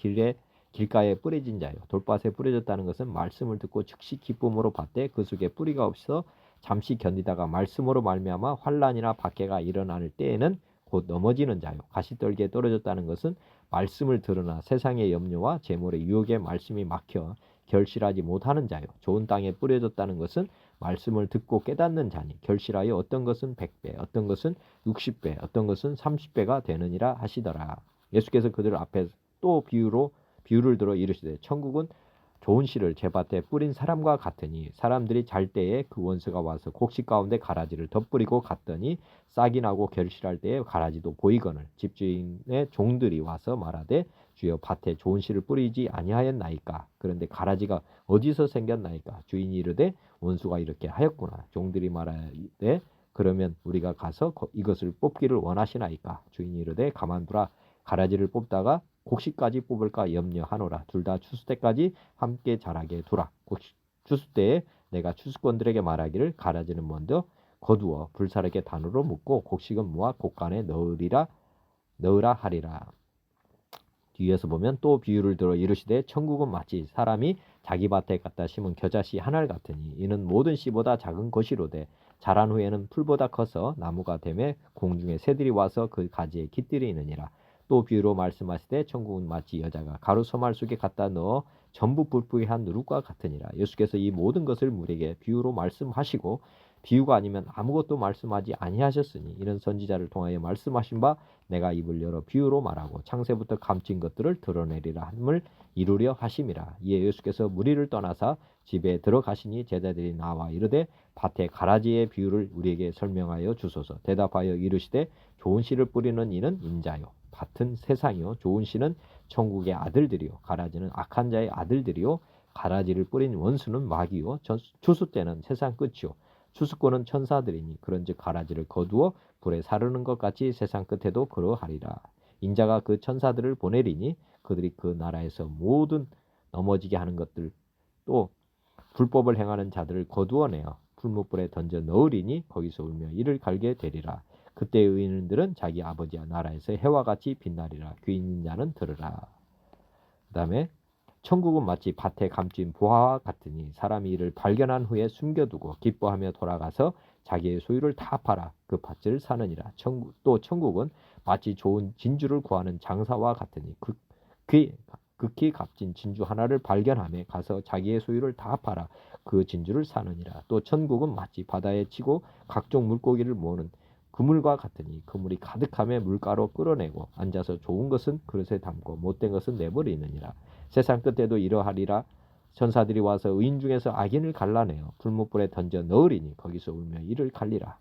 길가에 뿌려진 자요. 돌밭에 뿌려졌다는 것은 말씀을 듣고 즉시 기쁨으로 받되 그 속에 뿌리가 없어 잠시 견디다가 말씀으로 말미암아 환난이나 박해가 일어날 때에는 곧 넘어지는 자요. 가시떨기에 떨어졌다는 것은 말씀을 들으나 세상의 염려와 재물의 유혹에 말씀이 막혀 결실하지 못하는 자요. 좋은 땅에 뿌려졌다는 것은 말씀을 듣고 깨닫는 자니 결실하여 어떤 것은 100배, 어떤 것은 60배, 어떤 것은 30배가 되느니라 하시더라. 예수께서 그들 앞에 또 비유를 들어 이르시되 천국은 좋은 씨를 제 밭에 뿌린 사람과 같으니 사람들이 잘 때에 그 원수가 와서 곡식 가운데 가라지를 덧뿌리고 갔더니 싹이 나고 결실할 때에 가라지도 보이거늘 집주인의 종들이 와서 말하되 주여 밭에 좋은 씨를 뿌리지 아니하였나이까. 그런데 가라지가 어디서 생겼나이까. 주인이 이르되 원수가 이렇게 하였구나. 종들이 말하되 그러면 우리가 가서 이것을 뽑기를 원하시나이까. 주인이 이르되 가만두라. 가라지를 뽑다가 곡식까지 뽑을까 염려하노라. 둘 다 추수 때까지 함께 자라게 두라. 추수 때에 내가 추수꾼들에게 말하기를 가라지는 먼저 거두어 불사르게 단으로 묶고 곡식은 모아 곡간에 넣으라 하리라. 뒤에서 보면 또 비유를 들어 이르시되 천국은 마치 사람이 자기 밭에 갖다 심은 겨자씨 하나를 같으니 이는 모든 씨보다 작은 것이로되 자란 후에는 풀보다 커서 나무가 되매 공중에 새들이 와서 그 가지에 깃들이느니라. 또 비유로 말씀하시되 천국은 마치 여자가 가루 소말 속에 갖다 넣어 전부 불쁘게 한 누룩과 같으니라. 예수께서 이 모든 것을 우리에게 비유로 말씀하시고 비유가 아니면 아무것도 말씀하지 아니하셨으니 이런 선지자를 통하여 말씀하신 바 내가 입을 열어 비유로 말하고 창세부터 감진 것들을 드러내리라 함을 이루려 하심이라. 이에 예수께서 무리를 떠나사 집에 들어가시니 제자들이 나와 이르되 밭에 가라지의 비유를 우리에게 설명하여 주소서. 대답하여 이르시되 좋은 씨를 뿌리는 이는 인자요 밭은 세상이요 좋은 씨는 천국의 아들들이요 가라지는 악한 자의 아들들이요 가라지를 뿌린 원수는 마귀요 추수 때는 세상 끝이요 추수꾼은 천사들이니 그런즉 가라지를 거두어 불에 사르는 것 같이 세상 끝에도 그러하리라. 인자가 그 천사들을 보내리니 그들이 그 나라에서 모든 넘어지게 하는 것들 또 불법을 행하는 자들을 거두어내어 풀무불에 던져 넣으리니 거기서 울며 이를 갈게 되리라. 그때 의인들은 자기 아버지의 나라에서 해와 같이 빛나리라. 귀 있는 자는 들으라. 그 다음에 천국은 마치 밭에 감진 보화와 같으니 사람이 이를 발견한 후에 숨겨두고 기뻐하며 돌아가서 자기의 소유를 다 팔아 그 밭을 사느니라. 또 천국은 마치 좋은 진주를 구하는 장사와 같으니 극히 값진 진주 하나를 발견하며 가서 자기의 소유를 다 팔아 그 진주를 사느니라. 또 천국은 마치 바다에 치고 각종 물고기를 모으는 그물과 같으니 그물이 가득하며 물가로 끌어내고 앉아서 좋은 것은 그릇에 담고 못된 것은 내버리느니라. 세상 끝에도 이러하리라. 천사들이 와서 의인 중에서 악인을 갈라내어 불못불에 던져 넣으리니 거기서 울며 이를 갈리라.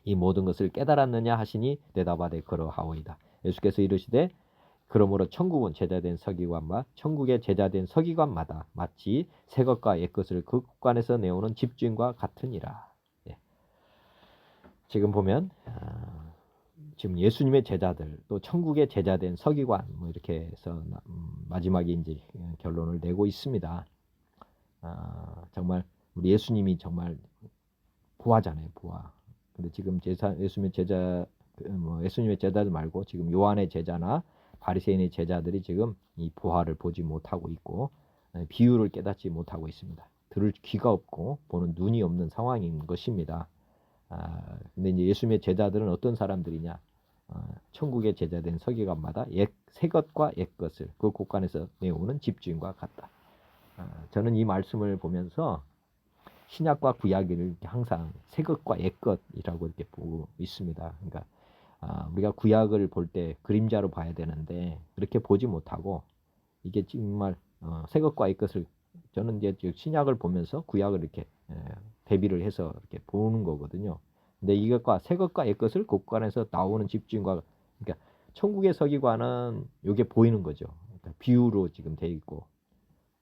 이 모든 것을 깨달았느냐 하시니 대답하되 그러하오이다. 예수께서 이르시되 그러므로 천국은 제자된 서기관과 천국의 제자된 서기관마다 마치 새 것과 옛 것을 그 국간에서 내오는 집주인과 같으니라. 지금 보면 지금 예수님의 제자들 또 천국의 제자된 서기관 뭐 이렇게 해서 마지막에 이제 결론을 내고 있습니다. 정말 우리 예수님이 정말 부하잖아요, 부하. 근데 지금 예수님의 제자 뭐 예수님의 제자들 말고 지금 요한의 제자나 바리새인의 제자들이 지금 이 부하를 보지 못하고 있고 비유를 깨닫지 못하고 있습니다. 들을 귀가 없고 보는 눈이 없는 상황인 것입니다. 근데 이제 예수님의 제자들은 어떤 사람들이냐? 천국의 제자된 서기관마다 새 것과 옛 것을 그 곳간에서 내오는 집주인과 같다. 저는 이 말씀을 보면서 신약과 구약을 항상 새 것과 옛 것이라고 이렇게 보고 있습니다. 그러니까 우리가 구약을 볼 때 그림자로 봐야 되는데 그렇게 보지 못하고 이게 정말 새 것과 옛 것을 저는 이제 신약을 보면서 구약을 이렇게 대비를 해서 이렇게 보는 거거든요. 근데 이것과 새 것과 옛 것을 곳간에서 나오는 집주인과 그러니까 천국의 서기관은 이게 보이는 거죠. 그러니까 비유로 지금 돼 있고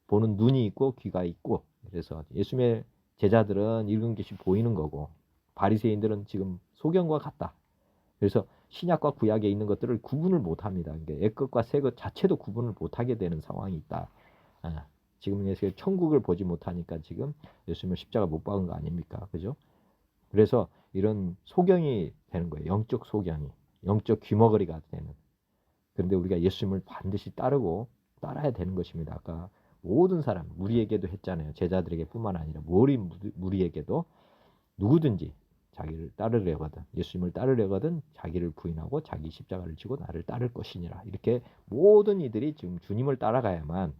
보는 눈이 있고 귀가 있고 그래서 예수님의 제자들은 읽은 것이 보이는 거고 바리새인들은 지금 소경과 같다. 그래서 신약과 구약에 있는 것들을 구분을 못합니다. 그러니까 옛 것과 새 것 자체도 구분을 못하게 되는 상황이 있다. 지금 천국을 보지 못하니까 지금 예수님을 십자가 못 박은 거 아닙니까? 그죠? 그래서 이런 소경이 되는 거예요. 영적 소경이. 영적 귀머거리가 되는. 그런데 우리가 예수님을 반드시 따라야 되는 것입니다. 아까 모든 사람, 무리에게도 했잖아요. 제자들에게 뿐만 아니라 무리에게도 누구든지 자기를 따르려거든 예수님을 따르려거든 자기를 부인하고 자기 십자가를 지고 나를 따를 것이니라. 이렇게 모든 이들이 지금 주님을 따라가야만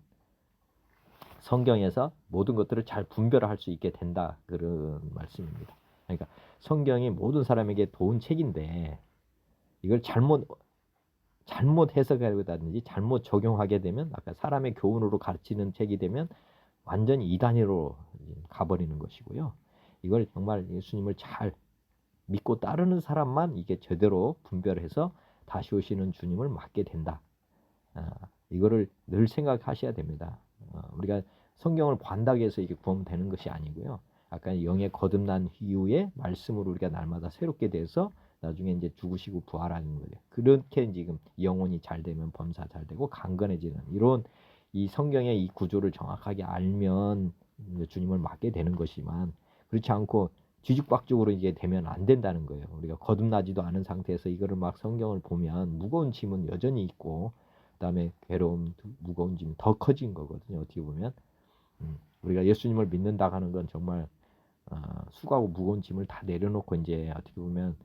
성경에서 모든 것들을 잘 분별할 수 있게 된다. 그런 말씀입니다. 그러니까 성경이 모든 사람에게 도운 책인데 이걸 잘못 해석하다든지 잘못 적용하게 되면 아까 사람의 교훈으로 가르치는 책이 되면 완전히 이단으로 가버리는 것이고요. 이걸 정말 예수님을 잘 믿고 따르는 사람만 이게 제대로 분별해서 다시 오시는 주님을 맞게 된다. 이거를 늘 생각하셔야 됩니다. 우리가 성경을 반다고 해서 이게 구원 되는 것이 아니고요. 아까 영에 거듭난 이후에 말씀으로 우리가 날마다 새롭게 돼서 나중에 이제 죽으시고 부활하는 거예요. 그렇게 지금 영혼이 잘 되면 범사 잘 되고 강건해지는 이런 이 성경의 이 구조를 정확하게 알면 주님을 맞게 되는 것이지만 그렇지 않고 뒤죽박죽으로 이게 되면 안 된다는 거예요. 우리가 거듭나지도 않은 상태에서 이거를 막 성경을 보면 무거운 짐은 여전히 있고 그다음에 괴로움, 무거운 짐이 더 커진 거거든요. 어떻게 보면 우리가 예수님을 믿는다 하는 건 정말 수고하고 무거운 짐을 다 내려놓고 이제 어떻게 보면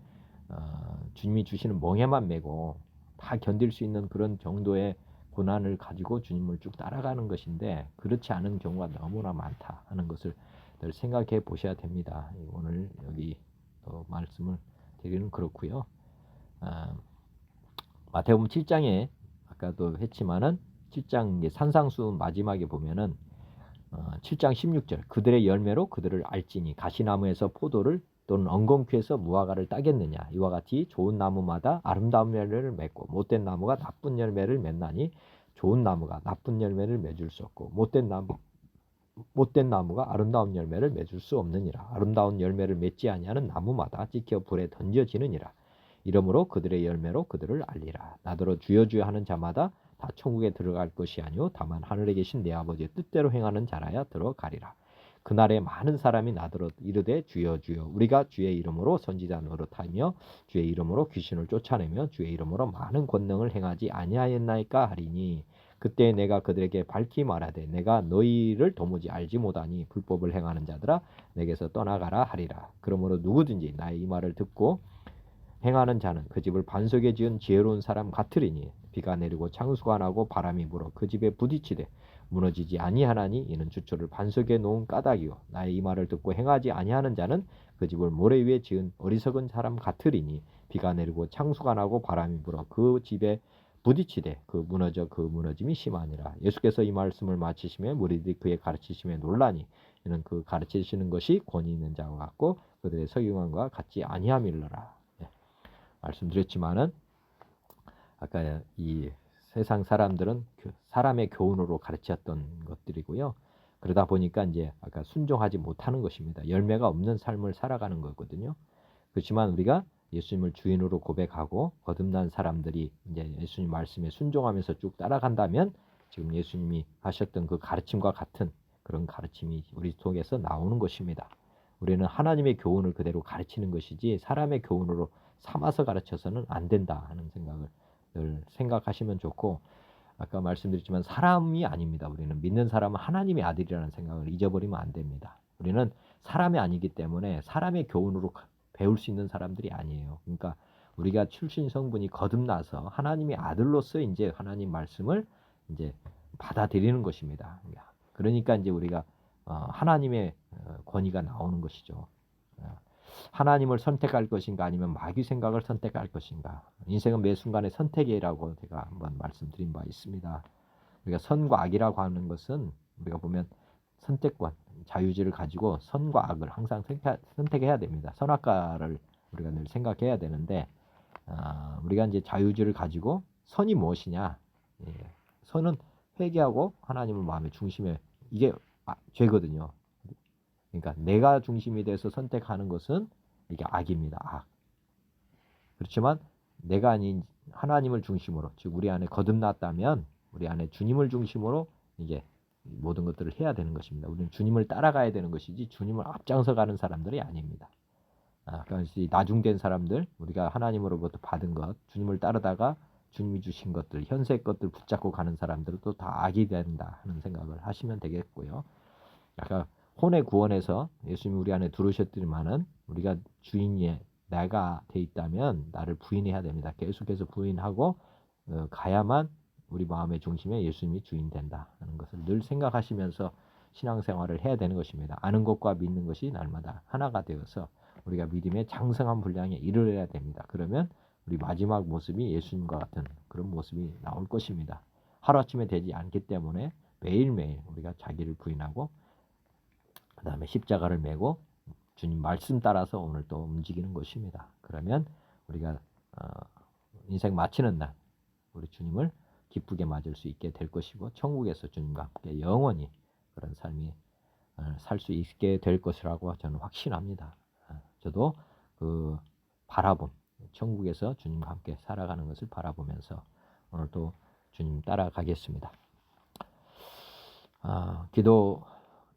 주님이 주시는 멍에만 메고 다 견딜 수 있는 그런 정도의 고난을 가지고 주님을 쭉 따라가는 것인데 그렇지 않은 경우가 너무나 많다 하는 것을 늘 생각해 보셔야 됩니다. 오늘 여기 말씀을 드리는 그렇고요. 마태복음 7장에 아까도 했지만은 7장 산상수 마지막에 보면은 7장 16절 그들의 열매로 그들을 알지니 가시나무에서 포도를 또는 엉겅퀴에서 무화과를 따겠느냐 이와 같이 좋은 나무마다 아름다운 열매를 맺고 못된 나무가 나쁜 열매를 맺나니 좋은 나무가 나쁜 열매를 맺을 수 없고 못된 나무가 아름다운 열매를 맺을 수 없느니라. 아름다운 열매를 맺지 아니하는 나무마다 찍혀 불에 던져지느니라. 이러므로 그들의 열매로 그들을 알리라. 나더러 주여 주여 하는 자마다 다 천국에 들어갈 것이 아니요 다만 하늘에 계신 내 아버지의 뜻대로 행하는 자라야 들어가리라. 그날에 많은 사람이 나더러 이르되 주여 주여 우리가 주의 이름으로 선지자 노릇하며 주의 이름으로 귀신을 쫓아내며 주의 이름으로 많은 권능을 행하지 아니하였나이까 하리니 그때 내가 그들에게 밝히 말하되 내가 너희를 도무지 알지 못하니 불법을 행하는 자들아 내게서 떠나가라 하리라. 그러므로 누구든지 나의 이 말을 듣고 행하는 자는 그 집을 반석에 지은 지혜로운 사람 같으리니 비가 내리고 창수가 나고 바람이 불어 그 집에 부딪히되 무너지지 아니하나니 이는 주초를 반석에 놓은 까닭이요 나의 이 말을 듣고 행하지 아니하는 자는 그 집을 모래 위에 지은 어리석은 사람 같으리니 비가 내리고 창수가 나고 바람이 불어 그 집에 부딪히되 그 무너짐이 심하니라. 예수께서 이 말씀을 마치시며 무리들이 그의 가르치심에 놀라니 이는 그 가르치시는 것이 권위 있는 자와 같고 그들의 서기관과 같지 아니함일러라. 말씀드렸지만은 아까 이 세상 사람들은 사람의 교훈으로 가르쳤던 것들이고요. 그러다 보니까 이제 아까 순종하지 못하는 것입니다. 열매가 없는 삶을 살아가는 거거든요. 그렇지만 우리가 예수님을 주인으로 고백하고 거듭난 사람들이 이제 예수님 말씀에 순종하면서 쭉 따라간다면 지금 예수님이 하셨던 그 가르침과 같은 그런 가르침이 우리 속에서 나오는 것입니다. 우리는 하나님의 교훈을 그대로 가르치는 것이지 사람의 교훈으로 삼아서 가르쳐서는 안 된다 하는 생각을 늘 생각하시면 좋고, 아까 말씀드렸지만 사람이 아닙니다. 우리는 믿는 사람은 하나님의 아들이라는 생각을 잊어버리면 안 됩니다. 우리는 사람이 아니기 때문에 사람의 교훈으로 배울 수 있는 사람들이 아니에요. 그러니까 우리가 출신 성분이 거듭나서 하나님의 아들로서 이제 하나님 말씀을 이제 받아들이는 것입니다. 그러니까 이제 우리가 하나님의 권위가 나오는 것이죠. 하나님을 선택할 것인가 아니면 마귀 생각을 선택할 것인가. 인생은 매 순간의 선택이라고 제가 한번 말씀드린 바 있습니다. 우리가 선과 악이라고 하는 것은 우리가 보면 선택권, 자유지를 가지고 선과 악을 항상 선택해야 됩니다. 선악과를 우리가 늘 생각해야 되는데, 우리가 이제 자유지를 가지고 선이 무엇이냐? 예, 선은 회개하고 하나님을 마음의 중심에, 이게 죄거든요. 그러니까 내가 중심이 돼서 선택하는 것은 이게 악입니다. 악. 그렇지만 내가 아닌 하나님을 중심으로, 즉 우리 안에 거듭났다면 우리 안에 주님을 중심으로 이게 모든 것들을 해야 되는 것입니다. 우리는 주님을 따라가야 되는 것이지 주님을 앞장서 가는 사람들이 아닙니다. 그러니까 나중된 사람들, 우리가 하나님으로부터 받은 것, 주님을 따르다가 주님이 주신 것들, 현세 것들 붙잡고 가는 사람들은 또 다 악이 된다 하는 생각을 하시면 되겠고요. 아까 혼의 구원에서 예수님이 우리 안에 들어오셨더니만은 우리가 주인이 내가 돼 있다면 나를 부인해야 됩니다. 계속해서 부인하고 가야만 우리 마음의 중심에 예수님이 주인 된다 하는 것을 늘 생각하시면서 신앙생활을 해야 되는 것입니다. 아는 것과 믿는 것이 날마다 하나가 되어서 우리가 믿음의 장성한 분량에 이르러야 됩니다. 그러면 우리 마지막 모습이 예수님과 같은 그런 모습이 나올 것입니다. 하루아침에 되지 않기 때문에 매일매일 우리가 자기를 부인하고 그 다음에 십자가를 메고 주님 말씀 따라서 오늘 또 움직이는 것입니다. 그러면 우리가 인생 마치는 날 우리 주님을 기쁘게 맞을 수 있게 될 것이고, 천국에서 주님과 함께 영원히 그런 삶이 살 수 있게 될 것이라고 저는 확신합니다. 저도 그 바라봄, 천국에서 주님과 함께 살아가는 것을 바라보면서 오늘도 주님 따라가겠습니다. 기도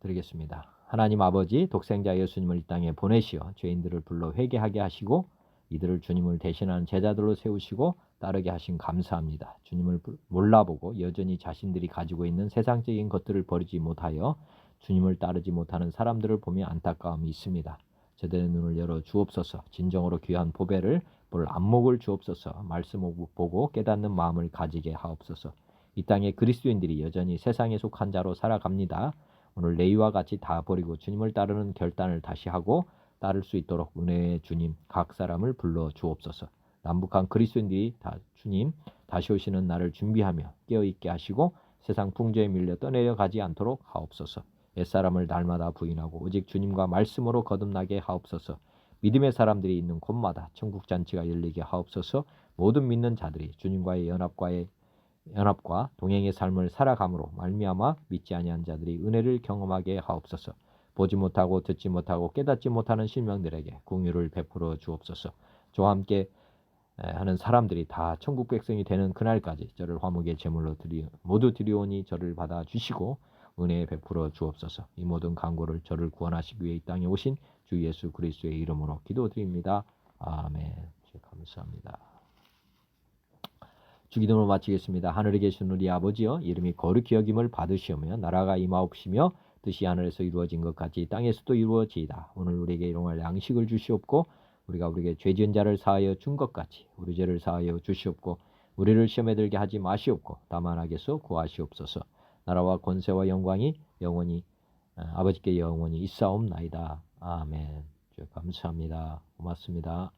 드리겠습니다. 하나님 아버지, 독생자 예수님을 이 땅에 보내시어 죄인들을 불러 회개하게 하시고 이들을 주님을 대신하는 제자들로 세우시고 따르게 하신 감사합니다. 주님을 몰라보고 여전히 자신들이 가지고 있는 세상적인 것들을 버리지 못하여 주님을 따르지 못하는 사람들을 보며 안타까움이 있습니다. 저들의 눈을 열어 주옵소서. 진정으로 귀한 보배를 볼 안목을 주옵소서. 말씀을 보고 깨닫는 마음을 가지게 하옵소서. 이 땅의 그리스도인들이 여전히 세상에 속한 자로 살아갑니다. 오늘 레위와 같이 다 버리고 주님을 따르는 결단을 다시 하고 따를 수 있도록 은혜의 주님 각 사람을 불러 주옵소서. 남북한 그리스도인들이 다 주님 다시 오시는 날을 준비하며 깨어있게 하시고 세상 풍조에 밀려 떠내려 가지 않도록 하옵소서. 옛사람을 날마다 부인하고 오직 주님과 말씀으로 거듭나게 하옵소서. 믿음의 사람들이 있는 곳마다 천국잔치가 열리게 하옵소서. 모든 믿는 자들이 주님과의 연합과 동행의 삶을 살아감으로 말미암아 믿지 아니한 자들이 은혜를 경험하게 하옵소서. 보지 못하고 듣지 못하고 깨닫지 못하는 실명들에게 긍휼을 베풀어 주옵소서. 저와 함께 하는 사람들이 다 천국 백성이 되는 그날까지 저를 화목의 제물로 모두 드리오니 저를 받아 주시고 은혜 베풀어 주옵소서. 이 모든 간구를 저를 구원하시기 위해 이 땅에 오신 주 예수 그리스도의 이름으로 기도드립니다. 아멘. 감사합니다. 주기도를 마치겠습니다. 하늘에 계신 우리 아버지여, 이름이 거룩히 여김을 받으시오며 나라가 임하옵시며 뜻이 하늘에서 이루어진 것 같이 땅에서도 이루어지이다. 오늘 우리에게 일용할 양식을 주시옵고 우리가 우리에게 죄 지은 자를 사하여 준 것 같이 우리 죄를 사하여 주시옵고 우리를 시험에 들게 하지 마시옵고 다만 악에서 구하시옵소서. 나라와 권세와 영광이 영원히 아버지께 영원히 있사옵나이다. 아멘. 감사합니다. 고맙습니다.